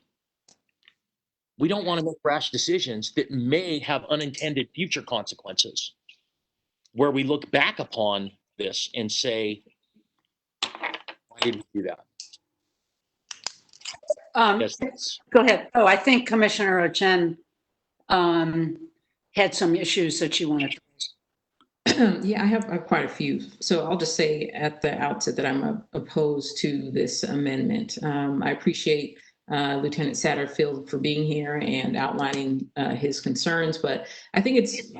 we don't want to make rash decisions that may have unintended future consequences, where we look back upon this and say, why did we do that? Go ahead. Oh, I think Commissioner Chen had some issues that you wanted to raise. Yeah, I have quite a few. So I'll just say at the outset that I'm opposed to this amendment. I appreciate Lieutenant Satterfield for being here and outlining his concerns, but I think it's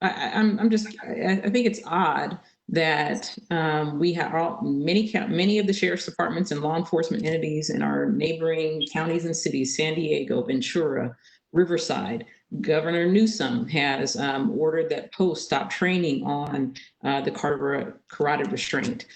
I think it's odd that we have many of the sheriff's departments and law enforcement entities in our neighboring counties and cities, San Diego, Ventura, Riverside. Governor Newsom has ordered that posts stop training on the carotid restraint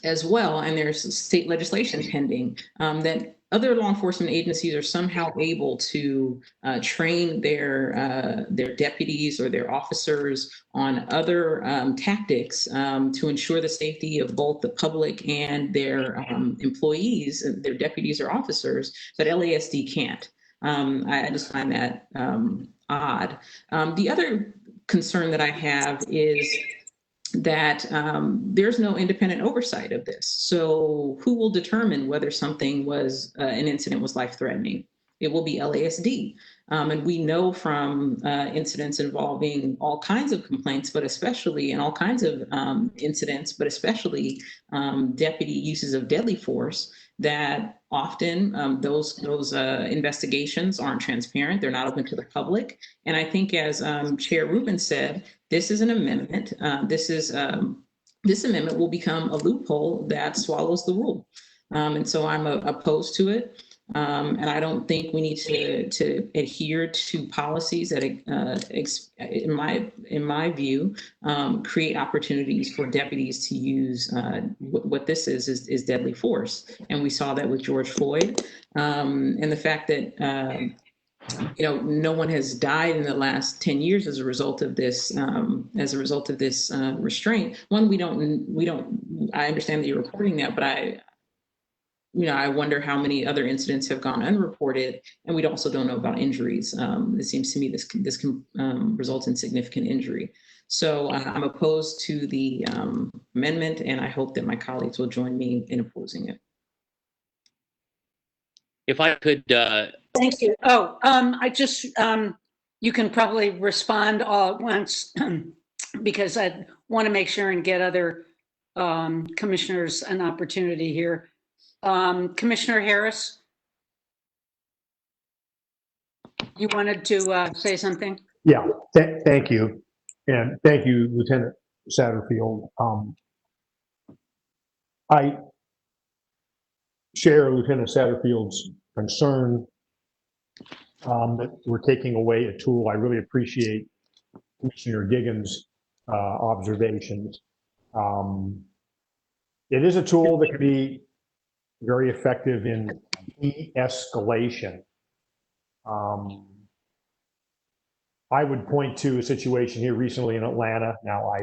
as well. And there's state legislation pending that other law enforcement agencies are somehow able to train their deputies or their officers on other tactics to ensure the safety of both the public and their employees, their deputies or officers, but LASD can't. I just find that odd. The other concern that I have is that there's no independent oversight of this. So who will determine whether something was an incident was life-threatening? It will be LASD. And we know from incidents involving all kinds of complaints, but especially in all kinds of incidents, but especially deputy uses of deadly force, that often those investigations aren't transparent. They're not open to the public. And I think, as Chair Rubin said, this is an amendment. This amendment will become a loophole that swallows the rule. And so I'm opposed to it. And I don't think we need to adhere to policies that, in my view, create opportunities for deputies to use what this is deadly force. And we saw that with George Floyd, and the fact that no one has died in the last 10 years as a result of this restraint. One, we don't. I understand that you're reporting that, but I wonder how many other incidents have gone unreported, and we also don't know about injuries. It seems to me this can result in significant injury. So I'm opposed to the amendment, and I hope that my colleagues will join me in opposing it. If I could. Thank you. Oh, I just, you can probably respond all at once because I want to make sure and get other commissioners an opportunity here. Commissioner Harris, you wanted to say something? Yeah, thank you. And thank you, Lieutenant Satterfield. I share Lieutenant Satterfield's concern that we're taking away a tool. I really appreciate Commissioner Giggins' observations. It is a tool that can be very effective in de-escalation. I would point to a situation here recently in Atlanta. Now,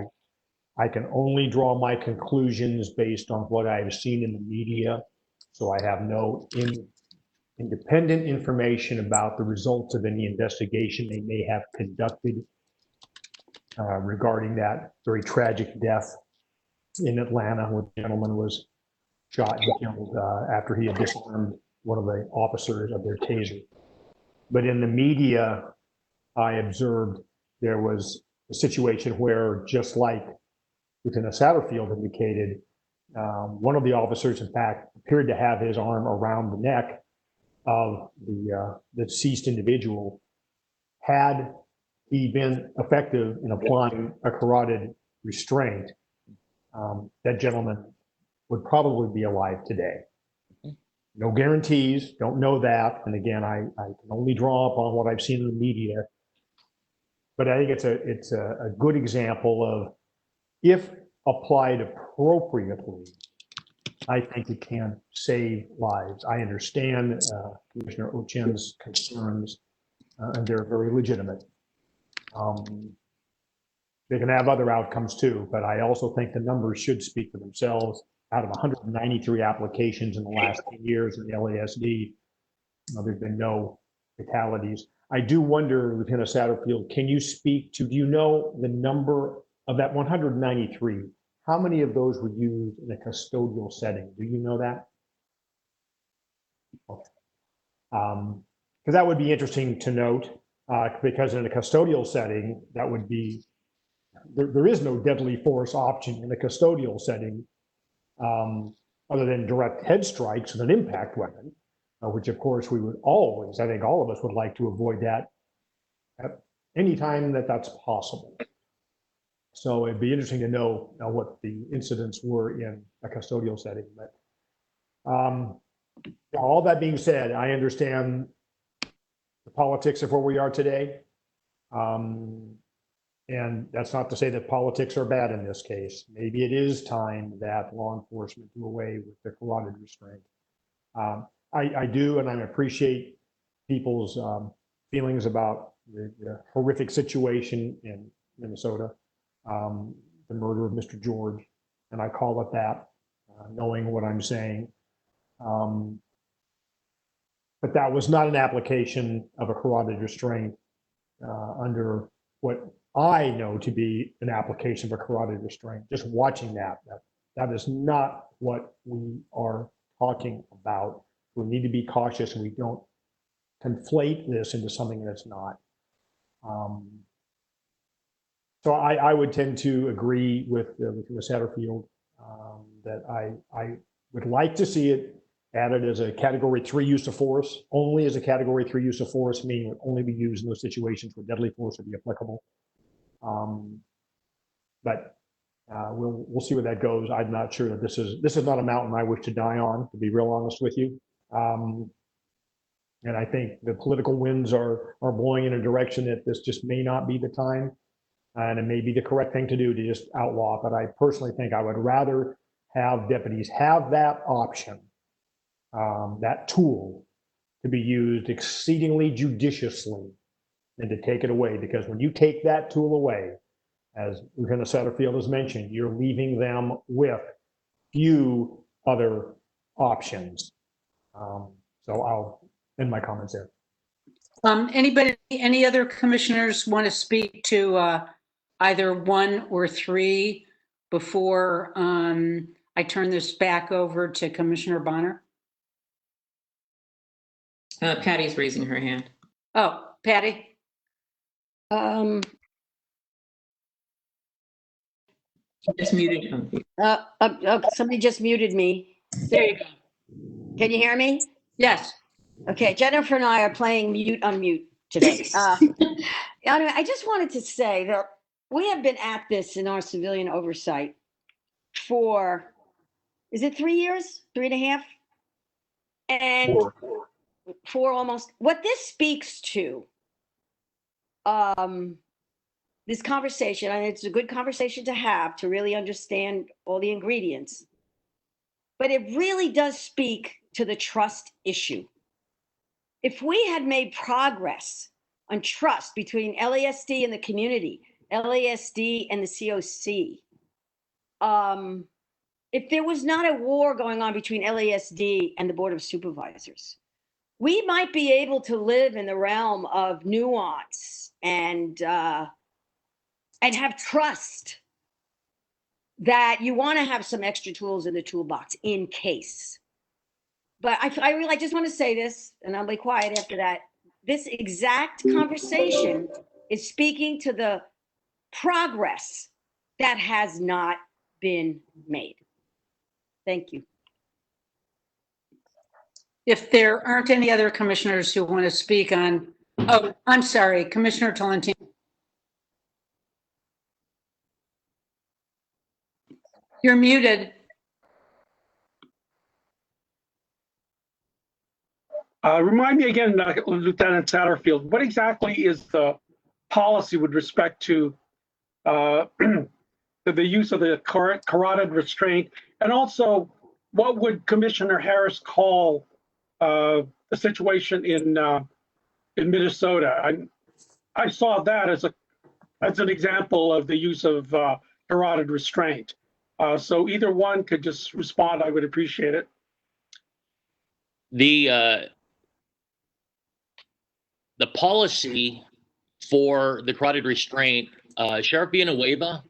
I can only draw my conclusions based on what I've seen in the media, so I have no independent information about the results of any investigation they may have conducted regarding that very tragic death in Atlanta, where the gentleman was shot and killed after he had disarmed one of the officers of their taser. But in the media, I observed there was a situation where, just like Lieutenant Satterfield indicated, one of the officers, in fact, appeared to have his arm around the neck of the deceased individual. Had he been effective in applying a carotid restraint, that gentleman would probably be alive today. No guarantees, don't know that. And again, I can only draw upon what I've seen in the media. But I think it's a good example of, if applied appropriately, I think it can save lives. I understand Commissioner Ochen's concerns, and they're very legitimate. They can have other outcomes too, but I also think the numbers should speak for themselves. Out of 193 applications in the last 10 years in the LASD, there's been no fatalities. I do wonder, Lieutenant Satterfield, can you speak to, do you know the number of that 193? How many of those were used in a custodial setting? Do you know that? Okay. Because that would be interesting to note, because in a custodial setting, that would be, there is no deadly force option in a custodial setting, other than direct head strikes with an impact weapon, which of course we would always, I think all of us would like to avoid that at any time that that's possible. So it'd be interesting to know what the incidents were in a custodial setting. But all that being said, I understand the politics of where we are today. And that's not to say that politics are bad in this case. Maybe it is time that law enforcement do away with the carotid restraint. I do, and I appreciate people's feelings about the horrific situation in Minnesota, the murder of Mr. George, and I call it that, knowing what I'm saying. But that was not an application of a carotid restraint under what I know to be an application of a carotid restraint. Just watching that is not what we are talking about. We need to be cautious, and we don't conflate this into something that's not. So I would tend to agree with Satterfield that I would like to see it added as a category 3 use of force, only as a category 3 use of force, meaning it would only be used in those situations where deadly force would be applicable. But we'll see where that goes. I'm not sure that this is not a mountain I wish to die on, to be real honest with you. And I think the political winds are blowing in a direction that this just may not be the time, and it may be the correct thing to do to just outlaw. But I personally think I would rather have deputies have that option, that tool, to be used exceedingly judiciously than to take it away. Because when you take that tool away, as Lieutenant Satterfield has mentioned, you're leaving them with few other options. So I'll end my comments there. Any other commissioners want to speak to either 1 or 3 before I turn this back over to Commissioner Bonner? Patty's raising her hand. Oh, Patty. Just muted. Somebody just muted me. There you go. Can you hear me? Yes. Okay, Jennifer and I are playing mute unmute today. Anyway, I just wanted to say that we have been at this in our civilian oversight for, is it 3 years? 3.5? And 4 almost. What this speaks to, this conversation, and it's a good conversation to have to really understand all the ingredients, but it really does speak to the trust issue. If we had made progress on trust between LASD and the community, LASD and the COC, if there was not a war going on between LASD and the Board of Supervisors, we might be able to live in the realm of nuance and have trust that you want to have some extra tools in the toolbox in case. But I just want to say this, and I'll be quiet after that. This exact conversation is speaking to the progress that has not been made. Thank you. If there aren't any other commissioners who want to speak on, oh, I'm sorry, Commissioner Tolentino. You're muted. Remind me again, Lieutenant Satterfield, what exactly is the policy with respect to the use of the carotid restraint? And also, what would Commissioner Harris call the situation in Minnesota? I saw that as an example of the use of carotid restraint. So either one could just respond. I would appreciate it. The policy for the carotid restraint, Sheriff Villanueva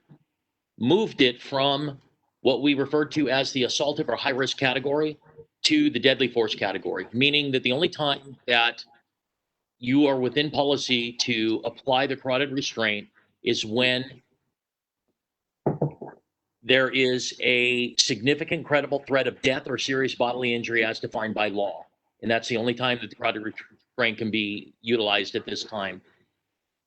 moved it from what we referred to as the assaultive or high risk category to the deadly force category, meaning that the only time that you are within policy to apply the carotid restraint is when there is a significant credible threat of death or serious bodily injury as defined by law. And that's the only time that the carotid restraint can be utilized at this time.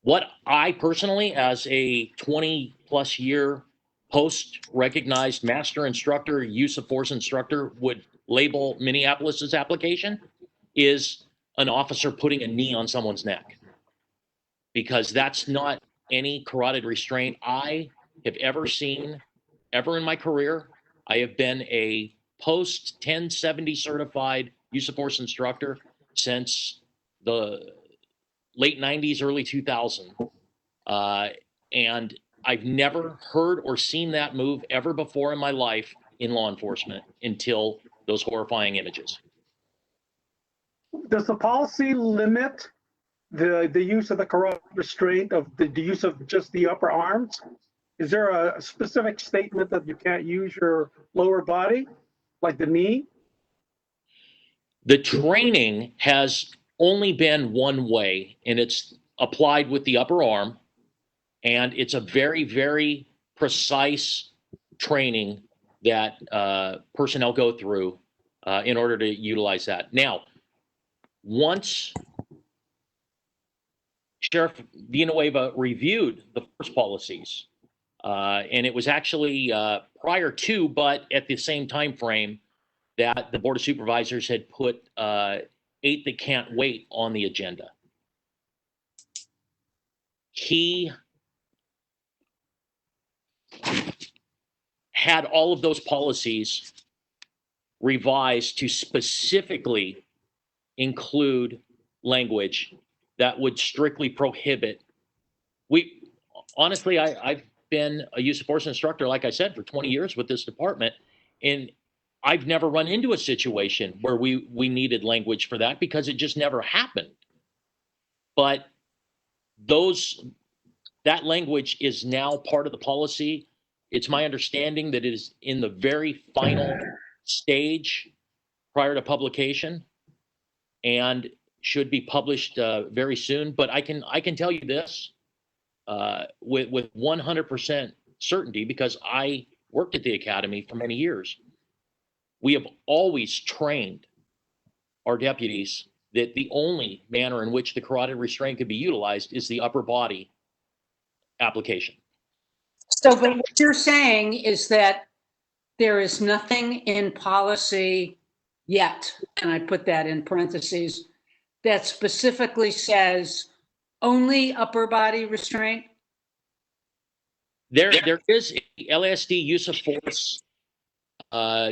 What I personally, as a 20-plus year post-recognized master instructor, use of force instructor, would label Minneapolis's application is an officer putting a knee on someone's neck. Because that's not any carotid restraint I have ever seen, ever in my career. I have been a post-1070 certified use of force instructor since the late 90s, early 2000s. And I've never heard or seen that move ever before in my life in law enforcement until those horrifying images. Does the policy limit the use of the carotid restraint of the use of just the upper arms? Is there a specific statement that you can't use your lower body, like the knee? The training has only been one way, and it's applied with the upper arm. And it's a very, very precise training that personnel go through in order to utilize that. Now, once Sheriff Villanueva reviewed the first policies, and it was actually prior to, but at the same time frame that the Board of Supervisors had put 8 that can't wait on the agenda. He had all of those policies revised to specifically include language that would strictly prohibit. Honestly, I've been a use of force instructor, like I said, for 20 years with this department, and I've never run into a situation where we needed language for that because it just never happened. But that language is now part of the policy. It's my understanding that it is in the very final stage prior to publication and should be published very soon. But I can tell you this with 100% certainty, because I worked at the academy for many years. We have always trained our deputies that the only manner in which the carotid restraint could be utilized is the upper body application. So, but what you're saying is that there is nothing in policy yet, and I put that in parentheses, that specifically says only upper body restraint? There is a LASD use of force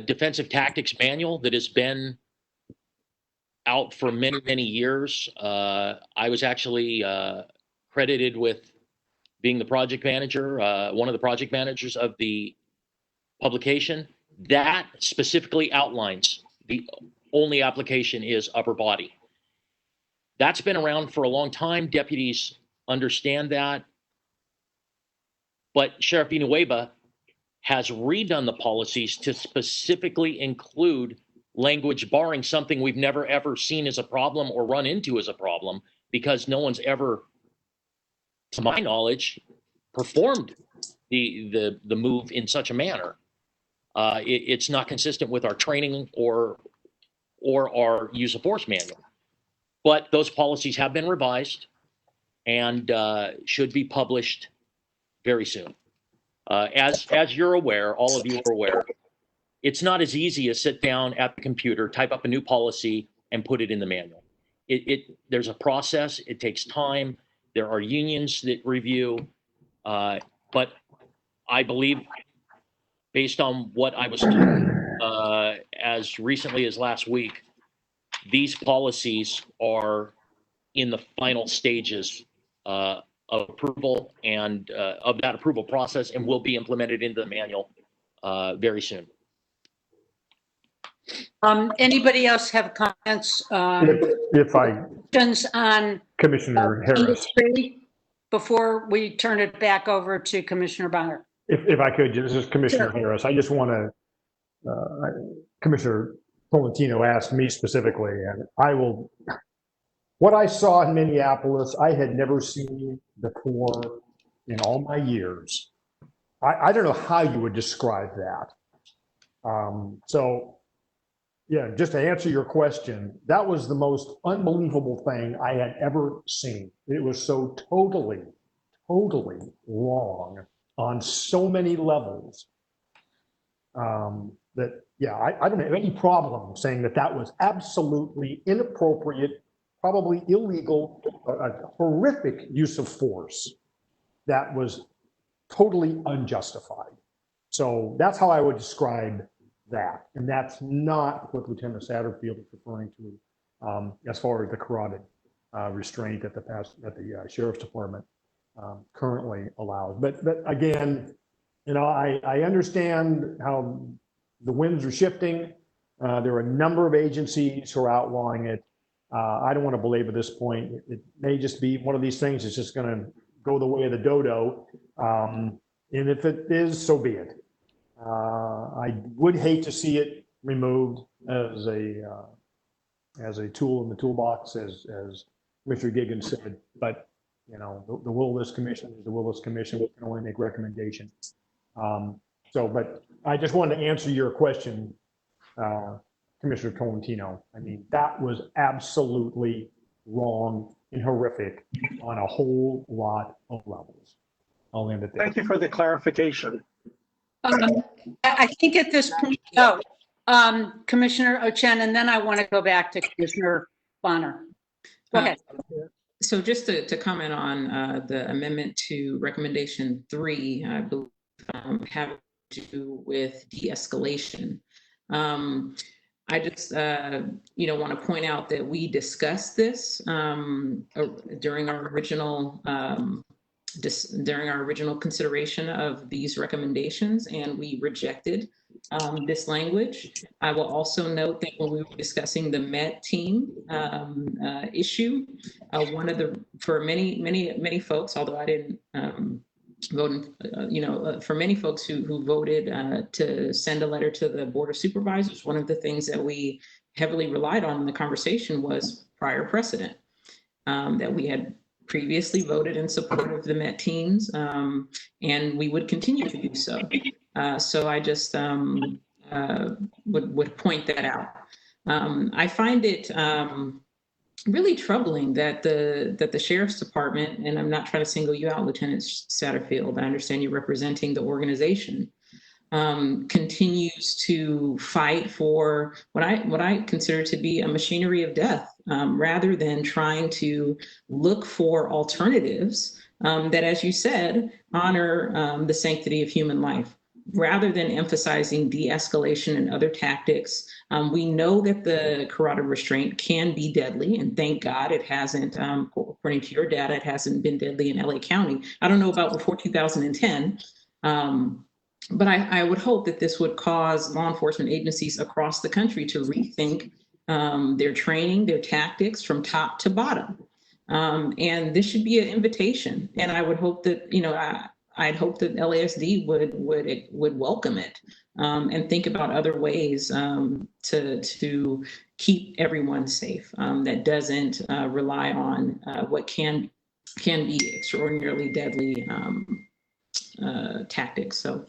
defensive tactics manual that has been out for many, many years. I was actually credited with being the project manager, one of the project managers of the publication. That specifically outlines the only application is upper body. That's been around for a long time. Deputies understand that. But Sheriff Villanueva has redone the policies to specifically include language barring something we've never ever seen as a problem or run into as a problem, because no one's ever, to my knowledge, performed the move in such a manner. It's not consistent with our training or our use of force manual. But those policies have been revised and should be published very soon. As you're aware, all of you are aware, it's not as easy as sit down at the computer, type up a new policy, and put it in the manual. there's a process. It takes time. There are unions that review, but I believe, based on what I was told as recently as last week, these policies are in the final stages of approval and of that approval process, and will be implemented into the manual very soon. Anybody else have comments? If I, Questions on Commissioner Harris, industry before we turn it back over to Commissioner Bonner? if I could, this is Commissioner Harris. I just want to, Commissioner Tolentino asked me specifically, and I will, what I saw in Minneapolis, I had never seen before in all my years. I don't know how you would describe that. So, yeah, just to answer your question, that was the most unbelievable thing I had ever seen. It was so totally wrong on so many levels that, yeah, I don't have any problem saying that that was absolutely inappropriate, probably illegal, a horrific use of force that was totally unjustified. So that's how I would describe that. And that's not what Lieutenant Satterfield is referring to as far as the carotid restraint that the Sheriff's Department currently allows. But again, you know, I understand how the winds are shifting. There are a number of agencies who are outlawing it. I don't want to belabor this point. It may just be one of these things that's just going to go the way of the dodo. And if it is, so be it. I would hate to see it removed as a tool in the toolbox, as Commissioner Giggins said. But you know, the will of this commission is the will of this commission. We can only make recommendations. But I just wanted to answer your question, Commissioner Tolentino. I mean, that was absolutely wrong and horrific on a whole lot of levels. I'll end it there. Thank you for the clarification. I think at this point, Commissioner Ochen, and then I want to go back to Commissioner Bonner. Go ahead. So just to comment on the amendment to recommendation 3, I believe having to do with de-escalation. I just, want to point out that we discussed this during our original consideration of these recommendations, and we rejected this language. I will also note that when we were discussing the Met team issue, for many folks, although I didn't vote, for many folks who voted to send a letter to the Board of Supervisors, one of the things that we heavily relied on in the conversation was prior precedent, that we had previously voted in support of the Met teams, and we would continue to do so. So I just would point that out. I find it really troubling that the Sheriff's Department, and I'm not trying to single you out, Lieutenant Satterfield, I understand you're representing the organization, continues to fight for what I consider to be a machinery of death, rather than trying to look for alternatives that, as you said, honor the sanctity of human life. Rather than emphasizing de-escalation and other tactics, we know that the carotid restraint can be deadly, and thank God it hasn't, according to your data, it hasn't been deadly in LA County. I don't know about before 2010, but I would hope that this would cause law enforcement agencies across the country to rethink their training, their tactics from top to bottom. And this should be an invitation. And I would hope that, I'd hope that LASD would welcome it and think about other ways to keep everyone safe, that doesn't rely on what can be extraordinarily deadly tactics. So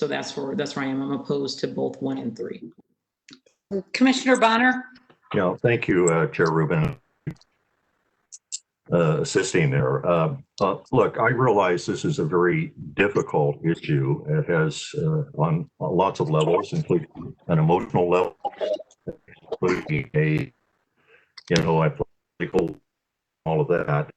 that's where I am. I'm opposed to both 1 and 3. Commissioner Bonner. Yeah, thank you, Chair Rubin, assisting there. Look, I realize this is a very difficult issue. It has on lots of levels, including an emotional level, including I play all of that.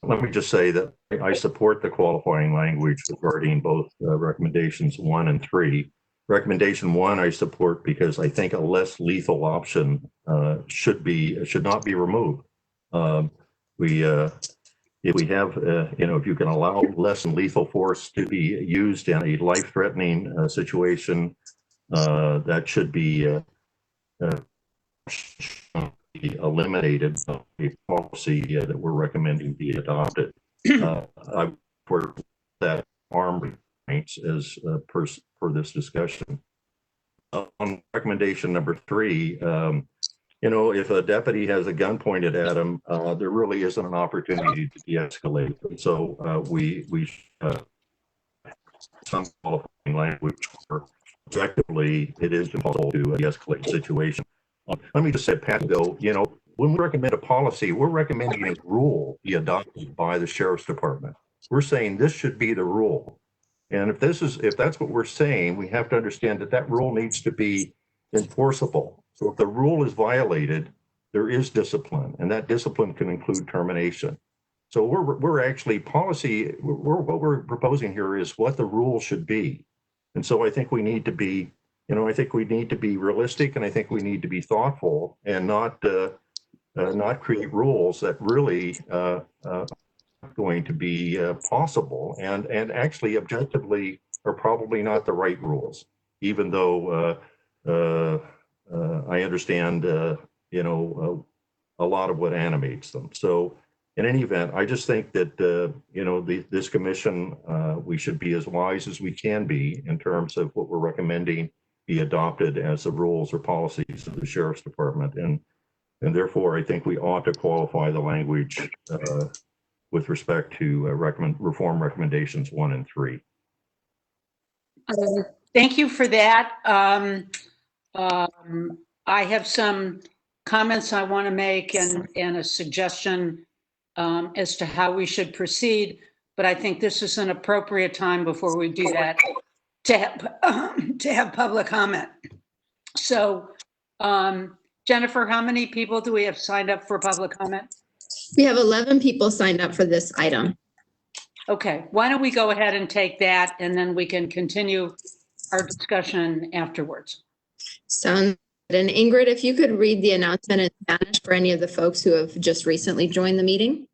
Let me just say that I support the qualifying language regarding both recommendations 1 and 3. Recommendation 1 I support because I think a less lethal option should not be removed. If we have, if you can allow less than lethal force to be used in a life-threatening situation, that should be eliminated. A policy that we're recommending be adopted. I for that arm restraints as for this discussion. On recommendation number 3, if a deputy has a gun pointed at him, there really isn't an opportunity to de-escalate. So we some qualifying language where objectively it is impossible to de-escalate the situation. Let me just say, Pat, though, when we recommend a policy, we're recommending a rule be adopted by the Sheriff's Department. We're saying this should be the rule. And if that's what we're saying, we have to understand that that rule needs to be enforceable. So if the rule is violated, there is discipline, and that discipline can include termination. So we're actually what we're proposing here is what the rule should be. And so I think we need to be, realistic, and I think we need to be thoughtful and not create rules that really going to be possible and actually objectively are probably not the right rules, even though I understand a lot of what animates them. So in any event, I just think that this commission, we should be as wise as we can be in terms of what we're recommending be adopted as the rules or policies of the Sheriff's Department, and therefore I think we ought to qualify the language with respect to reform recommendations 1 and 3. Thank you for that. I have some comments I want to make and a suggestion as to how we should proceed, but I think this is an appropriate time before we do that to have public comment. So, Jennifer, how many people do we have signed up for public comment? We have 11 people signed up for this item. Okay, why don't we go ahead and take that, and then we can continue our discussion afterwards. Sounds good. And Ingrid, if you could read the announcement in Spanish for any of the folks who have just recently joined the meeting.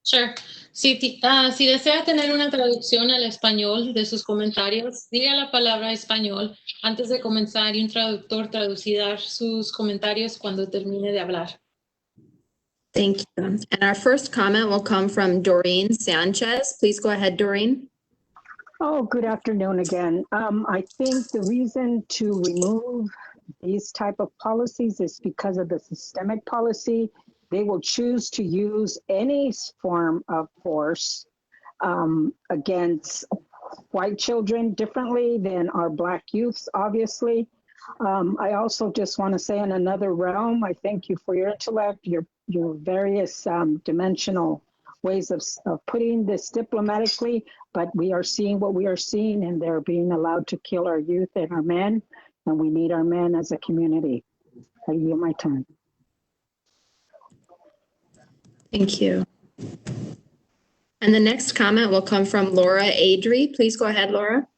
Sure. Si desea tener una traducción al español de sus comentarios, diga la palabra español antes de comenzar y un traductor traducirá sus comentarios cuando termine de hablar. Thank you. And our first comment will come from Doreen Sanchez. Please go ahead, Doreen. Oh, good afternoon again. I think the reason to remove these type of policies is because of the systemic policy. They will choose to use any form of force against white children differently than our Black youths, obviously. I also just want to say in another realm, I thank you for your intellect, your various dimensional ways of putting this diplomatically, but we are seeing what we are seeing, and they're being allowed to kill our youth and our men, and we need our men as a community. I yield my time. Thank you. And the next comment will come from Laura Adry. Please go ahead, Laura.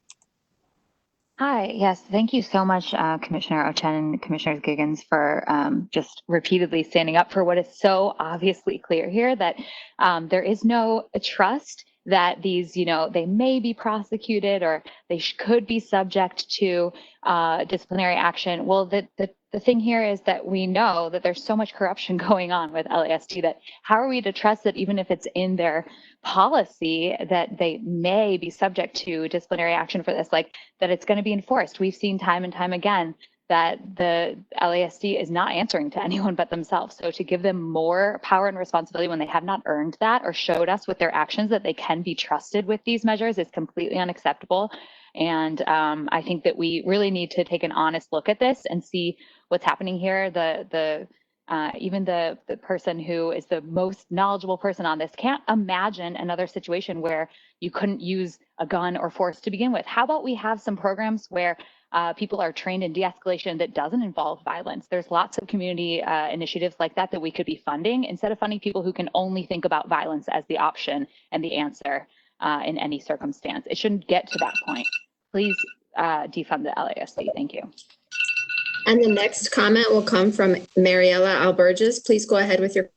Hi, yes, thank you so much, Commissioner Ochen and Commissioners Giggins, for just repeatedly standing up for what is so obviously clear here, that there is no trust that these, they may be prosecuted or they could be subject to disciplinary action. Well, the thing here is that we know that there's so much corruption going on with LASD that how are we to trust that even if it's in their policy that they may be subject to disciplinary action for this, like that it's going to be enforced? We've seen time and time again that the LASD is not answering to anyone but themselves. So to give them more power and responsibility when they have not earned that or showed us with their actions that they can be trusted with these measures is completely unacceptable. And I think that we really need to take an honest look at this and see what's happening here. Even the person who is the most knowledgeable person on this can't imagine another situation where you couldn't use a gun or force to begin with. How about we have some programs where people are trained in de-escalation that doesn't involve violence. There's lots of community initiatives like that we could be funding instead of funding people who can only think about violence as the option and the answer in any circumstance. It shouldn't get to that point. Please defund the LASD. Thank you. And the next comment will come from Mariela Alberges. Please go ahead with your.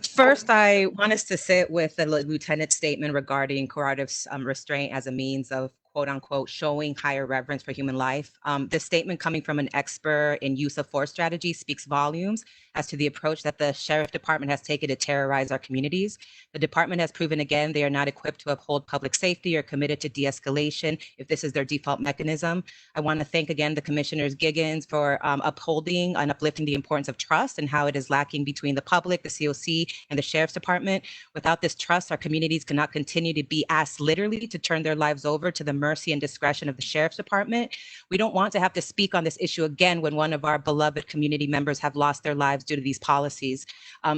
First, I want us to sit with the lieutenant's statement regarding corrective restraint as a means of quote unquote showing higher reverence for human life. This statement coming from an expert in use of force strategy speaks volumes as to the approach that the sheriff department has taken to terrorize our communities. The department has proven again they are not equipped to uphold public safety or committed to de-escalation if this is their default mechanism. I want to thank again the Commissioners Giggins for upholding and uplifting the importance of trust and how it is lacking between the public, the COC, and the sheriff's department. Without this trust, our communities cannot continue to be asked literally to turn their lives over to the mercy and discretion of the sheriff's department. We don't want to have to speak on this issue again when one of our beloved community members have lost their lives due to these policies.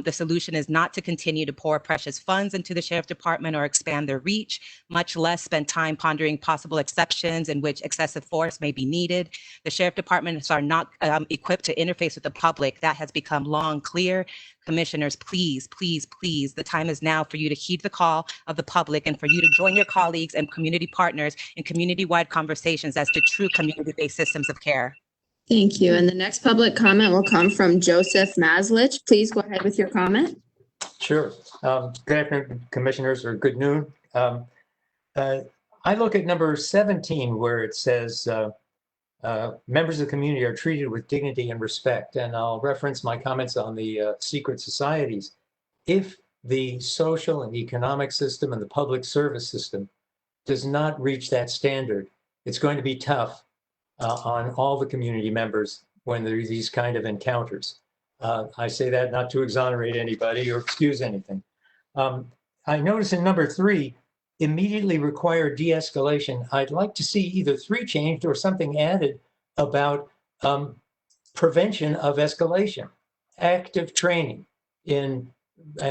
The solution is not to continue to pour precious funds into the sheriff's department or expand their reach, much less spend time pondering possible exceptions in which excessive force may be needed. The sheriff departments are not equipped to interface with the public. That has become long clear. Commissioners, please, please, please, the time is now for you to heed the call of the public and for you to join your colleagues and community partners in community-wide conversations as to true community-based systems of care. Thank you. And the next public comment will come from Joseph Maslich. Please go ahead with your comment. Sure. Good afternoon, commissioners, or good noon. I look at number 17 where it says members of the community are treated with dignity and respect. And I'll reference my comments on the secret societies. If the social and economic system and the public service system does not reach that standard, it's going to be tough on all the community members when there are these kind of encounters. I say that not to exonerate anybody or excuse anything. I notice in number 3, immediately require de-escalation. I'd like to see either 3 changed or something added about prevention of escalation, active training and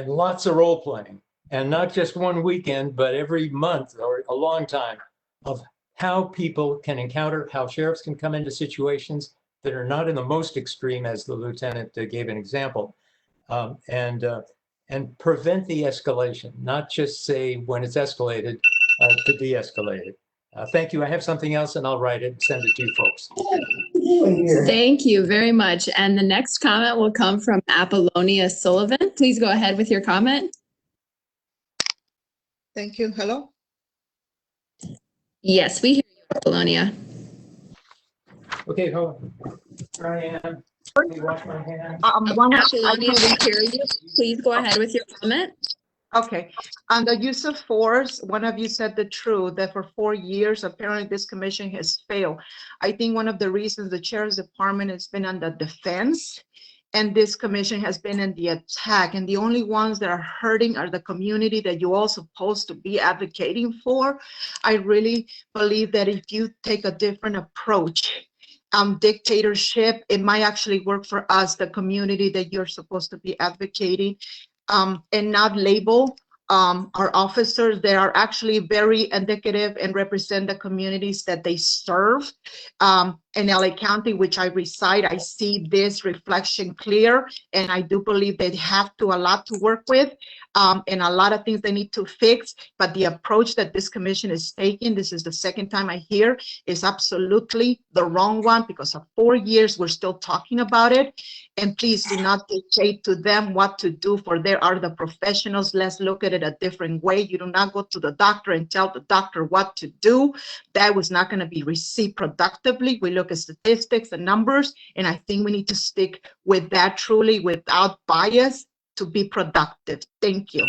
lots of role playing, and not just one weekend, but every month or a long time of how people can encounter, how sheriffs can come into situations that are not in the most extreme, as the lieutenant gave an example, and prevent the escalation, not just say when it's escalated to de-escalate it. Thank you. I have something else and I'll write it and send it to you folks. Thank you very much. And the next comment will come from Apollonia Sullivan. Please go ahead with your comment. Thank you. Hello? Yes, we hear you, Apollonia. Okay, hold on. Here I am. Let me wash my hands. Apollonia, we hear you. Please go ahead with your comment. Okay, on the use of force, one of you said the truth that for 4 years, apparently this commission has failed. I think one of the reasons the sheriff's department has been on the defense and this commission has been in the attack, and the only ones that are hurting are the community that you're all supposed to be advocating for. I really believe that if you take a different approach, dictatorship, it might actually work for us, the community that you're supposed to be advocating, and not label our officers that are actually very indicative and represent the communities that they serve. In LA County, which I reside, I see this reflection clear, and I do believe they have a lot to work with, and a lot of things they need to fix, but the approach that this commission is taking, this is the second time I hear, is absolutely the wrong one, because for 4 years we're still talking about it. And please do not dictate to them what to do, for there are the professionals. Let's look at it a different way. You do not go to the doctor and tell the doctor what to do. That was not going to be received productively. We look at statistics and numbers, and I think we need to stick with that truly without bias to be productive. Thank you.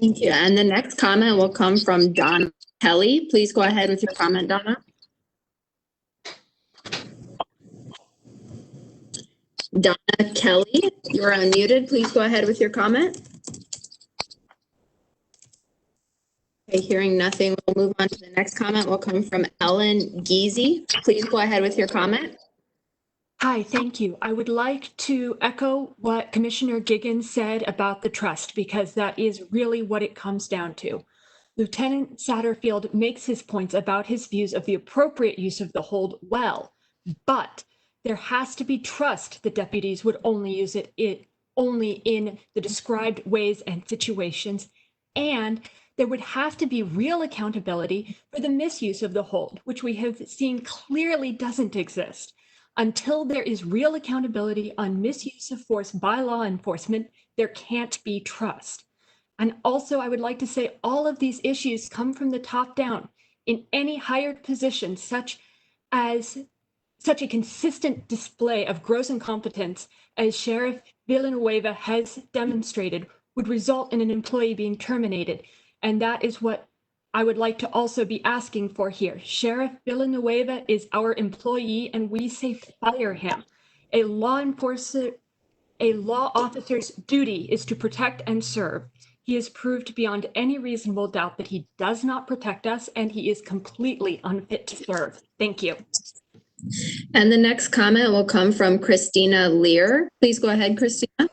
Thank you. And the next comment will come from Donna Kelly. Please go ahead with your comment, Donna. Donna Kelly, you're unmuted. Please go ahead with your comment. Okay, hearing nothing, we'll move on to the next comment. Will come from Ellen Geezy. Please go ahead with your comment. Hi, thank you. I would like to echo what Commissioner Giggins said about the trust, because that is really what it comes down to. Lieutenant Satterfield makes his points about his views of the appropriate use of the hold well, but there has to be trust that deputies would only use it only in the described ways and situations, and there would have to be real accountability for the misuse of the hold, which we have seen clearly doesn't exist. Until there is real accountability on misuse of force by law enforcement, there can't be trust. And also, I would like to say all of these issues come from the top down. In any hired position, such a consistent display of gross incompetence as Sheriff Villanueva has demonstrated would result in an employee being terminated. And that is what I would like to also be asking for here. Sheriff Villanueva is our employee and we say fire him. A law officer's duty is to protect and serve. He has proved beyond any reasonable doubt that he does not protect us and he is completely unfit to serve. Thank you. And the next comment will come from Christina Lear. Please go ahead, Christina.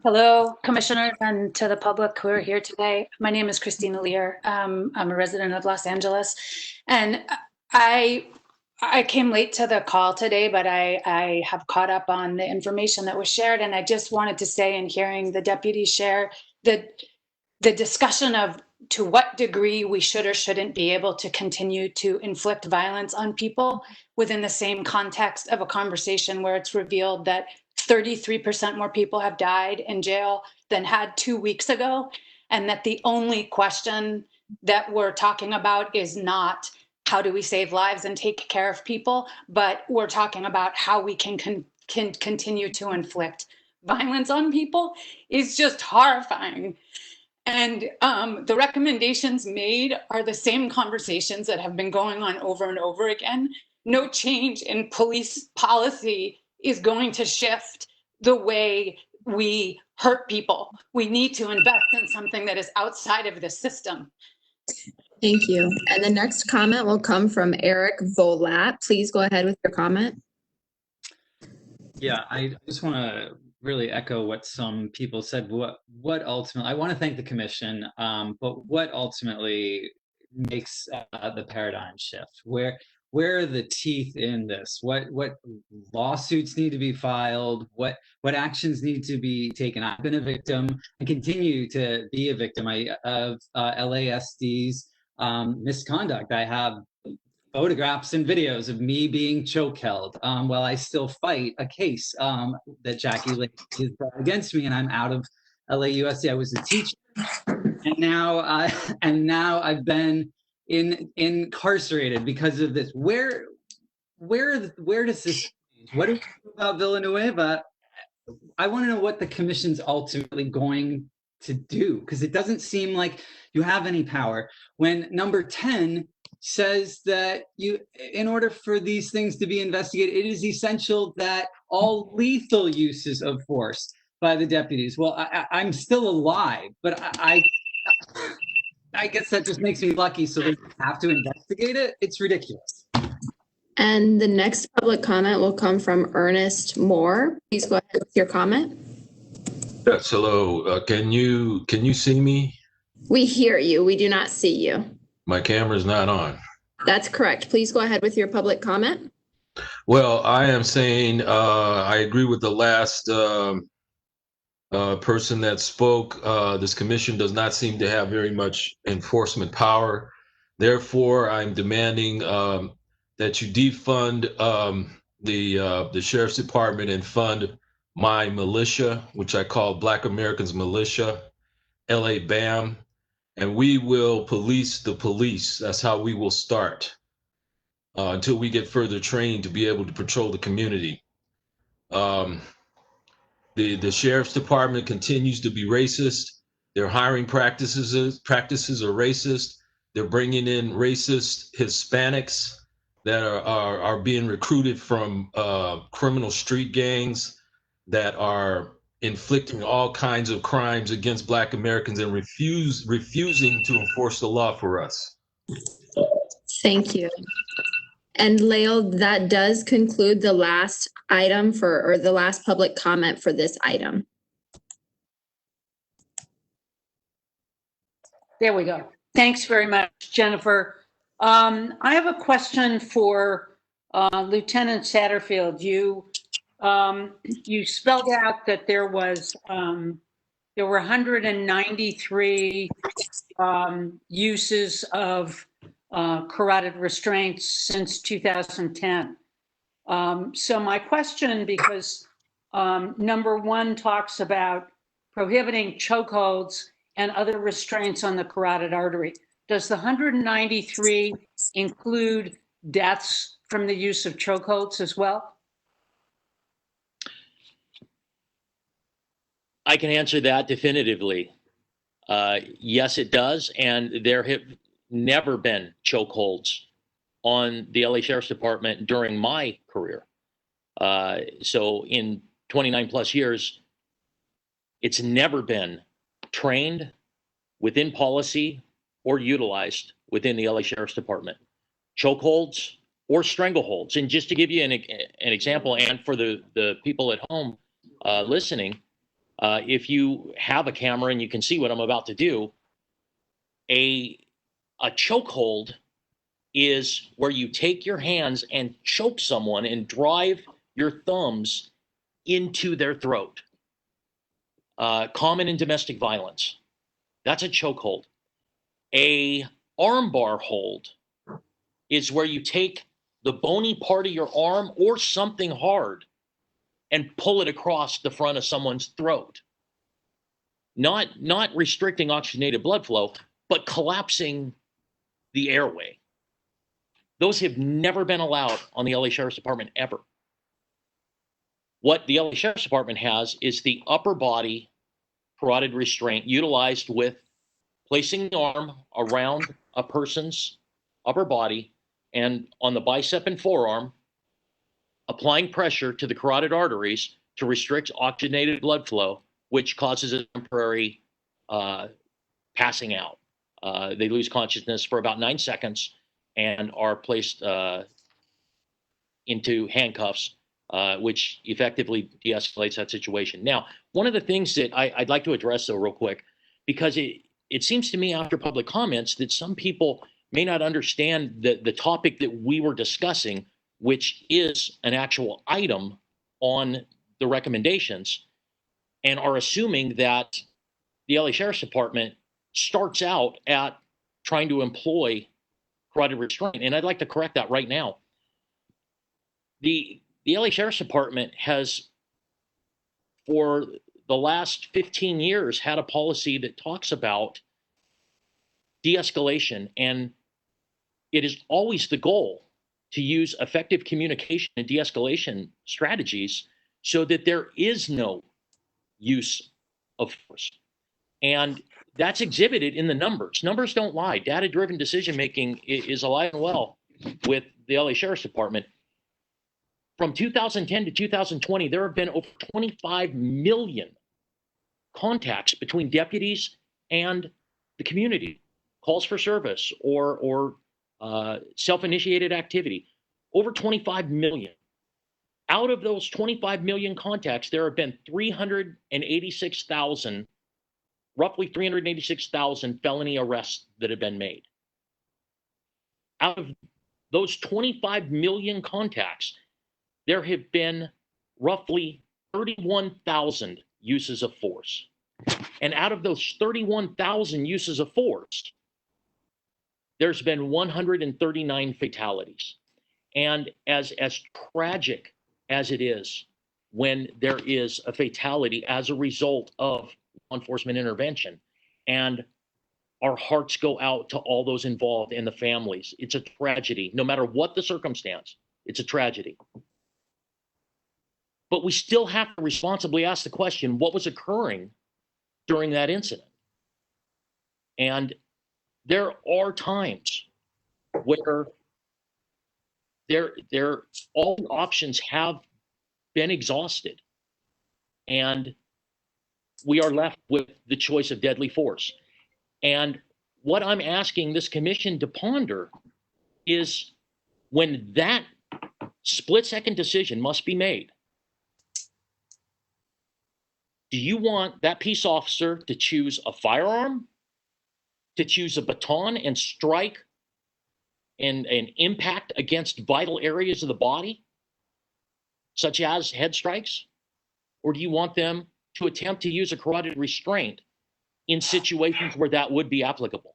Hello, commissioners, and to the public who are here today. My name is Christina Lear. I'm a resident of Los Angeles, and I came late to the call today, but I have caught up on the information that was shared, and I just wanted to say, in hearing the deputy share, the discussion of to what degree we should or shouldn't be able to continue to inflict violence on people within the same context of a conversation where it's revealed that 33% more people have died in jail than had 2 weeks ago, and that the only question that we're talking about is not how do we save lives and take care of people, but we're talking about how we can continue to inflict violence on people is just horrifying. And the recommendations made are the same conversations that have been going on over and over again. No change in police policy is going to shift the way we hurt people. We need to invest in something that is outside of the system. Thank you. And the next comment will come from Eric Volat. Please go ahead with your comment. Yeah, I just want to really echo what some people said. What ultimately, I want to thank the commission, but what ultimately makes the paradigm shift? Where are the teeth in this? What lawsuits need to be filed? What actions need to be taken? I've been a victim. I continue to be a victim of LASD's misconduct. I have photographs and videos of me being choke held while I still fight a case that Jackie Lake has brought against me, and I'm out of LAUSD. I was a teacher, and now I've been incarcerated because of this. Where does this change? What do we do about Villanueva? I want to know what the commission's ultimately going to do, because it doesn't seem like you have any power. When number 10 says that in order for these things to be investigated, it is essential that all lethal uses of force by the deputies. Well, I'm still alive, but I guess that just makes me lucky, so they have to investigate it. It's ridiculous. And the next public comment will come from Ernest Moore. Please go ahead with your comment. Yes, hello. Can you see me? We hear you. We do not see you. My camera's not on. That's correct. Please go ahead with your public comment. Well, I am saying I agree with the last person that spoke. This commission does not seem to have very much enforcement power. Therefore, I'm demanding that you defund the sheriff's department and fund my militia, which I call Black Americans Militia, LA BAM. And we will police the police. That's how we will start until we get further trained to be able to patrol the community. The sheriff's department continues to be racist. Their hiring practices are racist. They're bringing in racist Hispanics that are being recruited from criminal street gangs that are inflicting all kinds of crimes against Black Americans and refusing to enforce the law for us. Thank you. And Lael, that does conclude the last item or the last public comment for this item. There we go. Thanks very much, Jennifer. I have a question for Lieutenant Satterfield. You spelled out that there were 193 uses of carotid restraints since 2010. So my question, because number 1 talks about prohibiting chokeholds and other restraints on the carotid artery. Does the 193 include deaths from the use of chokeholds as well? I can answer that definitively. Yes, it does. And there have never been chokeholds on the LA Sheriff's Department during my career. So in 29 plus years, it's never been trained within policy or utilized within the LA Sheriff's Department. Chokeholds or strangleholds. And just to give you an example, and for the people at home listening, if you have a camera and you can see what I'm about to do, a chokehold is where you take your hands and choke someone and drive your thumbs into their throat. Common in domestic violence. That's a chokehold. A armbar hold is where you take the bony part of your arm or something hard and pull it across the front of someone's throat. Not restricting oxygenated blood flow, but collapsing the airway. Those have never been allowed on the LA Sheriff's Department ever. What the LA Sheriff's Department has is the upper body carotid restraint utilized with placing the arm around a person's upper body and on the bicep and forearm, applying pressure to the carotid arteries to restrict oxygenated blood flow, which causes a temporary passing out. They lose consciousness for about 9 seconds and are placed into handcuffs, which effectively de-escalates that situation. Now, one of the things that I'd like to address, though, real quick, because it seems to me after public comments that some people may not understand the topic that we were discussing, which is an actual item on the recommendations, and are assuming that the LA Sheriff's Department starts out at trying to employ carotid restraint. And I'd like to correct that right now. The LA Sheriff's Department has, for the last 15 years, had a policy that talks about de-escalation, and it is always the goal to use effective communication and de-escalation strategies so that there is no use of force. And that's exhibited in the numbers. Numbers don't lie. Data-driven decision-making is alive and well with the LA Sheriff's Department. From 2010 to 2020, there have been over 25 million contacts between deputies and the community, calls for service or self-initiated activity, over 25 million. Out of those 25 million contacts, there have been 386,000, roughly 386,000 felony arrests that have been made. Out of those 25 million contacts, there have been roughly 31,000 uses of force. And out of those 31,000 uses of force, there's been 139 fatalities. And as tragic as it is when there is a fatality as a result of law enforcement intervention, and our hearts go out to all those involved and the families. It's a tragedy. No matter what the circumstance, it's a tragedy. But we still have to responsibly ask the question, what was occurring during that incident? And there are times where all the options have been exhausted, and we are left with the choice of deadly force. And what I'm asking this commission to ponder is, when that split-second decision must be made, do you want that peace officer to choose a firearm to choose a baton and strike and impact against vital areas of the body, such as head strikes? Or do you want them to attempt to use a carotid restraint in situations where that would be applicable?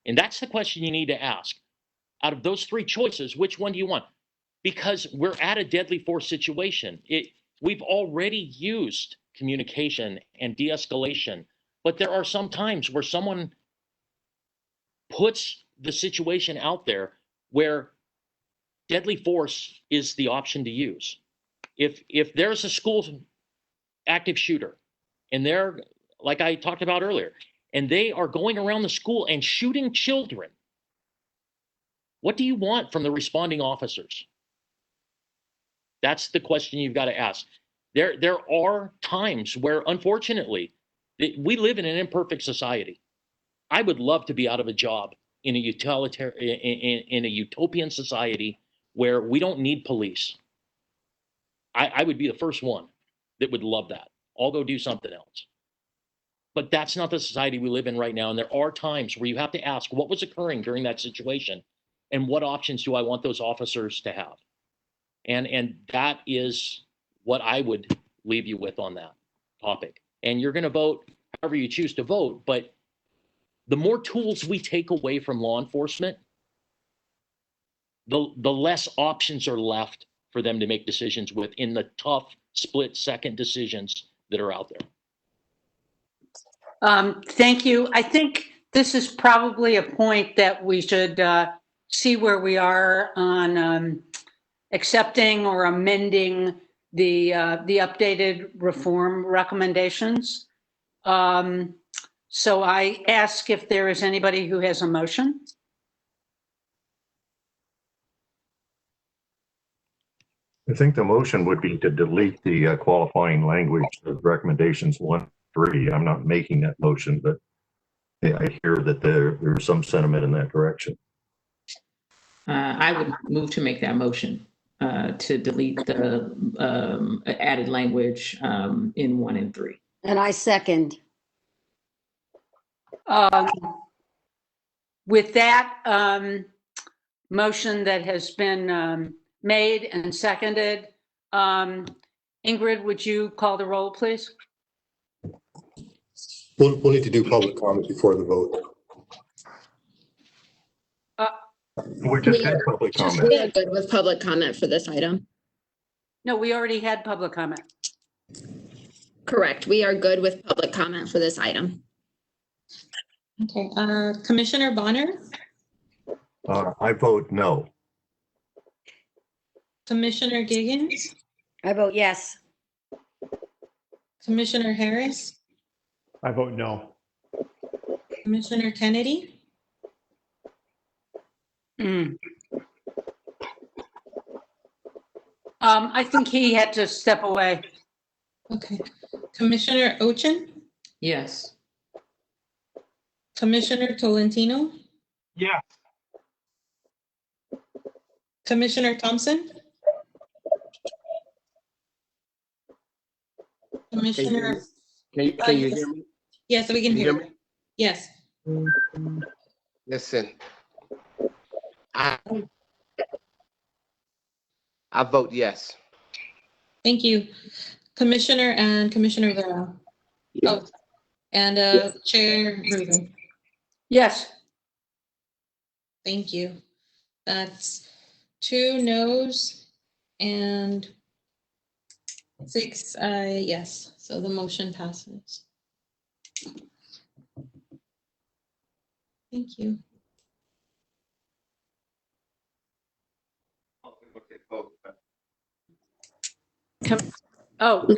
And that's the question you need to ask. Out of those three choices, which one do you want? Because we're at a deadly force situation. We've already used communication and de-escalation, but there are some times where someone puts the situation out there where deadly force is the option to use. If there's a school active shooter and they're, like I talked about earlier, and they are going around the school and shooting children, what do you want from the responding officers? That's the question you've got to ask. There are times where, unfortunately, we live in an imperfect society. I would love to be out of a job in a utopian society where we don't need police. I would be the first one that would love that. I'll go do something else. But that's not the society we live in right now. And there are times where you have to ask what was occurring during that situation and what options do I want those officers to have? And that is what I would leave you with on that topic. And you're going to vote however you choose to vote, but the more tools we take away from law enforcement, the less options are left for them to make decisions with in the tough split-second decisions that are out there. Thank you. I think this is probably a point that we should see where we are on accepting or amending the updated reform recommendations. So I ask if there is anybody who has a motion. I think the motion would be to delete the qualifying language of recommendations 1, 3. I'm not making that motion, but I hear that there's some sentiment in that direction. I would move to make that motion to delete the added language in 1 and 3. And I second. With that motion that has been made and seconded, Ingrid, would you call the roll, please? We'll need to do public comment before the vote. We just had public comment. We are good with public comment for this item. No, we already had public comment. Correct. We are good with public comment for this item. Okay, Commissioner Bonner, I vote no. Commissioner Giggins, I vote yes. Commissioner Harris, I vote no. Commissioner Kennedy, I think he had to step away. okay. Commissioner Ochin, Yes. Commissioner Tolentino, Yes. Commissioner Thompson, Commissioner. Can you hear me? Yes, we can hear you. Yes. Listen, I vote yes. Thank you. Commissioner and Commissioner Vera. Oh, and Chair Rubin. Yes. Thank you. That's 2 noes and 6 yes. So the motion passes. Thank you.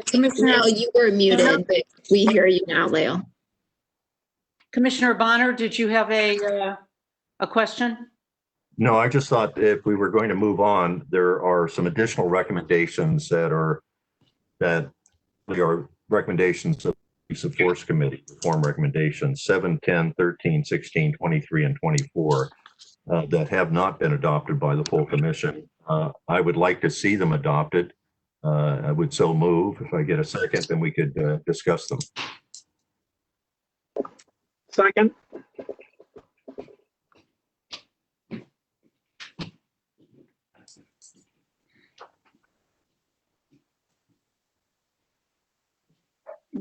Commissioner. No, you were muted, but we hear you now, Leo. Commissioner Bonner, did you have a question? No, I just thought if we were going to move on, there are some additional recommendations that are recommendations of the Use of Force Committee, reform recommendations 7, 10, 13, 16, 23, and 24 that have not been adopted by the full commission. I would like to see them adopted. I would so move. If I get a second, then we could discuss them. Second.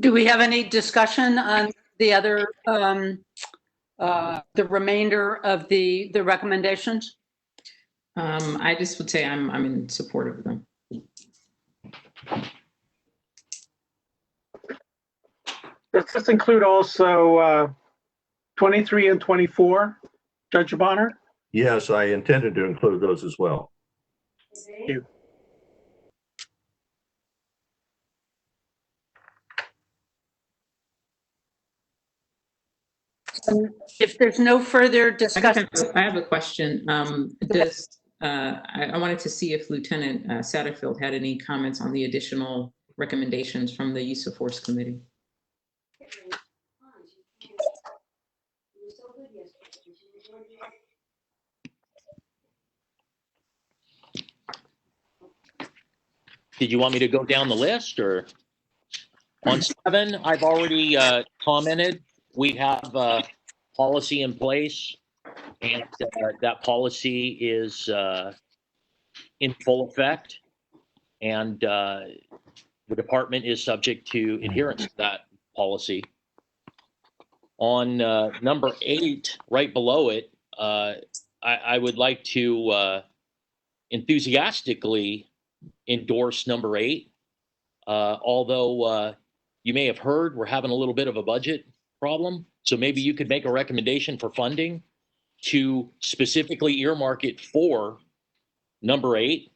Do we have any discussion on the other, the remainder of the recommendations? I just would say I'm in support of them. Does this include also 23 and 24, Judge Bonner? Yes, I intended to include those as well. Thank you. If there's no further discussion. I have a question. I wanted to see if Lieutenant Satterfield had any comments on the additional recommendations from the Use of Force Committee. Did you want me to go down the list, or? On 7, I've already commented. We have a policy in place, and that policy is in full effect, and the department is subject to adherence to that policy. On number 8, right below it, I would like to enthusiastically endorse number 8, although you may have heard we're having a little bit of a budget problem. So maybe you could make a recommendation for funding to specifically earmark it for number 8,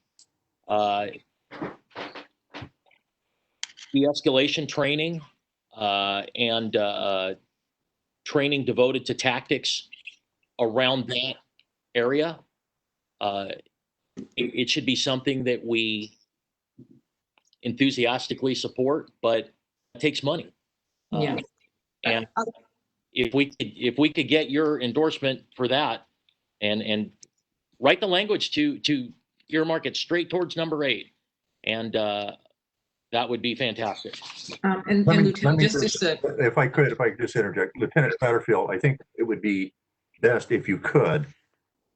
de-escalation training and training devoted to tactics around that area. It should be something that we enthusiastically support, but it takes money. Yeah. And if we could get your endorsement for that and write the language to earmark it straight towards number 8, and that would be fantastic. If I could just interject, Lieutenant Satterfield, I think it would be best if you could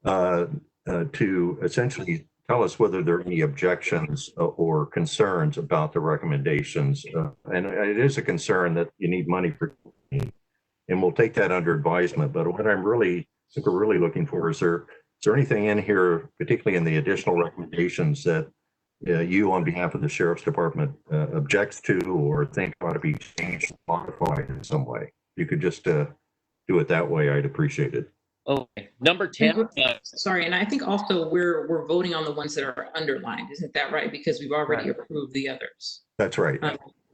to essentially tell us whether there are any objections or concerns about the recommendations. And it is a concern that you need money for, and we'll take that under advisement. But what I'm really looking for is there anything in here, particularly in the additional recommendations, that you on behalf of the Sheriff's Department objects to or think ought to be changed, modified in some way? If you could just do it that way, I'd appreciate it. Okay, number 10. Sorry, and I think also we're voting on the ones that are underlined, isn't that right? Because we've already approved the others. That's right.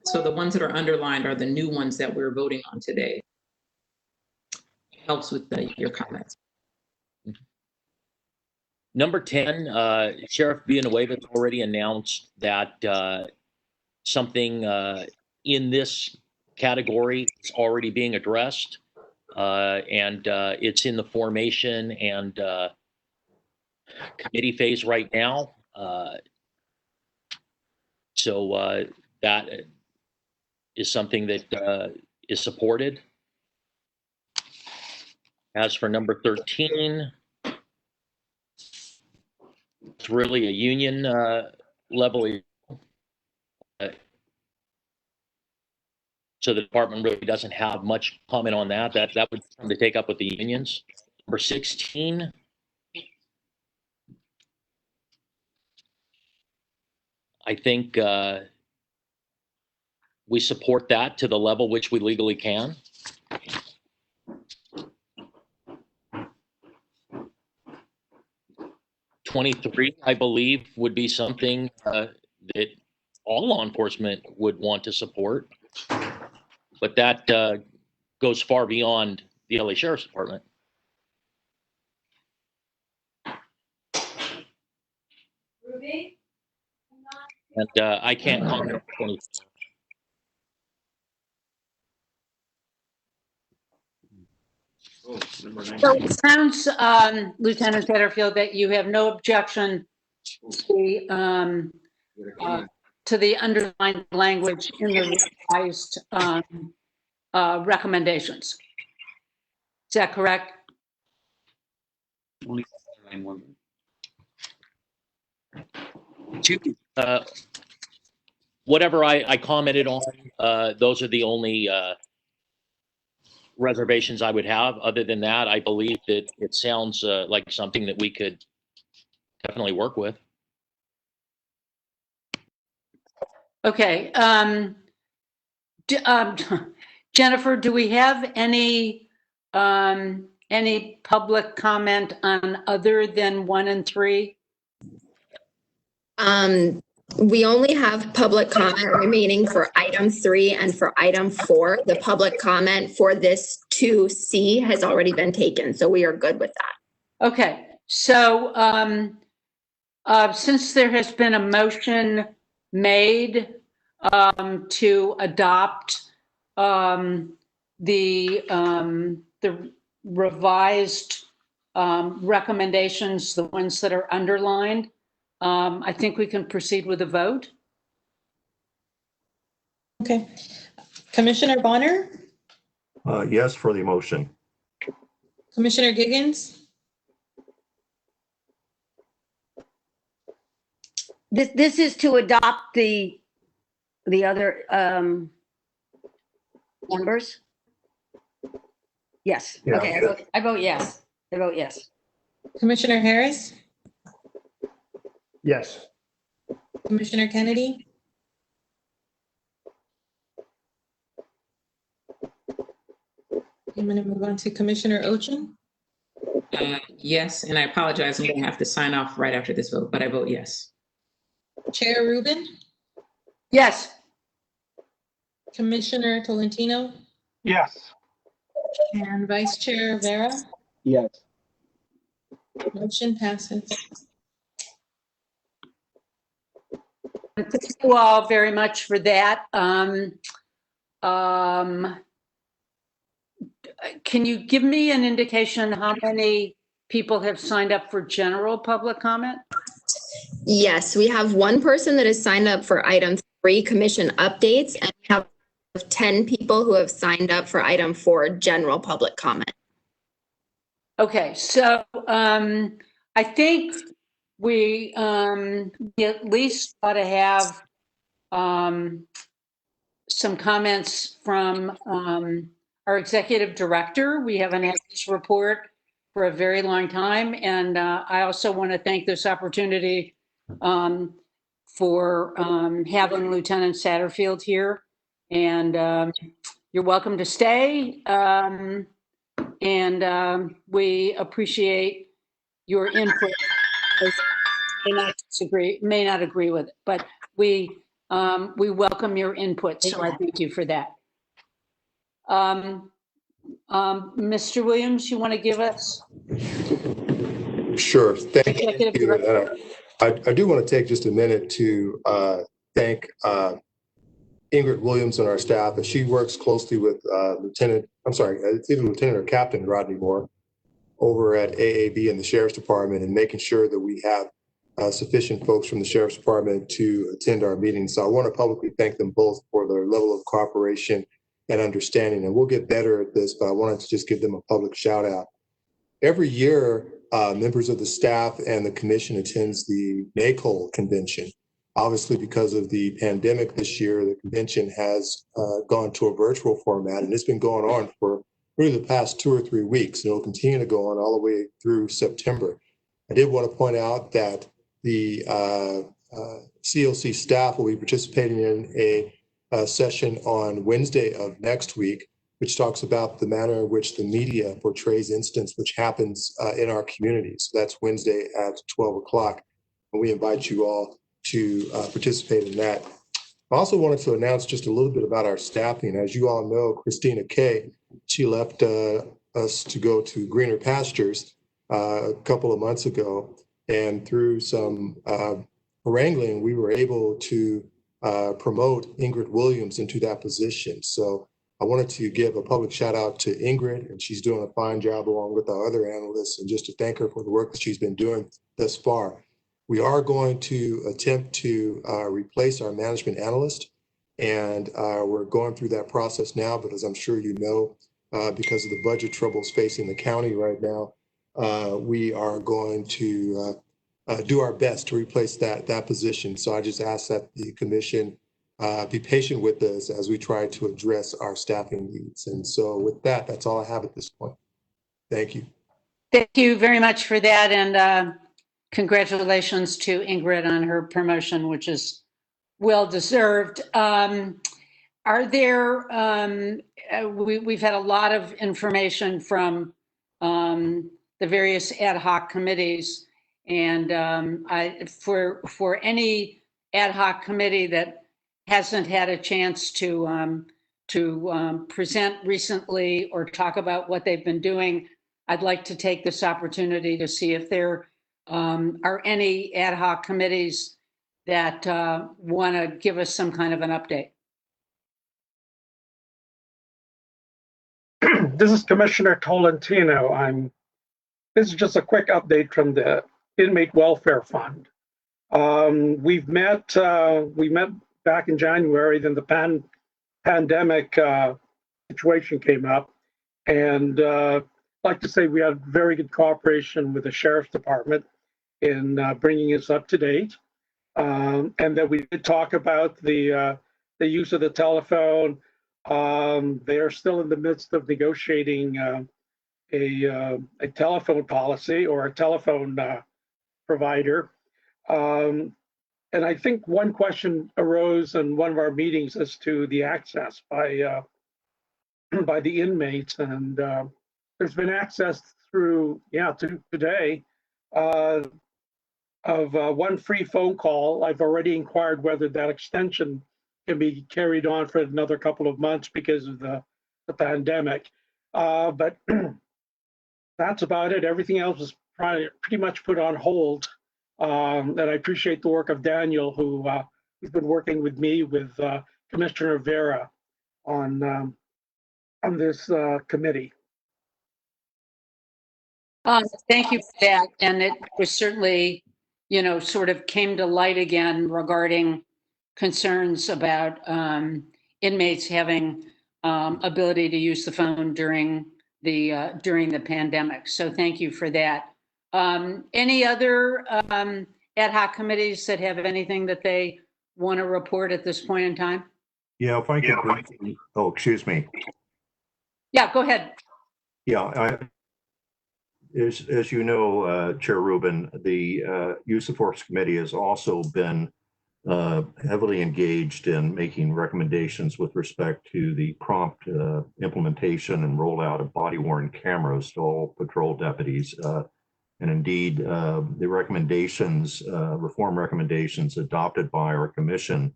So the ones that are underlined are the new ones that we're voting on today. Helps with your comments. Number 10, Sheriff Villanueva already announced that something in this category is already being addressed. And it's in the formation and committee phase right now. So that is something that is supported. As for number 13, it's really a union level. So the department really doesn't have much comment on that. That would come to take up with the unions. Number 16. I think we support that to the level which we legally can. '23, I believe, would be something that all law enforcement would want to support. But that goes far beyond the LA Sheriff's Department. Ruby? And I can't comment on 24. So it sounds, Lieutenant Satterfield, that you have no objection to the underlined language in the revised recommendations. Is that correct? Whatever I commented on, those are the only reservations I would have. Other than that, I believe that it sounds like something that we could definitely work with. Okay. Jennifer, do we have any public comment on other than 1 and 3? We only have public comment remaining for item 3 and for item 4. The public comment for this 2C has already been taken, so we are good with that. Okay, so since there has been a motion made to adopt the revised recommendations, the ones that are underlined, I think we can proceed with a vote. Okay. Commissioner Bonner, Yes for the motion. Commissioner Giggins, This is to adopt the other members? Yes. Yeah. Okay, I vote yes. I vote yes. Commissioner Harris, Yes. Commissioner Kennedy, I'm going to move on to Commissioner Ochin. Yes, and I apologize. I'm going to have to sign off right after this vote, but I vote yes. Chair Rubin, Yes. Commissioner Tolentino, Yes. and Vice Chair Vera. Yes. Motion passes. Thank you all very much for that. Can you give me an indication how many people have signed up for general public comment? Yes, we have one person that has signed up for item 3, commission updates, and we have 10 people who have signed up for item 4, general public comment. Okay, so I think we at least ought to have some comments from our executive director. We haven't had this report for a very long time, and I also want to thank this opportunity for having Lieutenant Satterfield here. And you're welcome to stay. And we appreciate your input. May not agree with it, but we welcome your input. So I thank you for that. Mr. Williams, you want to give us? Sure. Thank you. Executive Director. I do want to take just a minute to thank Ingrid Williams and our staff, as she works closely with it's either Lieutenant or Captain Rodney Moore over at AAB and the Sheriff's Department, and making sure that we have sufficient folks from the Sheriff's Department to attend our meetings. So I want to publicly thank them both for their level of cooperation and understanding. And we'll get better at this, but I wanted to just give them a public shout out. Every year, members of the staff and the commission attends the NACOL convention. Obviously, because of the pandemic this year, the convention has gone to a virtual format, and it's been going on for really the past 2 or 3 weeks, and it will continue to go on all the way through September. I did want to point out that the COC staff will be participating in a session on Wednesday of next week, which talks about the manner in which the media portrays incidents which happens in our communities. So that's Wednesday at 12 o'clock, and we invite you all to participate in that. I also wanted to announce just a little bit about our staffing. As you all know, Christina Kay, she left us to go to greener pastures a couple of months ago, and through some wrangling, we were able to promote Ingrid Williams into that position. So I wanted to give a public shout out to Ingrid, and she's doing a fine job along with our other analysts, and just to thank her for the work that she's been doing thus far. We are going to attempt to replace our management analyst, and we're going through that process now, but as I'm sure you know, because of the budget troubles facing the county right now, we are going to do our best to replace that position. So I just ask that the commission be patient with us as we try to address our staffing needs. And so with that, that's all I have at this point. Thank you. Thank you very much for that. And congratulations to Ingrid on her promotion, which is well deserved. Are there, we've had a lot of information from the various ad hoc committees. And for any ad hoc committee that hasn't had a chance to present recently or talk about what they've been doing, I'd like to take this opportunity to see if there are any ad hoc committees that want to give us some kind of an update. This is Commissioner Tolentino. This is just a quick update from the Inmate Welfare Fund. We met back in January, then the pandemic situation came up. And I'd like to say we had very good cooperation with the Sheriff's Department in bringing us up to date. And that we did talk about the use of the telephone. They are still in the midst of negotiating a telephone policy or a telephone provider. And I think one question arose in one of our meetings as to the access by the inmates. And there's been access through, to today, of one free phone call. I've already inquired whether that extension can be carried on for another couple of months because of the pandemic. But that's about it. Everything else is pretty much put on hold. And I appreciate the work of Daniel, who's been working with me, with Commissioner Vera on this committee. Thank you for that. And it was certainly, sort of came to light again regarding concerns about inmates having ability to use the phone during the pandemic. So thank you for that. Any other ad hoc committees that have anything that they want to report at this point in time? Yeah, if I could briefly, oh, excuse me. Yeah, go ahead. Yeah, as you know, Chair Rubin, the Use of Force Committee has also been heavily engaged in making recommendations with respect to the prompt implementation and rollout of body-worn cameras to all patrol deputies. And indeed, the recommendations, reform recommendations adopted by our commission,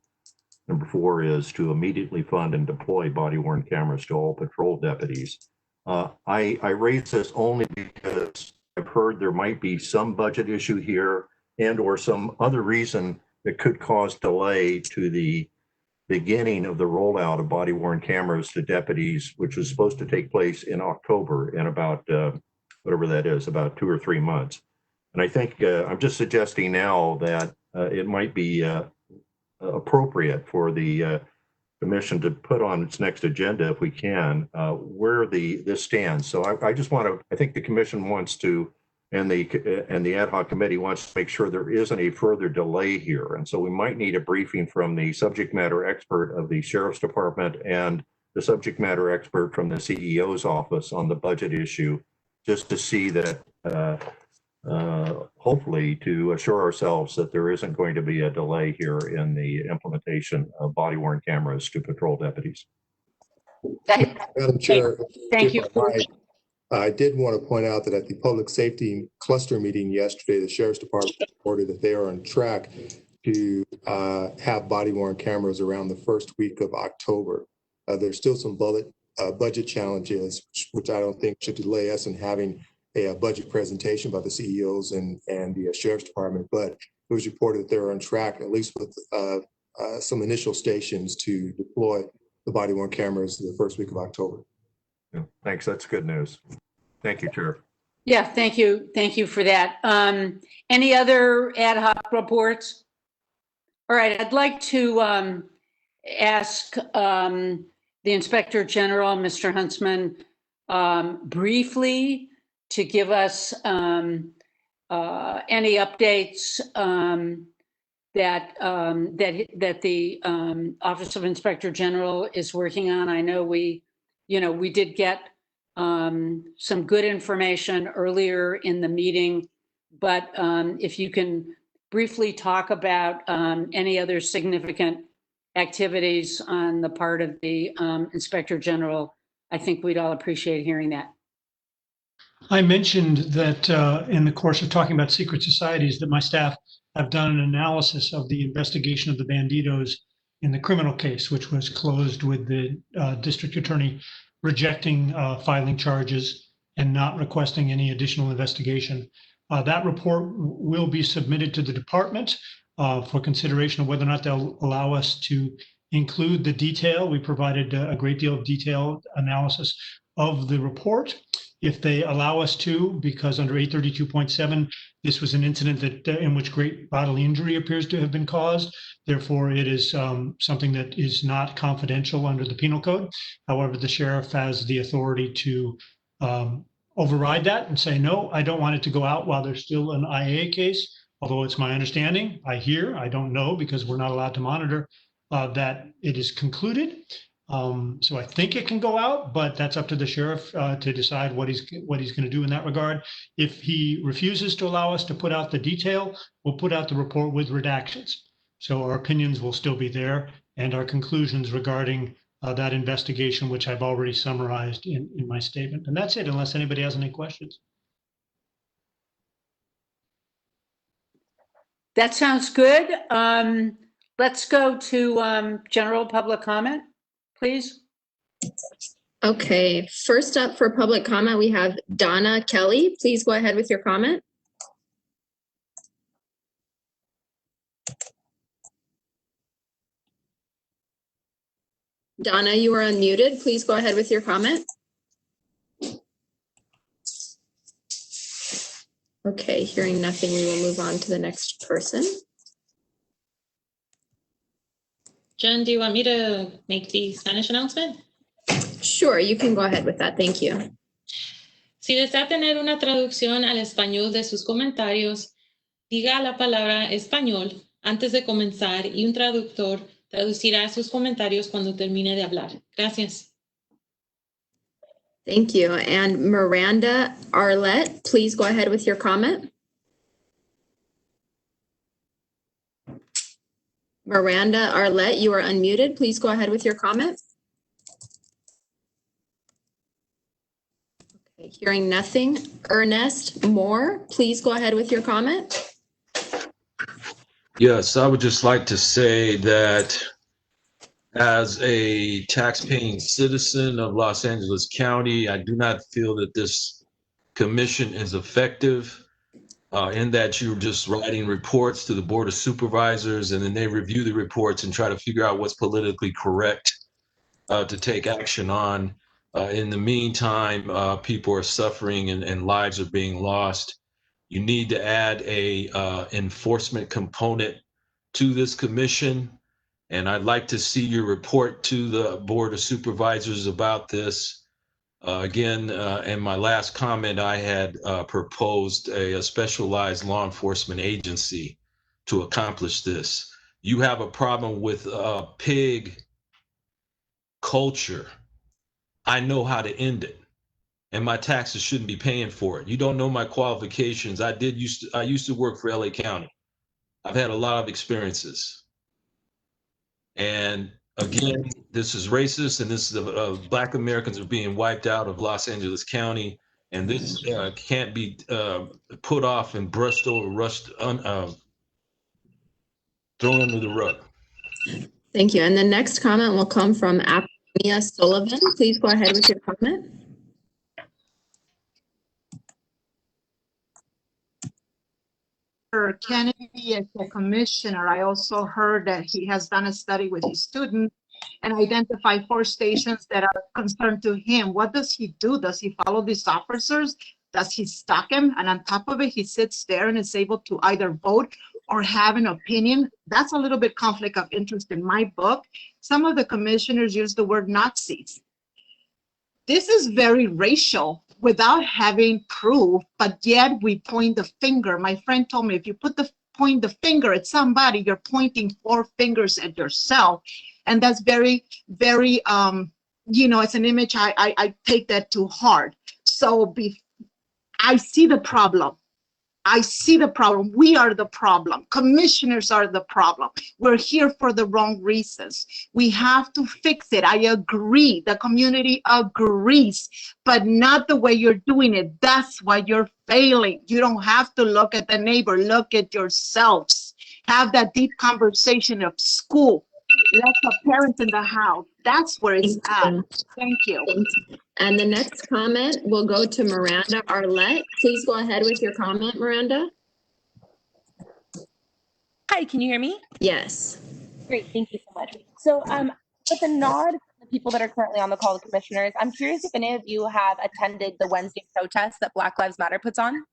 number 4 is to immediately fund and deploy body-worn cameras to all patrol deputies. I raise this only because I've heard there might be some budget issue here and or some other reason that could cause delay to the beginning of the rollout of body-worn cameras to deputies, which was supposed to take place in October, in about whatever that is, about 2 or 3 months. And I think I'm just suggesting now that it might be appropriate for the commission to put on its next agenda, if we can, where this stands. So I just want to, I think the commission wants to, and the ad hoc committee wants to make sure there isn't a further delay here. And so we might need a briefing from the subject matter expert of the Sheriff's Department and the subject matter expert from the CEO's office on the budget issue, just to see that, hopefully to assure ourselves that there isn't going to be a delay here in the implementation of body-worn cameras to patrol deputies. Madam Chair, thank you. I did want to point out that at the public safety cluster meeting yesterday, the Sheriff's Department reported that they are on track to have body-worn cameras around the first week of October. There's still some budget challenges, which I don't think should delay us in having a budget presentation by the CEOs and the Sheriff's Department, but it was reported that they're on track, at least with some initial stations, to deploy the body-worn cameras the first week of October. Yeah, thanks, that's good news. Thank you, Chair. Yeah, thank you. Thank you for that. Any other ad hoc reports? All right, I'd like to ask the Inspector General, Mr. Huntsman, briefly to give us any updates that the Office of Inspector General is working on. I know we did get some good information earlier in the meeting, but if you can briefly talk about any other significant activities on the part of the Inspector General, I think we'd all appreciate hearing that. I mentioned that in the course of talking about secret societies, that my staff have done an analysis of the investigation of the Bandidos in the criminal case, which was closed with the district attorney rejecting filing charges and not requesting any additional investigation. That report will be submitted to the department for consideration of whether or not they'll allow us to include the detail. We provided a great deal of detailed analysis of the report. If they allow us to, because under 832.7, this was an incident that in which great bodily injury appears to have been caused. Therefore, it is something that is not confidential under the penal code. However, the sheriff has the authority to override that and say, no, I don't want it to go out while there's still an IA case. Although it's my understanding, I don't know because we're not allowed to monitor, that it is concluded. So I think it can go out, but that's up to the sheriff to decide what he's going to do in that regard. If he refuses to allow us to put out the detail, we'll put out the report with redactions. So our opinions will still be there and our conclusions regarding that investigation, which I've already summarized in my statement. And that's it, unless anybody has any questions. That sounds good. Let's go to general public comment, please. Okay, first up for public comment, we have Donna Kelly. Please go ahead with your comment. Donna, you are unmuted. Please go ahead with your comment. Okay, hearing nothing, we will move on to the next person. Jen, do you want me to make the Spanish announcement? Sure, you can go ahead with that. Thank you. Si desea tener una traducción al español de sus comentarios, diga la palabra español antes de comenzar y un traductor traducirá sus comentarios cuando termine de hablar. Gracias. Thank you. And Miranda Arlette, please go ahead with your comment. Miranda Arlette, you are unmuted. Please go ahead with your comment. Okay, hearing nothing. Ernest Moore, please go ahead with your comment. Yes, I would just like to say that as a tax-paying citizen of Los Angeles County, I do not feel that this commission is effective in that you're just writing reports to the Board of Supervisors and then they review the reports and try to figure out what's politically correct to take action on. In the meantime, people are suffering and lives are being lost. You need to add a enforcement component to this commission. And I'd like to see your report to the Board of Supervisors about this. Again, in my last comment, I had proposed a specialized law enforcement agency to accomplish this. You have a problem with pig culture. I know how to end it, and my taxes shouldn't be paying for it. You don't know my qualifications. I used to work for LA County. I've had a lot of experiences. And again, this is racist, and this is Black Americans are being wiped out of Los Angeles County, and this can't be put off and brushed over, thrown under the rug. Thank you. And the next comment will come from Apollonia Sullivan. Please go ahead with your comment. Kennedy as a commissioner, I also heard that he has done a study with his students and identified 4 stations that are concerned to him. What does he do? Does he follow these officers? Does he stalk them? And on top of it, he sits there and is able to either vote or have an opinion. That's a little bit conflict of interest in my book. Some of the commissioners use the word Nazis. This is very racial without having proof, but yet we point the finger. My friend told me if you point the finger at somebody, you're pointing 4 fingers at yourself. And that's very, very, it's an image I take that to heart. So I see the problem. I see the problem. We are the problem. Commissioners are the problem. We're here for the wrong reasons. We have to fix it. I agree. The community agrees, but not the way you're doing it. That's why you're failing. You don't have to look at the neighbor. Look at yourselves. Have that deep conversation of school. Let the parents in the house. That's where it's at. Thank you. And the next comment will go to Miranda Arlette. Please go ahead with your comment, Miranda. Hi, can you hear me? Yes. Great, thank you so much. So with a nod to the people that are currently on the call, the commissioners, I'm curious if any of you have attended the Wednesday protest that Black Lives Matter puts on?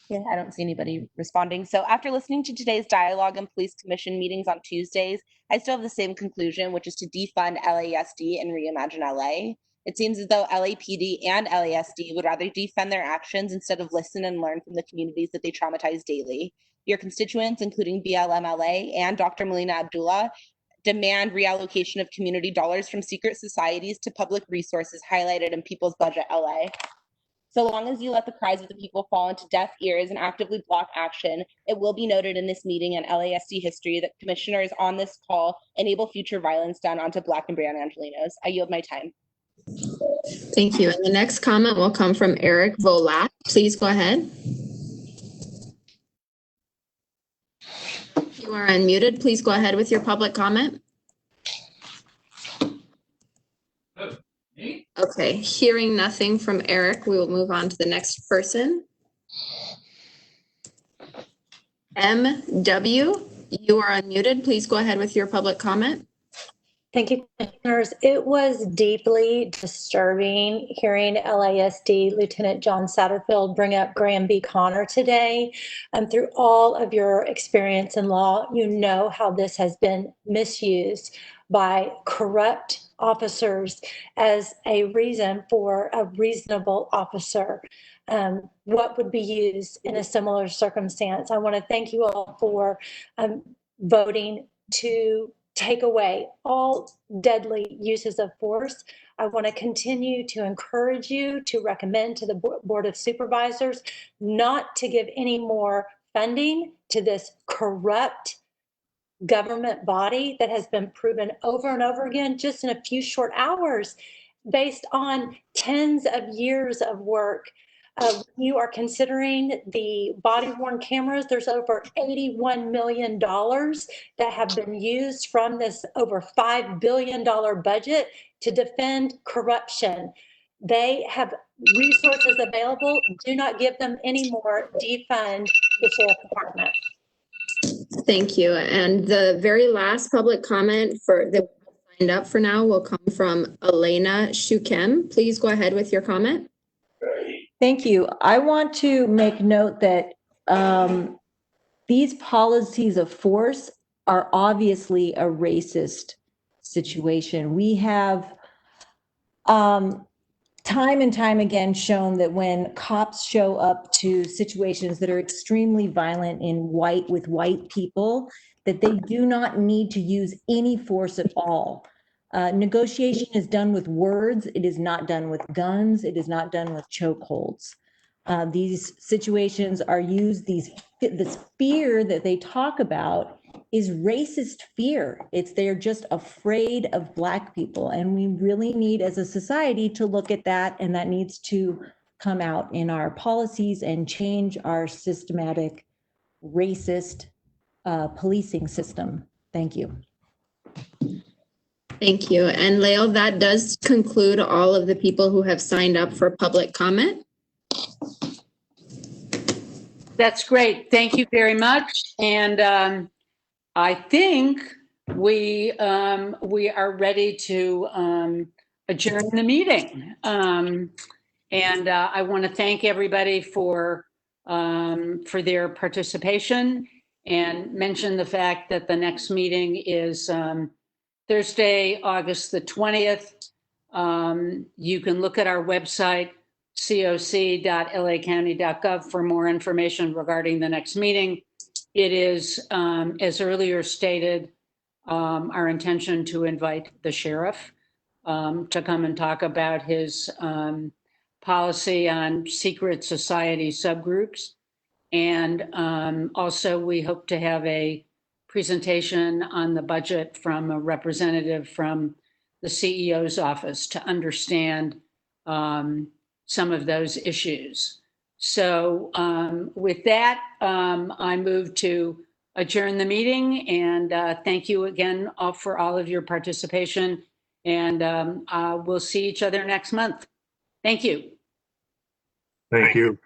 Yeah, I don't see anybody responding. So after listening to today's dialogue and police commission meetings on Tuesdays, I still have the same conclusion, which is to defund LASD and reimagine LA. It seems as though LAPD and LASD would rather defend their actions instead of listen and learn from the communities that they traumatize daily. Your constituents, including BLMLA and Dr. Melina Abdullah, demand reallocation of community dollars from secret societies to public resources highlighted in People's Budget LA. So long as you let the cries of the people fall into deaf ears and actively block action, it will be noted in this meeting and LASD history that commissioners on this call enable future violence done onto Black and brown Angelenos. I yield my time. Thank you. And the next comment will come from Eric Volat. Please go ahead. You are unmuted. Please go ahead with your public comment. Okay, hearing nothing from Eric, we will move on to the next person. MW, you are unmuted. Please go ahead with your public comment. Thank you, commissioners. It was deeply disturbing hearing LASD Lieutenant John Satterfield bring up Graham B. Connor today. And through all of your experience in law, you know how this has been misused by corrupt officers as a reason for a reasonable officer. What would be used in a similar circumstance? I want to thank you all for voting to take away all deadly uses of force. I want to continue to encourage you to recommend to the Board of Supervisors not to give any more funding to this corrupt government body that has been proven over and over again just in a few short hours based on tens of years of work. You are considering the body-worn cameras. There's over $81 million that have been used from this over $5 billion budget to defend corruption. They have resources available. Do not give them any more. Defund the Sheriff Department. Thank you. And the very last public comment for that signed up for now will come from Elena Shukem. Please go ahead with your comment. Thank you. I want to make note that these policies of force are obviously a racist situation. We have time and time again shown that when cops show up to situations that are extremely violent with white people, that they do not need to use any force at all. Negotiation is done with words. It is not done with guns. It is not done with chokeholds. These situations are used, this fear that they talk about is racist fear. They're just afraid of Black people. And we really need as a society to look at that, and that needs to come out in our policies and change our systematic racist policing system. Thank you. Thank you. And Lael, that does conclude all of the people who have signed up for public comment. That's great. Thank you very much. And I think we are ready to adjourn the meeting. And I want to thank everybody for their participation and mention the fact that the next meeting is Thursday, August the 20th You can look at our website, coc.lacounty.gov, for more information regarding the next meeting. It is, as earlier stated, our intention to invite the sheriff to come and talk about his policy on secret society subgroups. And also, we hope to have a presentation on the budget from a representative from the CEO's office to understand some of those issues. So with that, I move to adjourn the meeting, and thank you again for all of your participation, and we'll see each other next month. Thank you. Thank you.